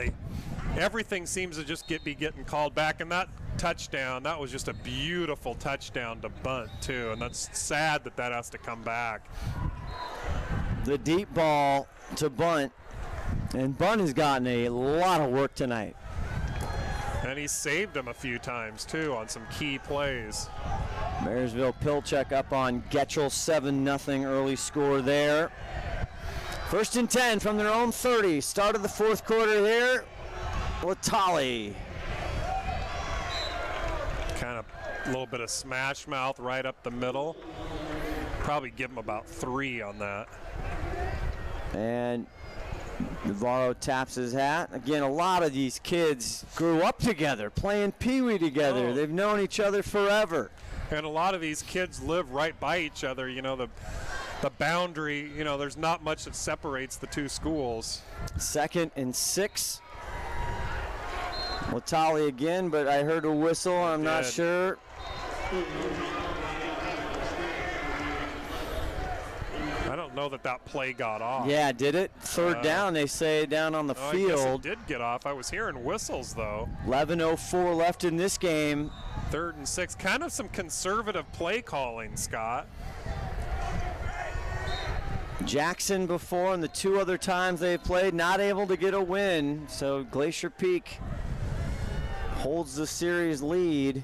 everything seems to just be getting called back, and that touchdown, that was just a beautiful touchdown to bunt too, and that's sad that has to come back. The deep ball to Bunt, and Bunt has gotten a lot of work tonight. And he saved them a few times too on some key plays. Marysville Pilchuck up on Getchell, 7-0 early score there. 1st and 10 from their own 30. Start of the fourth quarter here. Latali. Kind of a little bit of smash mouth right up the middle. Probably give him about 3 on that. And Navarro taps his hat. Again, a lot of these kids grew up together, playing peewee together. They've known each other forever. And a lot of these kids live right by each other. You know, the boundary, you know, there's not much that separates the two schools. 2nd and 6 Latali again, but I heard a whistle. I'm not did. sure. I don't know that play got off. Yeah, did it? Third down, they say, down on the I guess field. it did get off. I was hearing whistles, though. 11:04 left in this game. 3rd and 6. Kind of some conservative play calling, Scott. Jackson before, and the 2 other times they played, not able to get a win. So Glacier Peak holds the series lead.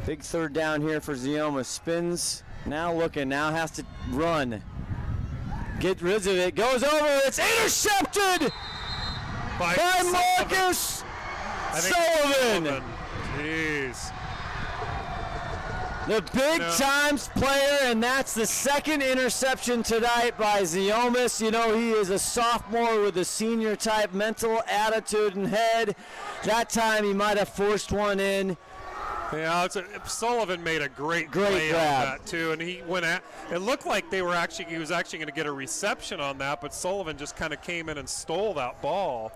Big 3rd down here for Zeoma. Spins, now looking, now has to run. Get rid of it, goes over, it's intercepted by Marcus Sullivan. Jeez. The big times player, and that's the 2nd interception tonight by Zeomas. You know, he is a sophomore with a senior type mental attitude and head. That time he might have forced one in. Yeah, Sullivan made a great play grab on that too, and he went at. It looked like he was actually going to get a reception on that, but Sullivan just kind of came in and stole that ball.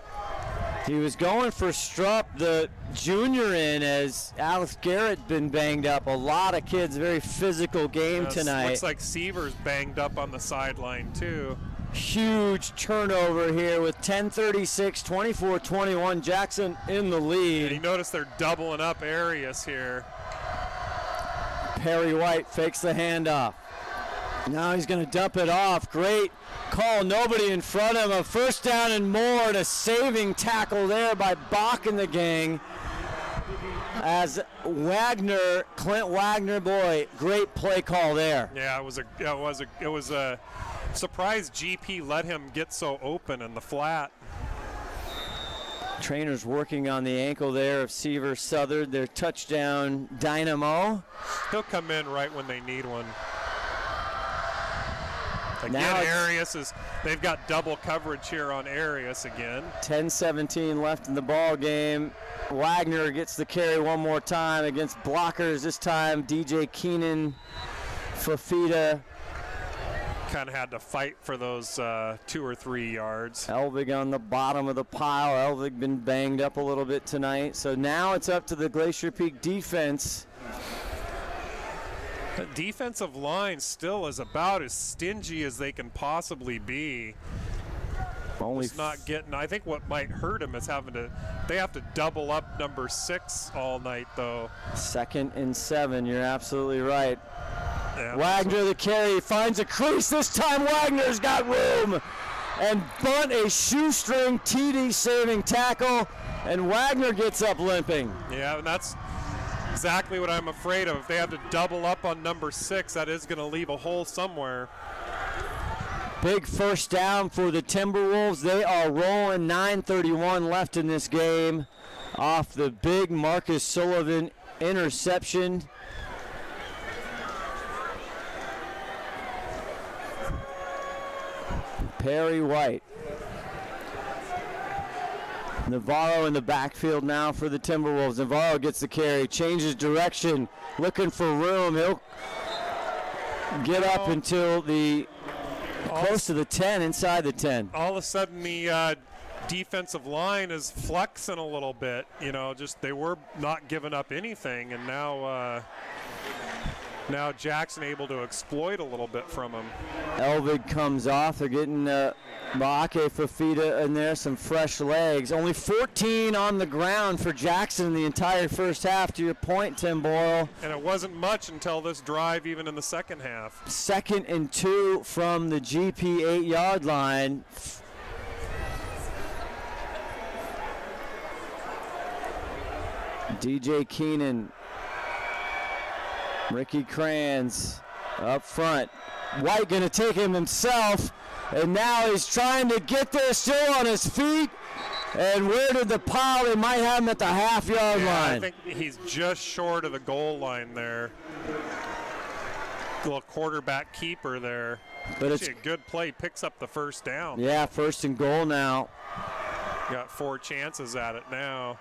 He was going for Strupp, the junior, in as Alex Garrett been banged up. A lot of kids, very physical game tonight. Looks like Seaver's banged up on the sideline too. Huge turnover here with 10:36, 24-21. Jackson in the lead. And you notice they're doubling up Arias here. Perry White fakes the handoff. Now he's going to dump it off. Great call. Nobody in front of him. A 1st down and more, and a saving tackle there by Bach and the gang. As Clint Wagner, boy, great play call there. Yeah, it was a surprise GP let him get so open in the flat. Trainers working on the ankle there of Seaver Southard, their touchdown dynamo. He'll come in right when they need one. Again, Now they've got double coverage here on Arias again. 10:17 left in the ball game. Wagner gets the carry one more time against blockers. This time DJ Keenan, Fafita. Kind of had to fight for those 2 or 3 yards. Elvig on the bottom of the pile. Elvig been banged up a little bit tonight. So now it's up to the Glacier Peak defense. The defensive line still is about as stingy as they can possibly be. It's not getting. I think what might hurt them is they have to double up number 6 all night though. 2nd and 7. You're absolutely right. Yeah, Wagner the carry, finds a crease. This time Wagner's got room. And bunt a shoestring TD saving tackle, and Wagner gets up limping. Yeah, and that's exactly what I'm afraid of. If they have to double up on number 6, that is going to leave a hole somewhere. Big 1st down for the Timberwolves. They are rolling. 9:31 left in this game off the big Marcus Sullivan interception. Perry White. Navarro in the backfield now for the Timberwolves. Navarro gets the carry, changes direction, looking for room. He'll get up until close to the 10, inside the 10. All of a sudden, the defensive line is flexing a little bit. You know, just they were not giving up anything, and now Jackson able to exploit a little bit from him. Elvig comes off. They're getting Baake Fafita in there, some fresh legs. Only 14 on the ground for Jackson in the entire first half, to your point, Tim Boyle. And it wasn't much until this drive, even in the second half. 2nd and 2 from the GP 8-yard line. DJ Keenan, Ricky Kranz up front. White going to take him himself, and now he's trying to get there, still on his feet. And where did the pile? They might have him at the half-yard line. I think he's just short of the goal line there. Little quarterback keeper there. But it's a good play. Picks up the 1st down. Yeah, 1st and goal now. Got 4 chances at it now.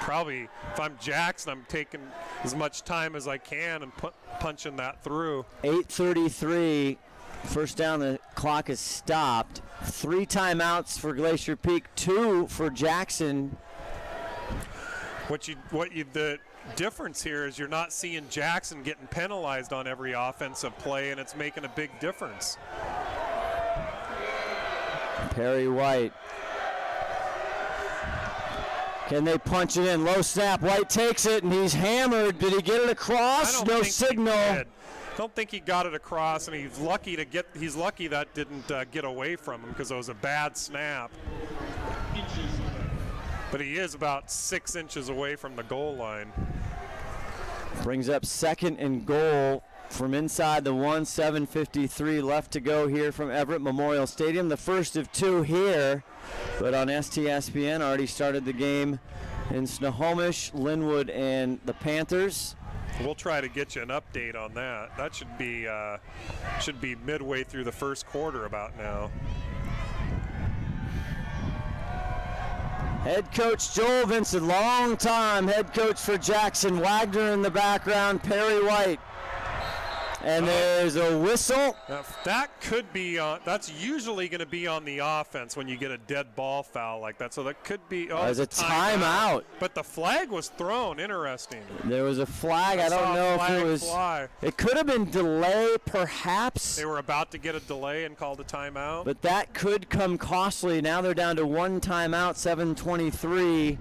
Probably, if I'm Jackson, I'm taking as much time as I can and punching that through. 8:33, 1st down, the clock is stopped. 3 timeouts for Glacier Peak, 2 for Jackson. The difference here is you're not seeing Jackson getting penalized on every offensive play, and it's making a big difference. Perry White. Can they punch it in? Low snap. White takes it, and he's hammered. Did he get it across? No signal. I don't think he got it across, and he's lucky that didn't get away from him because it was a bad snap. But he is about 6 inches away from the goal line. Brings up 2nd and goal from inside the 1, 7:53 left to go here from Everett Memorial Stadium. The first of 2 here, but on STSPN already started the game in Snohomish, Linwood, and the Panthers. We'll try to get you an update on that. That should be midway through the first quarter about now. Head coach Joel Vincent, long time head coach for Jackson. Wagner in the background, Perry White. And there's a whistle. That could be that's usually going to be on the offense when you get a dead ball foul like that. So that could be there's a timeout. But the flag was thrown. Interesting. There was a flag. I don't know if it was. Fly. It could have been delay, perhaps. They were about to get a delay and called a timeout. But that could come costly. Now they're down to 1 timeout, 7:23.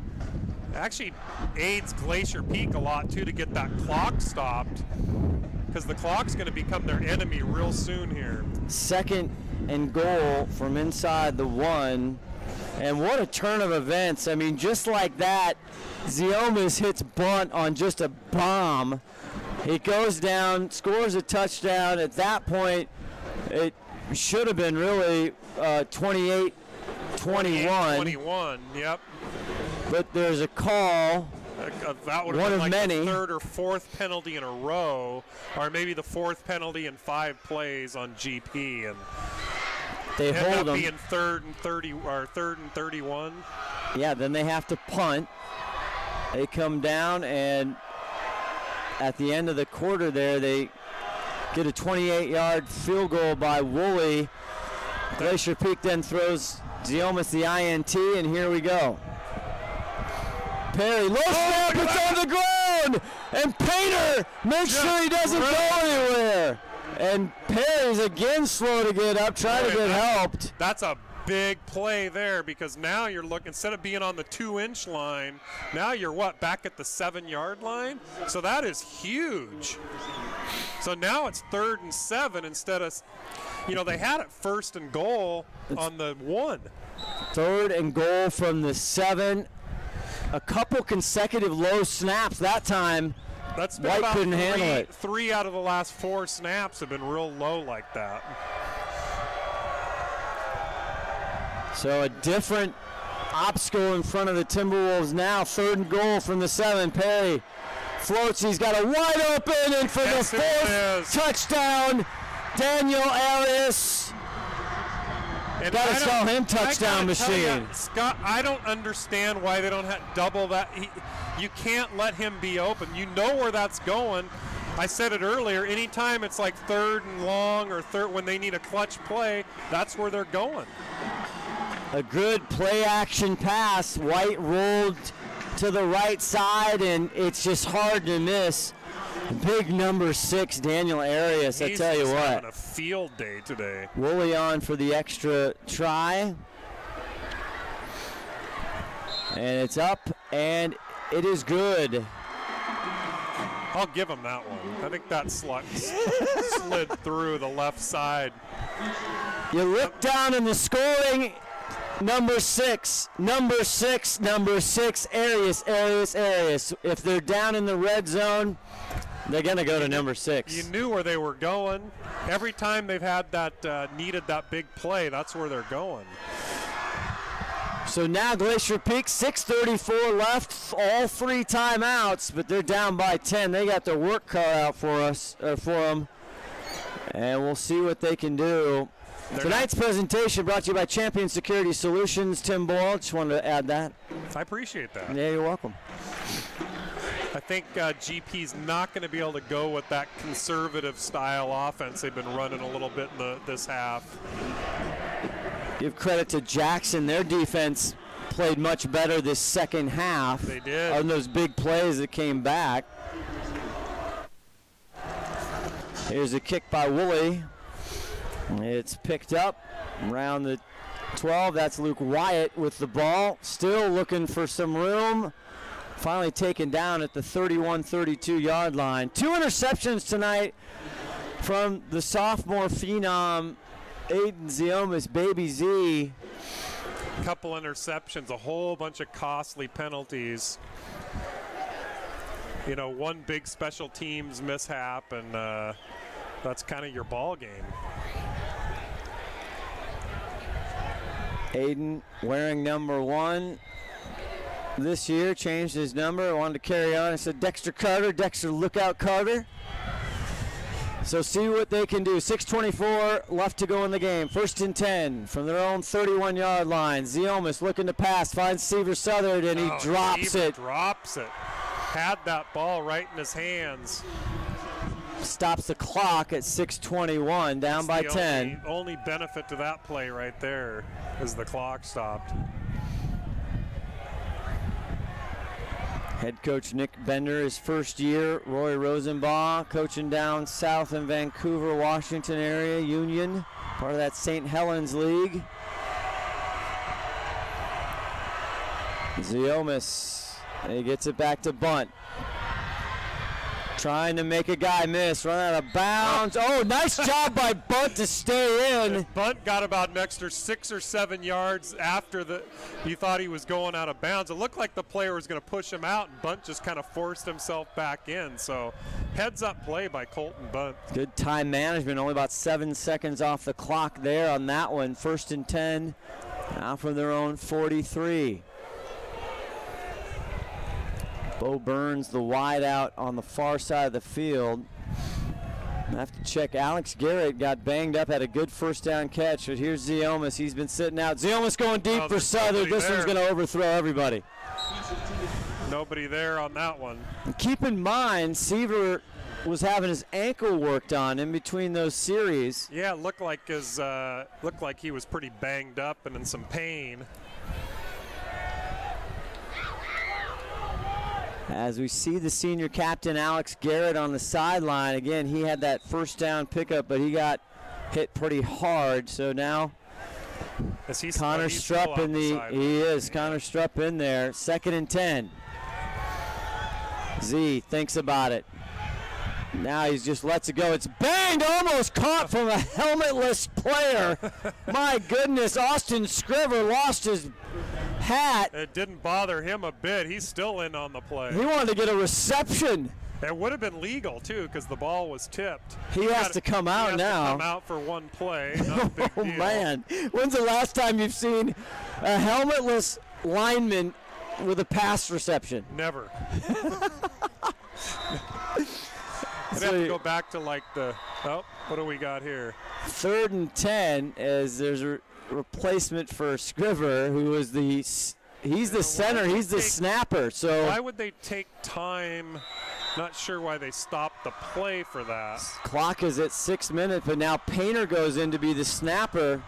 Actually aids Glacier Peak a lot too to get that clock stopped, because the clock's going to become their enemy real soon here. 2nd and goal from inside the 1. And what a turn of events. I mean, just like that, Ziomas hits bunt on just a bomb. He goes down, scores a touchdown. At that point, it should have been really 28-21. 28-21, yep. But there's a call. That would have been like the 3rd or 4th penalty in a row, or maybe the 4th penalty in 5 plays on GP, and they hold them. Being 3rd and 30 or 3rd and 31. Yeah, then they have to punt. They come down, and at the end of the quarter there, they get a 28-yard field goal by Woolley. Glacier Peak then throws Ziomas the INT, and here we go. Perry, low snap, it's on the ground, and Painter makes sure he doesn't go anywhere. And Perry's again slow to get up, trying to get helped. That's a big play there, because now you're looking, instead of being on the 2-inch line, now you're back at the 7-yard line? So that is huge. So now it's 3rd and 7 instead of, they had it 1st and goal on the 1. 3rd and goal from the 7. A couple consecutive low snaps that time. That's been White couldn't handle it. 3 out of the last 4 snaps have been real low like that. So a different obstacle in front of the Timberwolves now. 3rd and goal from the 7. Perry floats. He's got a wide open, and for the 4th touchdown, Daniel Arias. Got to call him touchdown machine. Scott, I don't understand why they don't double that. You can't let him be open. You know where that's going. I said it earlier. Anytime it's like 3rd and long or 3rd when they need a clutch play, that's where they're going. A good play action pass. White rolled to the right side, and it's just hard to miss. Big number 6, Daniel Arias. I tell you what. He's having a field day today. Woolley on for the extra try. And it's up, and it is good. I'll give him that one. I think that slid through the left side. You look down in the scoring. Number 6, Arias. If they're down in the red zone, they're going to go to number 6. You knew where they were going. Every time they've had that, needed that big play, that's where they're going. So now Glacier Peak, 6:34 left, all 3 timeouts, but they're down by 10. They got their work cut out for them, and we'll see what they can do. Tonight's presentation brought to you by Champion Security Solutions. Tim Boyle, just wanted to add that. I appreciate that. Yeah, you're welcome. I think GP's not going to be able to go with that conservative style offense they've been running a little bit in this half. Give credit to Jackson. Their defense played much better this second half. They did. On those big plays that came back. Here's a kick by Woolley. It's picked up around the 12. That's Luke Wyatt with the ball. Still looking for some room. Finally taken down at the 31-32 yard line. 2 interceptions tonight from the sophomore phenom, Aiden Ziomas, Baby Z. Couple interceptions, a whole bunch of costly penalties. You know, one big special teams mishap, and that's kind of your ball game. Aiden wearing number 1 this year, changed his number, wanted to carry on. I said Dexter Carter, Dexter look out Carter. So see what they can do. 6:24 left to go in the game. 1st and 10 from their own 31-yard line. Ziomas looking to pass, finds Seaver Southard, and he drops Seaver it. Drops it. Had that ball right in his hands. Stops the clock at 6:21, down by 10. Only benefit to that play right there is the clock stopped. Head coach Nick Bender, his first year. Roy Rosenbaugh coaching down south in Vancouver, Washington area. Union, part of that St. Helens League. Ziomas, he gets it back to Bunt. Trying to make a guy miss, run out of bounds. Oh, nice job by Bunt to stay in. Bunt got about an extra 6 or 7 yards after you thought he was going out of bounds. It looked like the player was going to push him out, and Bunt just kind of forced himself back in. So heads up play by Colton Bunt. Good time management, only about 7 seconds off the clock there on that one. 1st and 10, now from their own 43. Bo Burns, the wide out on the far side of the field. I have to check. Alex Garrett got banged up, had a good first down catch, but here's Ziomas. He's been sitting out. Ziomas going deep for Southern. This one's going to overthrow everybody. Nobody there on that one. And keep in mind, Seaver was having his ankle worked on in between those series. Yeah, it looked like he was pretty banged up and in some pain. As we see the senior captain, Alex Garrett, on the sideline. Again, he had that first down pickup, but he got hit pretty hard. So now Connor Strupp in Connor Strupp in there. 2nd and 10. Z thinks about it. Now he just lets it go. It's banged, almost caught from a helmetless player. My goodness, Austin Scriver lost his hat. It didn't bother him a bit. He's still in on the play. He wanted to get a reception. It would have been legal, too, because the ball was tipped. He has to come out now. To come out for one play. Not a big deal. Man. When's the last time you've seen a helmetless lineman with a pass reception? Never. I'd have to go back to what do we got here? 3rd and 10 as there's a replacement for Scriver, who is the center, he's the snapper. So why would they take time? Not sure why they stopped the play for that. Clock is at 6 minutes, but now Painter goes in to be the snapper.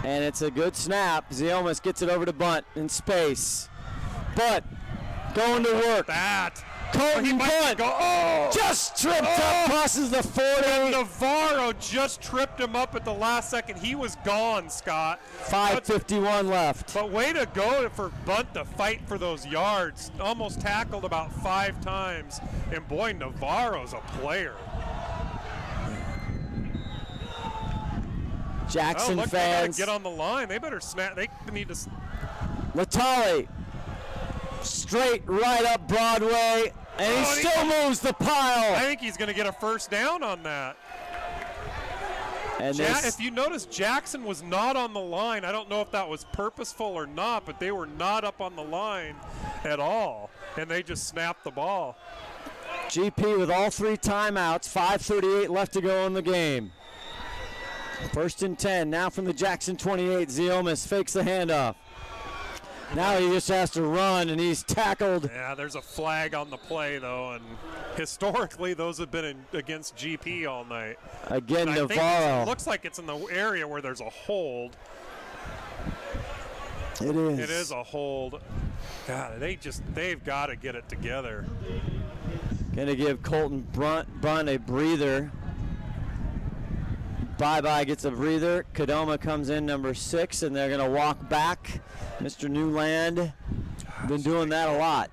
And it's a good snap. Ziomas gets it over to Bunt in space. Bunt going to work. Colton Bunt just tripped up, crosses the 40. And Navarro just tripped him up at the last second. He was gone, Scott. 5:51 left. But way to go for Bunt to fight for those yards. Almost tackled about 5 times. And boy, Navarro's a player. Jackson fans. They gotta get on the line. They better snap. They need to. Latali. Straight right up Broadway, and he still moves the pile. I think he's going to get a first down on that. And if you notice, Jackson was not on the line. I don't know if that was purposeful or not, but they were not up on the line at all, and they just snapped the ball. GP with all 3 timeouts, 5:38 left to go in the game. 1st and 10, now from the Jackson 28. Ziomas fakes the handoff. Now he just has to run, and he's tackled. Yeah, there's a flag on the play, though, and historically those have been against GP all night. Again, And I think Navarro. it looks like it's in the area where there's a hold. It is. It is a hold. God, they've got to get it together. Gonna give Colton Brunt a breather. Bye-bye gets a breather. Kadoma comes in number 6, and they're gonna walk back. Mr. Newland been doing that a lot.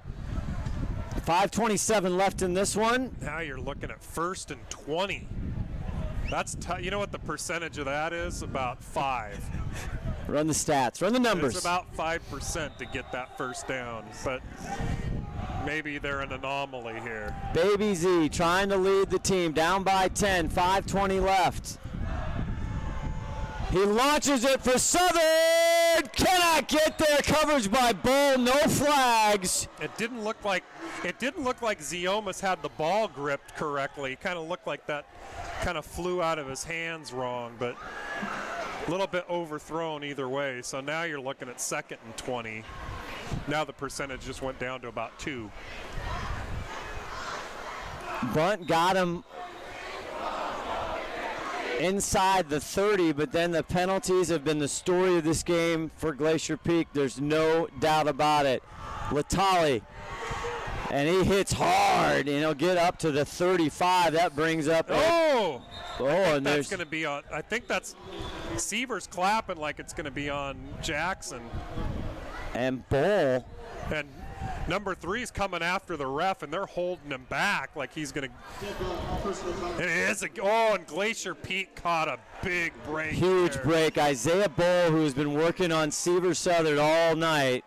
5:27 left in this one. Now you're looking at 1st and 20. That's you know what the percentage of that is? About 5. Run the stats. Run the numbers. It's about 5% to get that first down, but maybe they're an anomaly here. Baby Z trying to lead the team. Down by 10. 5:20 left. He launches it for Southern. Cannot get there. Coverage by Boyle. No flags. It didn't look like Ziomas had the ball gripped correctly. It kind of looked like that kind of flew out of his hands wrong, but a little bit overthrown either way. So now you're looking at 2nd and 20. Now the percentage just went down to about 2. Bunt got him inside the 30, but then the penalties have been the story of this game for Glacier Peak. There's no doubt about it. Latali, and he hits hard, and he'll get up to the 35. That brings up and that's going to be on. I think that's Seaver's clapping like it's going to be on Jackson. And Boyle. And number 3's coming after the ref, and they're holding him back like he's going to. It is and Glacier Peak caught a big break. Huge there. break. Isaiah Boyle, who's been working on Seaver Southern all night.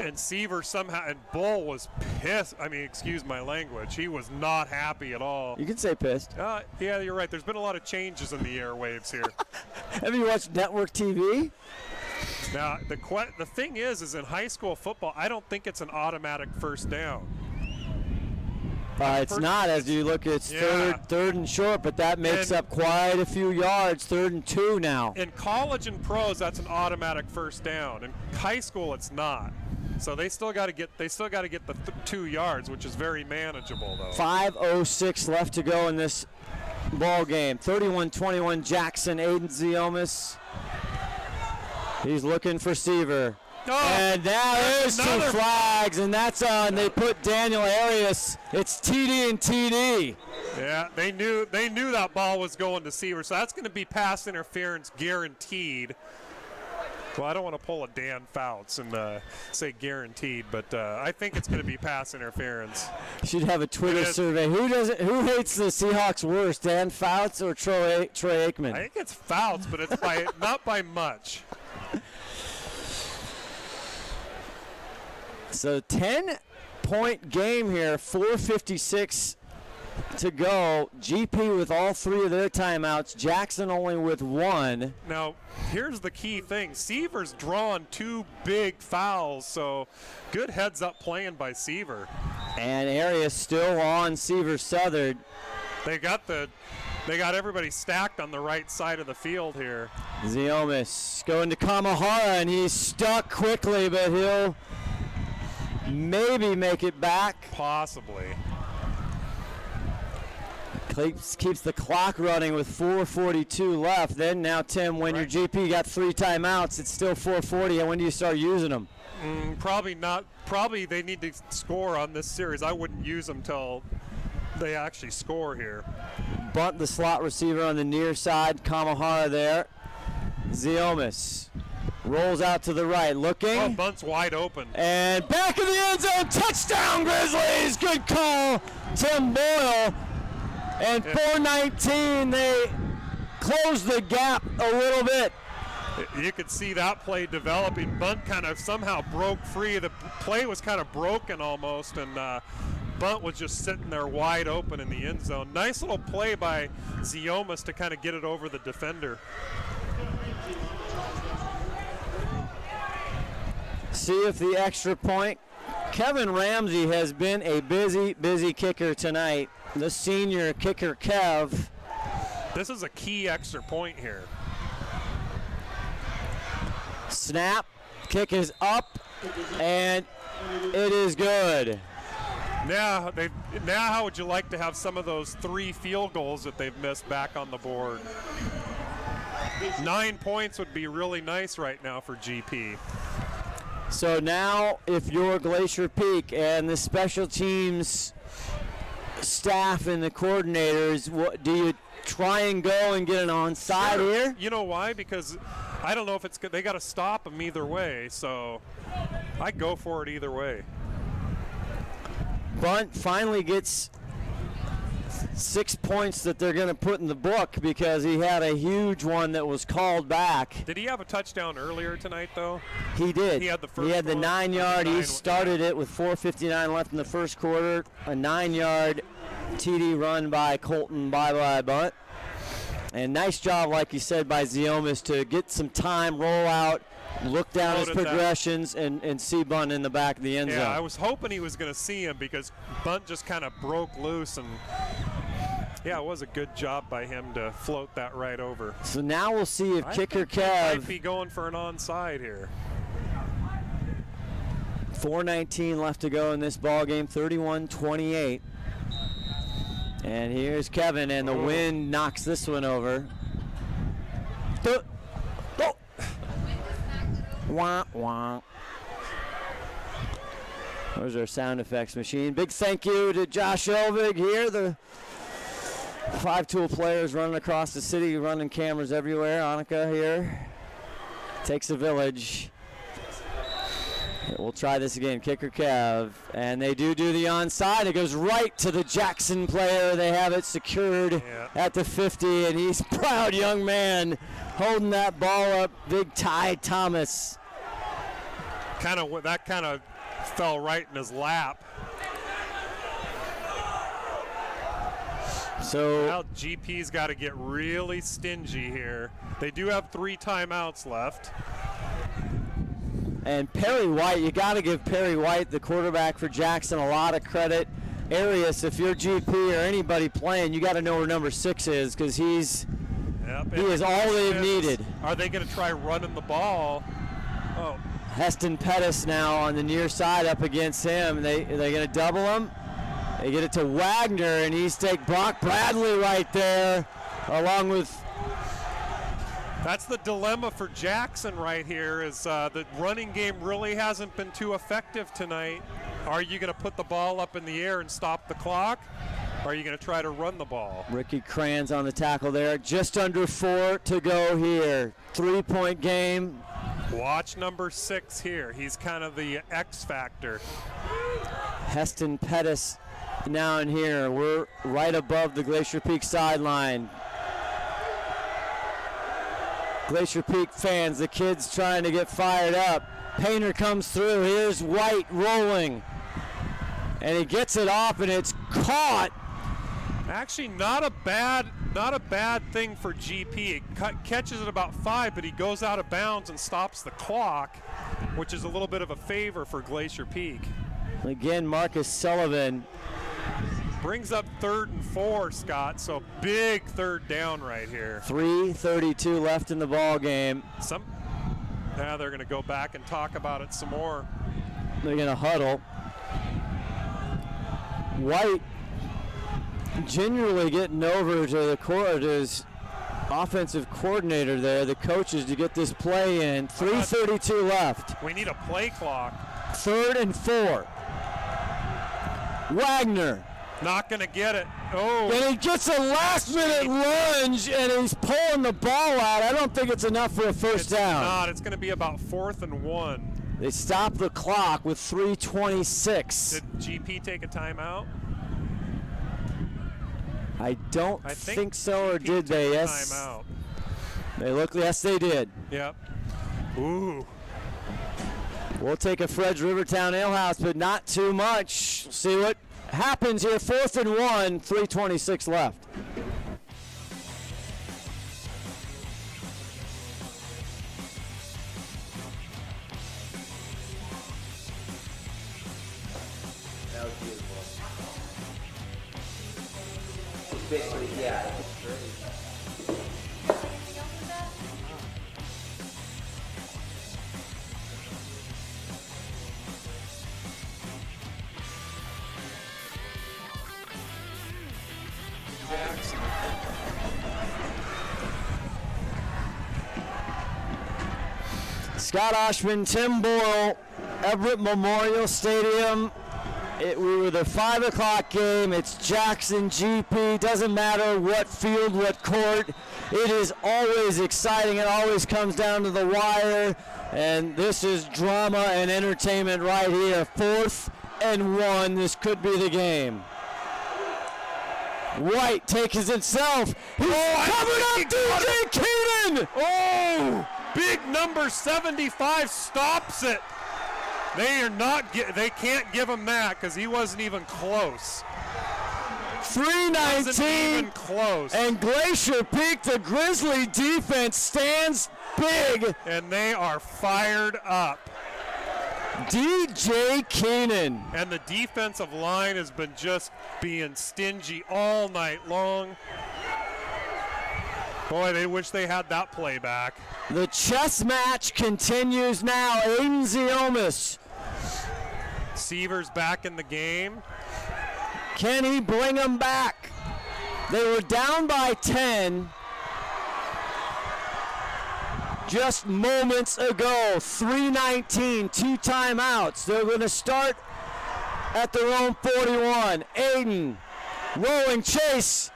And Seaver somehow, and Bull was pissed. I mean, excuse my language. He was not happy at all. You can say pissed. Yeah, you're right. There's been a lot of changes in the airwaves here. Have you watched network TV? Now, the thing is in high school football, I don't think it's an automatic first down. It's not, as you look, it's third and short, but that makes up quite a few yards. 3rd and 2 now. In college and pros, that's an automatic first down. In high school, it's not. So they still got to get the 2 yards, which is very manageable though. 5:06 left to go in this ball game. 31-21 Jackson. Aiden Ziomas. He's looking for Seaver. And now there's 2 flags, and that's on. They put Daniel Arias. It's TD and TD. Yeah, they knew that ball was going to Seaver, so that's going to be pass interference guaranteed. Well, I don't want to pull a Dan Fouts and say guaranteed, but I think it's going to be pass interference. Should have a Twitter survey. Who hates the Seahawks worse, Dan Fouts or Troy Aikman? I think it's Fouts, but it's not by much. So 10-point game here, 4:56 to go. GP with all 3 of their timeouts. Jackson only with 1. Now, here's the key thing. Seaver's drawn 2 big fouls, so good heads-up playing by Seaver. And Arias still on Seaver Southern. They got everybody stacked on the right side of the field here. Ziomas going to Kamahara, and he's stuck quickly, but he'll maybe make it back. Possibly. Keeps the clock running with 4:42 left. Then now, Tim, when your GP got 3 timeouts, it's still 4:40. And when do you start using them? Probably not. Probably they need to score on this series. I wouldn't use them till they actually score here. Bunt the slot receiver on the near side. Kamahara there. Ziomas rolls out to the right, looking. Oh, bunt's wide open. And back in the end zone. Touchdown, Grizzlies. Good call, Tim Boyle. And 4:19, they close the gap a little bit. You could see that play developing. Bunt kind of somehow broke free. The play was kind of broken almost, and Bunt was just sitting there wide open in the end zone. Nice little play by Ziomas to kind of get it over the defender. See if the extra point. Kevin Ramsey has been a busy kicker tonight. The senior kicker, Kev. This is a key extra point here. Snap. Kick is up, and it is good. Now how would you like to have some of those 3 field goals that they've missed back on the board? 9 points would be really nice right now for GP. So now, if you're Glacier Peak and the special teams staff and the coordinators, what do you try and go and get an onside here? You know why? Because I don't know if it's good. They got to stop them either way, so I go for it either way. Bunt finally gets 6 points that they're going to put in the book because he had a huge one that was called back. Did he have a touchdown earlier tonight, though? He did. He had the first He had the one. 9-yard. He 9, started it with 4:59 left in the first quarter. A 9-yard TD run by Colton Bye Bunt. And nice job, like you said, by Ziomas to get some time, roll out, look down his Loaded that. progressions, and see Bunt in the back of the end zone. Yeah, I was hoping he was going to see him because Bunt just kind of broke loose, and yeah, it was a good job by him to float that right over. So now we'll see if kicker He might Kev, be going for an onside here. 4:19 left to go in this ball game, 31-28. And here's Kevin, and the wind knocks this one over. Oh. Wah, wah. There's our sound effects machine. Big thank you to Josh Elvig here, the 5-tool players running across the city, running cameras everywhere. Annika here. Takes a village. We'll try this again. Kicker Kev. And they do the onside. It goes right to the Jackson player. They have it secured at the 50, and he's a proud young man holding that ball up. Big Ty Thomas. That kind of fell right in his lap. So now GP's got to get really stingy here. They do have 3 timeouts left. And Perry White, you got to give Perry White, the quarterback for Jackson, a lot of credit. Arias, if you're GP or anybody playing, you got to know where number 6 is because he is all they've needed. Are they going to try running the ball? Oh, Heston Pettis now on the near side up against him. They're going to double him. They get it to Wagner, and he's take Brock Bradley right there, along with. That's the dilemma for Jackson right here is the running game really hasn't been too effective tonight. Are you going to put the ball up in the air and stop the clock? Or are you going to try to run the ball? Ricky Kranz on the tackle there. Just under 4 to go here. 3-point game. Watch number 6 here. He's kind of the X factor. Heston Pettis now in here. We're right above the Glacier Peak sideline. Glacier Peak fans, the kids trying to get fired up. Painter comes through. Here's White rolling. And he gets it off, and it's caught. Actually, not a bad thing for GP. It catches it about 5, but he goes out of bounds and stops the clock, which is a little bit of a favor for Glacier Peak. Again, Marcus Sullivan brings up 3rd and 4, Scott. So big 3rd down right here. 3:32 left in the ball game. Now they're going to go back and talk about it some more. They're going to huddle. White genuinely getting over to his offensive coordinator there, the coaches, to get this play in. 3:32 left. We need a play clock. 3rd and 4. Wagner. Not going to get it. Oh. And he gets a last-minute lunge, and he's pulling the ball out. I don't think it's enough for a first down. It's not. It's going to be about 4th and 1. They stop the clock with 3:26. Did GP take a timeout? I don't think so, or GP did they? took a Yes. Timeout. Yes, they did. Yep. Ooh. We'll take a Fred's Rivertown Alehouse, but not too much. See what happens here. 4th and 1, 3:26 left. That was beautiful. It's basically, yeah, it's great. Scott Ohsman, Tim Boyle, Everett Memorial Stadium. We were the 5 o'clock game. It's Jackson GP. Doesn't matter what field, what court. It is always exciting. It always comes down to the wire. And this is drama and entertainment right here. 4th and 1. This could be the game. White takes himself. He's covered up DJ Keenan. Oh, big number 75 stops it. They can't give him that because he wasn't even close. 3:19. Wasn't even close. And Glacier Peak, the Grizzly defense stands big. And they are fired up. DJ Keenan. And the defensive line has been just being stingy all night long. Boy, they wish they had that play back. The chess match continues now. Aiden Ziomas. Seaver's back in the game. Can he bring them back? They were down by 10 just moments ago. 3:19, 2 timeouts. They're going to start at their own 41. Aiden, rolling chase,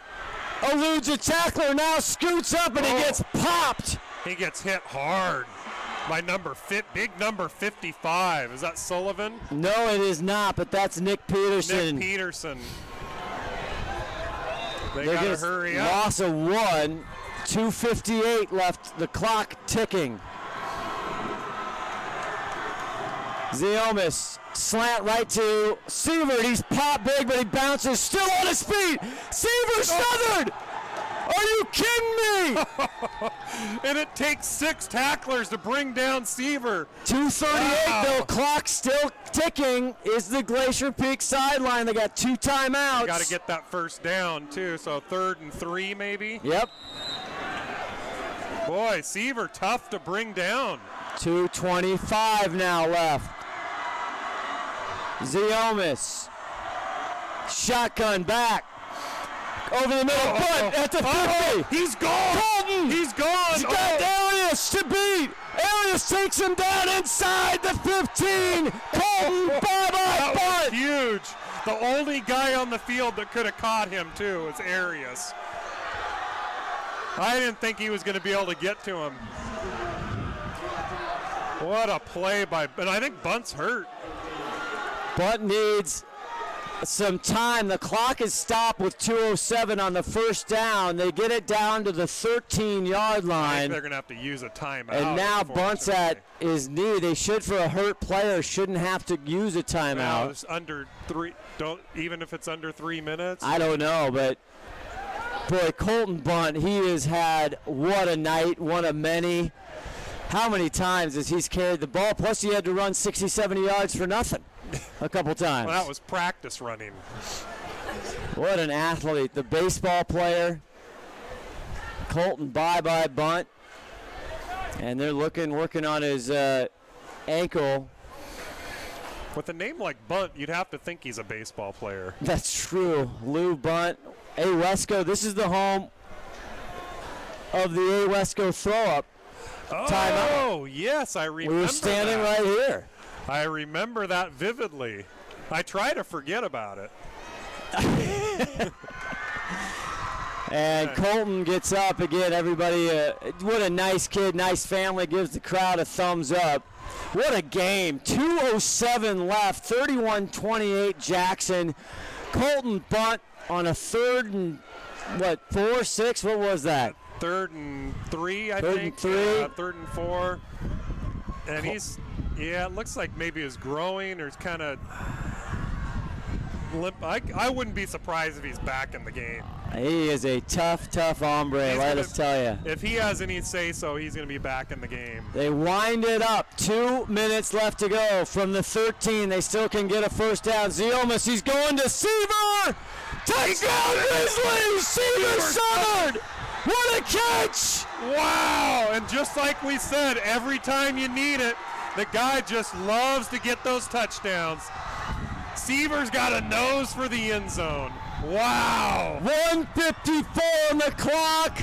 eludes a tackler, now scoots up and he gets popped. He gets hit hard by big number 55. Is that Sullivan? No, it is not, but that's Nick Peterson. Nick Peterson. They They gotta just hurry up. loss of 1. 2:58 left, the clock ticking. Ziomas, slant right to Seaver. He's popped big, but he bounces, still on his feet. Seaver smothered! Are you kidding me? And it takes 6 tacklers to bring down Seaver. 2:38 Wow. though, clock still ticking. Is the Glacier Peak sideline. They got 2 timeouts. Got to get that first down, too. So 3rd and 3, maybe. Yep. Boy, Seaver tough to bring down. 2:25 now left. Ziomas. Shotgun back. Over the middle, but at the 50. He's gone. Colton. He's gone. He's got Arias to beat. Arias takes him down inside the 15. Colton, bye-bye, That bunt. was huge. The only guy on the field that could have caught him, too, was Arias. I didn't think he was going to be able to get to him. What a play and I think Bunt's hurt. Bunt needs some time. The clock is stopped with 2:07 on the first down. They get it down to the 13-yard I think line. they're going to have to use a timeout. And now Bunt's at his knee. They should, for a hurt player, shouldn't have to use a timeout. It's under 3. Even if it's under 3 minutes. I don't know, but boy, Colton Bunt, he has had what a night, one of many. How many times has he carried the ball? Plus, he had to run 60, 70 yards for nothing a couple times. Well, that was practice running. What an athlete. The baseball player, Colton bye-bye Bunt. And they're working on his ankle. With a name like Bunt, you'd have to think he's a baseball player. That's true. Lou Bunt. Wesco, this is the home of the Wesco throw-up. Timeout. Oh, yes, I remember We were standing that. right here. I remember that vividly. I try to forget about it. And Colton gets up again. Everybody, what a nice kid, nice family, gives the crowd a thumbs up. What a game. 2:07 left, 31-28 Jackson. Colton Bunt on a 3rd and, 4, 6? What was that? 3rd and 3, I 3rd think. and 3. 3rd and 4. And it looks like maybe his groin or it's kind of limp. I wouldn't be surprised if he's back in the game. He is a tough hombre, let us tell you. If he has any say-so, he's going to be back in the game. They wind it up. 2 minutes left to go from the 13. They still can get a first down. Ziomas, he's going to Seaver. Touchdown Grizzlies! Seaver summered! What a catch! Wow! And just like we said, every time you need it, the guy just loves to get those touchdowns. Seaver's got a nose for the end zone. Wow! 1:54 on the clock.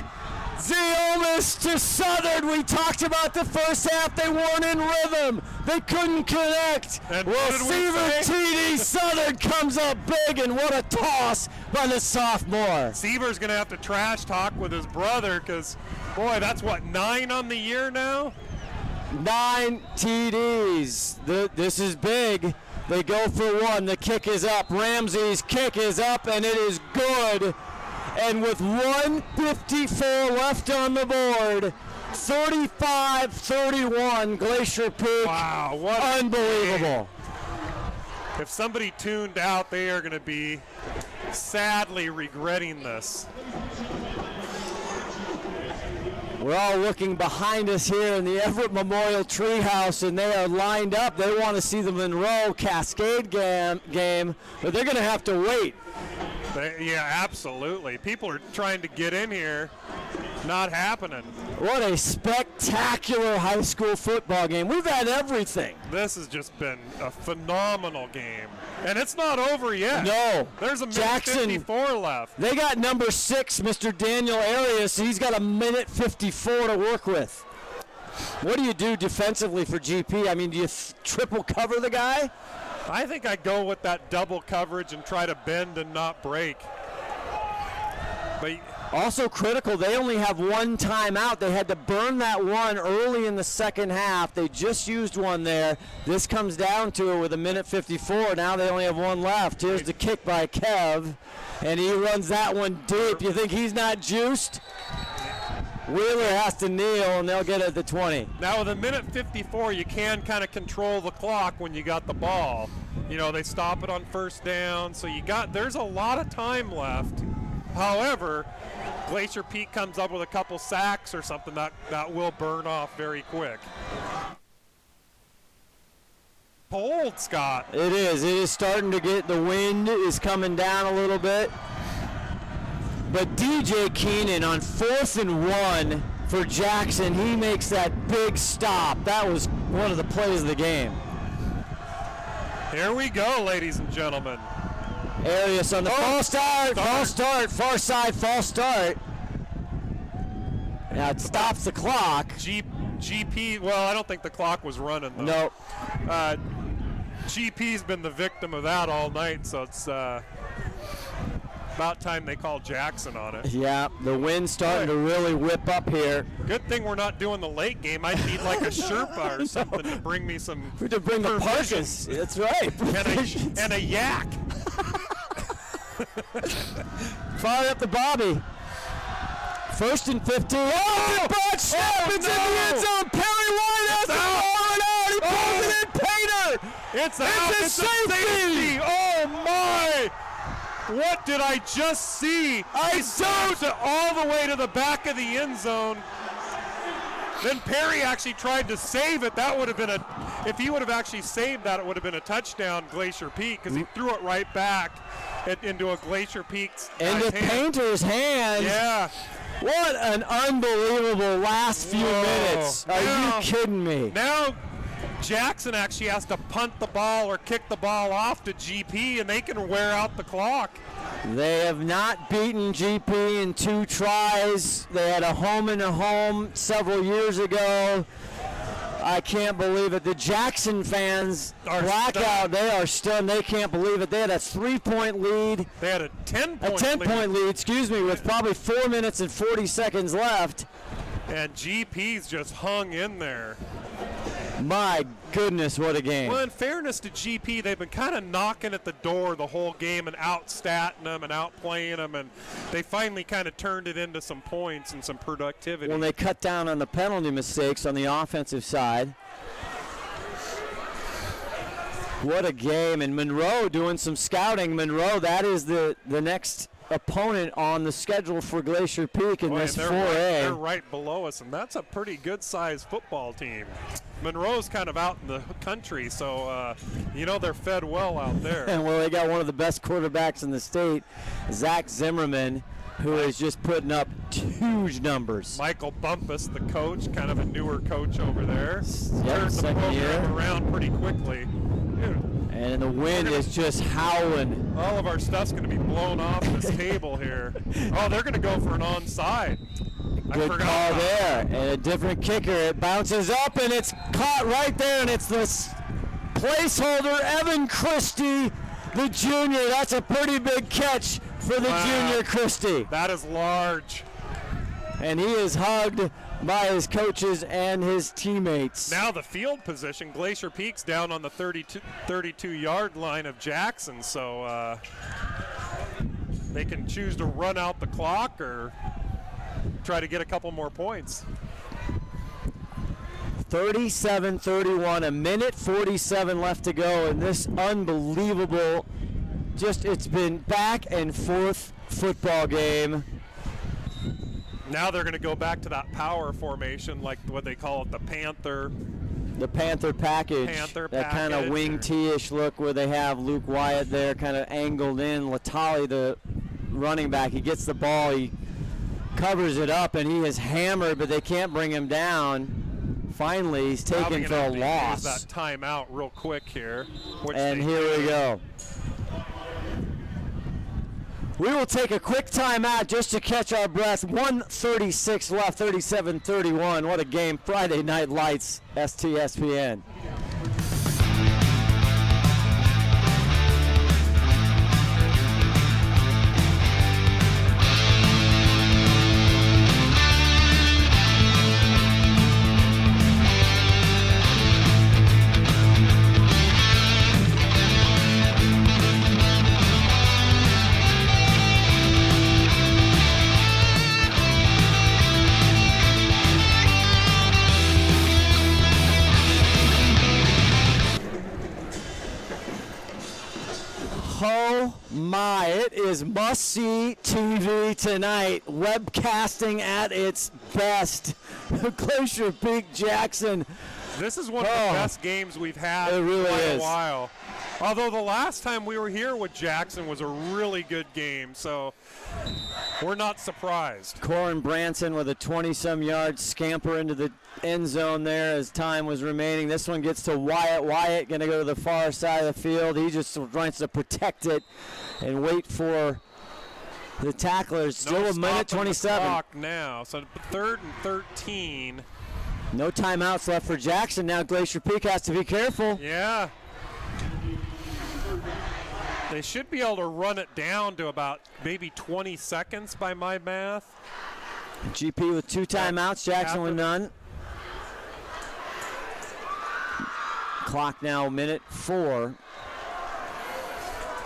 Zeomas to Southern. We talked about the first half. They weren't in rhythm. They couldn't connect. And well, what did we Seaver TD Southern comes up big, and what a toss by the sophomore. Seaver's going to have to trash talk with his brother because, boy, that's what, 9 on the year now? 9 TDs. This is big. They go for one. The kick is up. Ramsey's kick is up, and it is good. And with 1:54 left on the board, 35-31, Glacier Peak. Wow, what unbelievable. If somebody tuned out, they are going to be sadly regretting this. We're all looking behind us here in the Everett Memorial Treehouse, and they are lined up. They want to see the Monroe Cascade game, but they're going to have to wait. Yeah, absolutely. People are trying to get in here. Not happening. What a spectacular high school football game. We've had everything. This has just been a phenomenal game. And it's not over yet. No. There's a minute Jackson, 54 left. They got number 6, Mr. Daniel Arias. He's got a minute 54 to work with. What do you do defensively for GP? I mean, do you triple cover the guy? I think I go with that double coverage and try to bend and not break. But also critical, they only have one timeout. They had to burn that one early in the second half. They just used one there. This comes down to it with a minute 54. Now they only have one left. Here's the kick by Kev, and he runs that one deep. You think he's not juiced? Wheeler has to kneel, and they'll get it at the 20. Now with a minute 54, you can kind of control the clock when you got the ball. You know, they stop it on first down, so there's a lot of time left. However, Glacier Peak comes up with a couple sacks or something that will burn off very quick. Cold, Scott. It is. It is starting to get, the wind is coming down a little bit. But DJ Keenan on 4th and 1 for Jackson, he makes that big stop. That was one of the plays of the game. Here we go, ladies and gentlemen. Arias on the false start, far side, false start. Now it stops the clock. GP, well, I don't think the clock was running, though. Nope. GP's been the victim of that all night, so it's about time they call Jackson on it. Yeah, the wind's starting to really whip up here. Good thing we're not doing the late game. I'd need like a Sherpa or something to bring me some. To bring the parkas. That's right. And a yak. Fire up the Bobby. 1st and 15. Oh! Bud snap! It's in the end zone. Perry White has to roll it out. He pulls it in. Painter. It's out. It's a safety. Oh my! What did I just see? He snapped it all the way to the back of the end zone. Then Perry actually tried to save it. That would have been if he would have actually saved that, it would have been a touchdown, Glacier Peak, because he threw it right back into a Glacier Peak's into Painter's hands. Yeah. What an unbelievable last few minutes. Are you kidding me? Now Jackson actually has to punt the ball or kick the ball off to GP, and they can wear out the clock. They have not beaten GP in 2 tries. They had a home and a home several years ago. I can't believe it. The Jackson fans blackout. They are stunned. They can't believe it. They had a 3-point lead. They had a 10-point lead, excuse me, with probably 4 minutes and 40 seconds left. And GP's just hung in there. My goodness, what a game. Well, in fairness to GP, they've been kind of knocking at the door the whole game and outstatting them and outplaying them, and they finally kind of turned it into some points and some productivity. When they cut down on the penalty mistakes on the offensive side. What a game. And Monroe doing some scouting. Monroe, that is the next opponent on the schedule for Glacier Peak in this 4A. They're right below us, and that's a pretty good-sized football team. Monroe's kind of out in the country, so they're fed well out there. And well, they got one of the best quarterbacks in the state, Zach Zimmerman, who is just putting up huge numbers. Michael Bumpus, the coach, kind of a newer coach over there. Yep, turned the program around pretty quickly. And the wind is just howling. All of our stuff's going to be blown off this table here. Oh, they're going to go for an onside. Good call there. And a different kicker. It bounces up, and it's caught right there, and it's this placeholder, Evan Christie, the junior. That's a pretty big catch for the junior Christie. That is large. And he is hugged by his coaches and his teammates. Now the field position, Glacier Peak's down on the 32-yard line of Jackson, so they can choose to run out the clock or try to get a couple more points. 37-31, a minute 47 left to go in this unbelievable, it's been back and forth football game. Now they're going to go back to that power formation, like what they call it, the Panther. The Panther package. That kind of wing T-ish look where they have Luke Wyatt there kind of angled in. Latali, the running back, he gets the ball, he covers it up, and he is hammered, but they can't bring him down. Finally, he's taken for a loss. Use that timeout real quick here. And here we go. We will take a quick timeout just to catch our breath. 1:36 left, 37-31. What a game. Friday Night Lights, STSPN. Oh my, it is must-see TV tonight. Webcasting at its best. Glacier Peak Jackson. This is one of the best games we've had in quite a while. Although the last time we were here with Jackson was a really good game, so we're not surprised. Corin Branson with a 20-some yard scamper into the end zone there as time was remaining. This one gets to Wyatt. Wyatt going to go to the far side of the field. He just wants to protect it and wait for the tacklers. Still a minute 27. Clock now, so 3rd and 13. No timeouts left for Jackson. Now Glacier Peak has to be careful. Yeah. They should be able to run it down to about maybe 20 seconds by my math. GP with 2 timeouts, Jackson with none. Clock now, minute 4.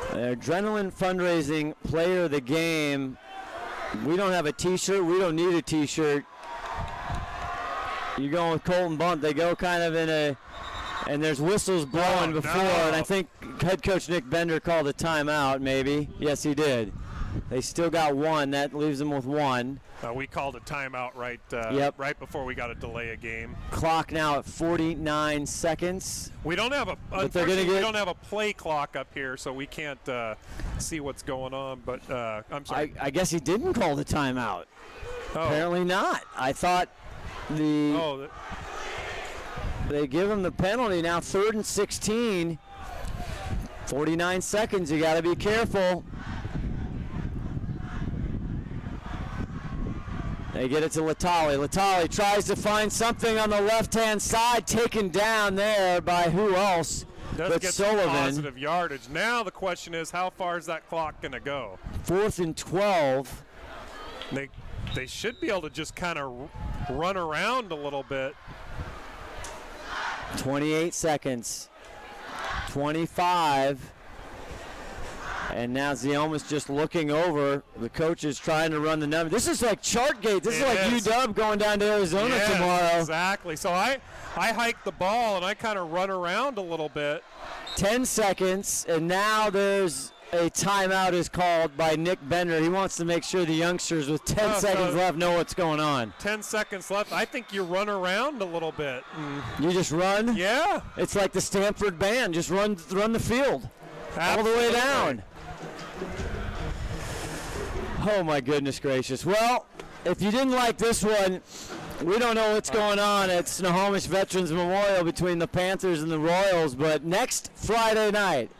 Adrenaline Fundraising Player of the Game. We don't have a t-shirt. We don't need a t-shirt. You're going with Colton Bunt. They go kind of in a, and there's whistles blowing before, and I think head coach Nick Bender called a timeout, maybe. Yes, he did. They still got 1. That leaves them with 1. We called a timeout right before we got to delay a game. Clock now at 49 seconds. We don't have we don't have a play clock up here, so we can't see what's going on. But I'm sorry. I guess he didn't call the timeout. Apparently not. I thought they give him the penalty now. 3rd and 16. 49 seconds. You got to be careful. They get it to Latali. Latali tries to find something on the left-hand side, taken down there by who else but get Sullivan. Some positive yardage. Now the question is, how far is that clock going to go? 4th and 12. They should be able to just kind of run around a little bit. 28 seconds. 25. And now Zioma's just looking over. The coach is trying to run the number. This is like Chartgate. This is like UW going down to Arizona tomorrow. Exactly. So I hike the ball and I kind of run around a little bit. 10 seconds, and now there's a timeout is called by Nick Bender. He wants to make sure the youngsters with 10 seconds left know what's going on. 10 seconds left. I think you run around a little bit. You just run? Yeah. It's like the Stanford band. Just run the field. Absolutely. All the way down. Oh, my goodness gracious. Well, if you didn't like this one, we don't know what's going on at Snohomish Veterans Memorial between the Panthers and the Royals, but next Friday night,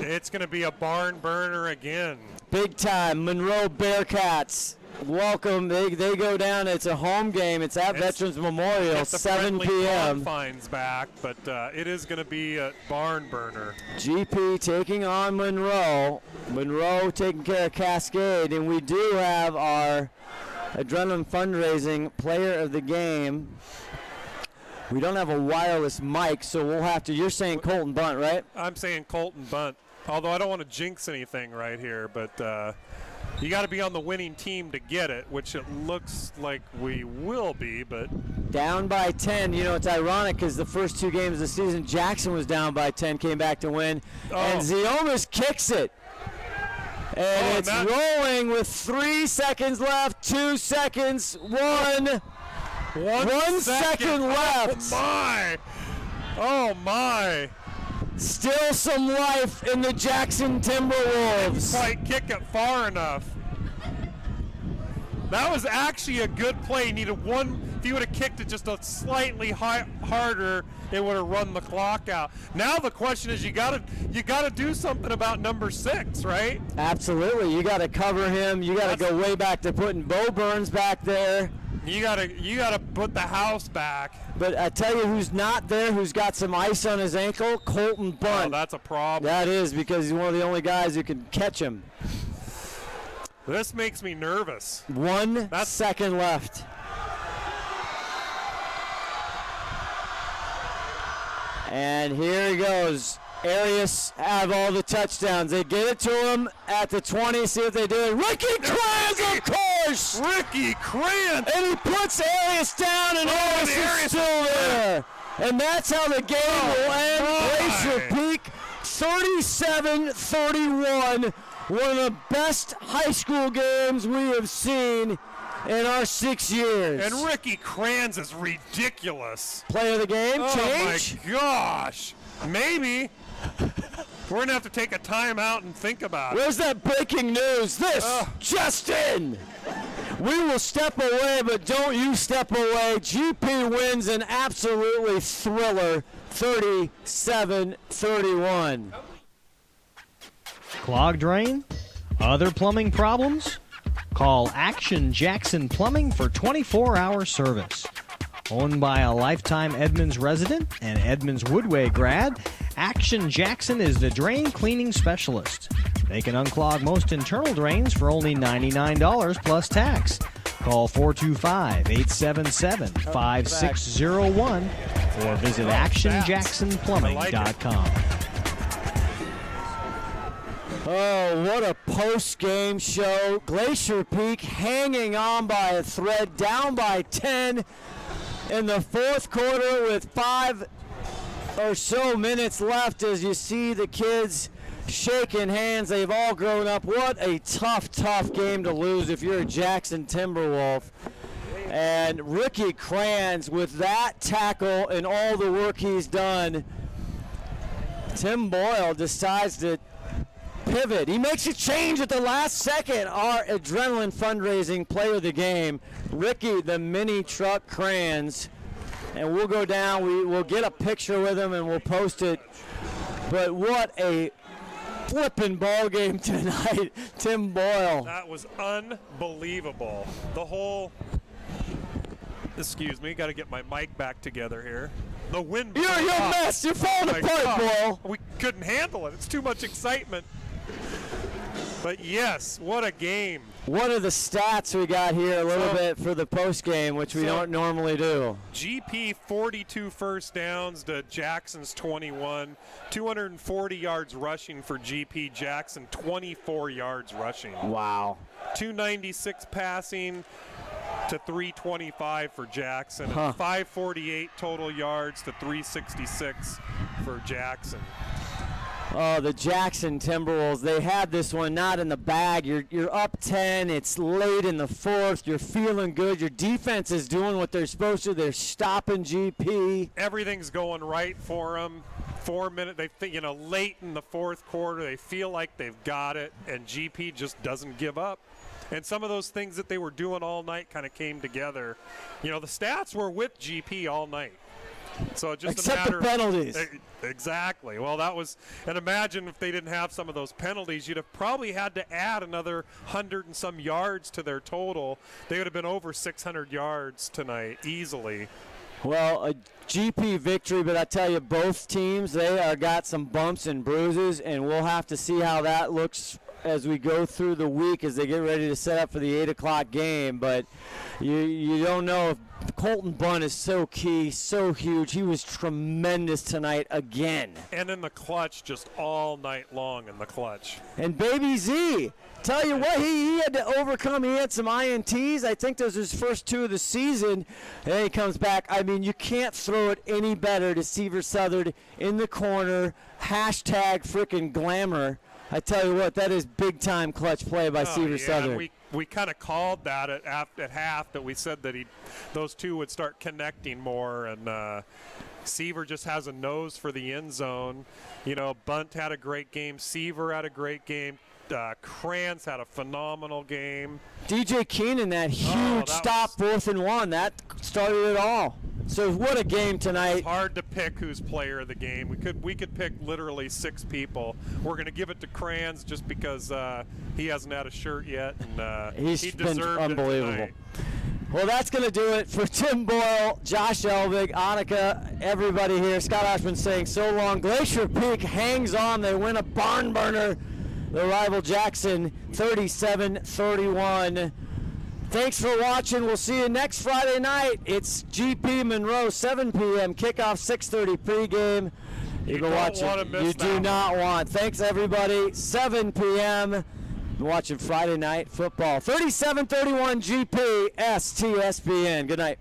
it's going to be a barn burner again. Big time. Monroe Bearcats welcome. They go down. It's a home game. It's at Veterans Memorial, Get the 7 friendly p.m. confines back, but it is going to be a barn burner. GP taking on Monroe. Monroe taking care of Cascade, and we do have our Adrenaline Fundraising Player of the Game. We don't have a wireless mic, so we'll have to. You're saying Colton Bunt, right? I'm saying Colton Bunt, although I don't want to jinx anything right here, but you got to be on the winning team to get it, which it looks like we will be, but Down by 10. You know, it's ironic because the first 2 games of the season, Jackson was down by 10, came back to win, and Ziomas kicks it. And it's rolling with 3 seconds left, 2 seconds, 1 second left. Oh my! Still some life in the Jackson Timberwolves. Quite kick it far enough. That was actually a good play. Needed one. If you would have kicked it just a slightly harder, it would have run the clock out. Now the question is, you gotta do something about number 6, right? Absolutely. You got to cover him. You got to go way back to putting Bo Burns back there. You gotta put the house back. But I tell you who's not there, who's got some ice on his ankle, Colton Bunt. Oh, that's a problem. That is, because he's one of the only guys who can catch him. This makes me nervous. 1 second left. And here he goes. Arias have all the touchdowns. They get it to him at the 20. See if they do it. Ricky Kranz, of course! Ricky Kranz! And he puts Arias down, and Arias is still there. And that's how the game will end. Glacier Peak, 37-31. One of the best high school games we have seen in our 6 years. And Ricky Kranz is ridiculous. Player of the game, change? Oh my gosh. Maybe. We're going to have to take a time out and think about it. Where's that breaking news? This just in. We will step away, but don't you step away. GP wins an absolutely thriller, 37-31. Clogged drain? Other plumbing problems? Call Action Jackson Plumbing for 24-hour service. Owned by a lifetime Edmonds resident and Edmonds Woodway grad, Action Jackson is the drain cleaning specialist. They can unclog most internal drains for only $99 plus tax. Call 425-877-5601 or visit actionjacksonplumbing.com. Oh, what a post-game show. Glacier Peak hanging on by a thread, down by 10 in the fourth quarter with 5 or so minutes left as you see the kids shaking hands. They've all grown up. What a tough, tough game to lose if you're a Jackson Timberwolf. And Ricky Kranz with that tackle and all the work he's done. Tim Boyle decides to pivot. He makes a change at the last second. Our Adrenaline Fundraising Player of the Game, Ricky the Mini Truck Kranz. And we'll go down, we'll get a picture with him and we'll post it. But what a flipping ball game tonight, Tim Boyle. That was unbelievable. The whole, excuse me, got to get my mic back together here. The wind. You're a mess. You're falling apart, Boyle. We couldn't handle it. It's too much excitement. But yes, what a game. What are the stats we got here a little bit for the post game, which we don't normally do? GP 42 first downs to Jackson's 21. 240 yards rushing for GP. Jackson 24 yards rushing. Wow. 296 passing to 325 for Jackson. And 548 total yards to 366 for Jackson. Oh, the Jackson Timberwolves, they had this one not in the bag. You're up 10. It's late in the fourth. You're feeling good. Your defense is doing what they're supposed to. They're stopping GP. Everything's going right for them. 4 minutes, late in the fourth quarter, they feel like they've got it, and GP just doesn't give up. And some of those things that they were doing all night kind of came together. The stats were with GP all night. So just Except a matter the penalties. Exactly. Well, that was, and imagine if they didn't have some of those penalties, you'd have probably had to add another 100 and some yards to their total. They would have been over 600 yards tonight easily. Well, a GP victory, but I tell you, both teams, they are got some bumps and bruises, and we'll have to see how that looks as we go through the week as they get ready to set up for the 8 o'clock game. But you don't know if Colton Bunn is so key, so huge. He was tremendous tonight again. And in the clutch, just all night long in the clutch. And Baby Z, tell you what, he had to overcome. He had some INTs. I think those are his first 2 of the season. And then he comes back. I mean, you can't throw it any better to Seaver Southern in the corner. Hashtag frickin' glamour. I tell you what, that is big-time clutch play by Seaver Southern. We kind of called that at half, that we said that those two would start connecting more, and Seaver just has a nose for the end zone. You know, Bunt had a great game. Seaver had a great game. Kranz had a phenomenal game. DJ Keenan, that huge stop, 4th and 1, that started it all. So what a game tonight. It's hard to pick who's player of the game. We could pick literally 6 people. We're going to give it to Kranz just because he hasn't had a shirt yet, and he been deserved unbelievable. it tonight. Well, that's going to do it for Tim Boyle, Josh Elvig, Annika, everybody here. Scott Ohsman saying so long. Glacier Peak hangs on. They win a barn burner. The rival Jackson 37-31. Thanks for watching. We'll see you next Friday night. It's GP Monroe, 7 p.m. kickoff, 6:30 pregame. You don't want to miss You that do one. not want. Thanks, everybody. 7 p.m. You're watching Friday Night Football. 37-31 GP STSPN. Good night.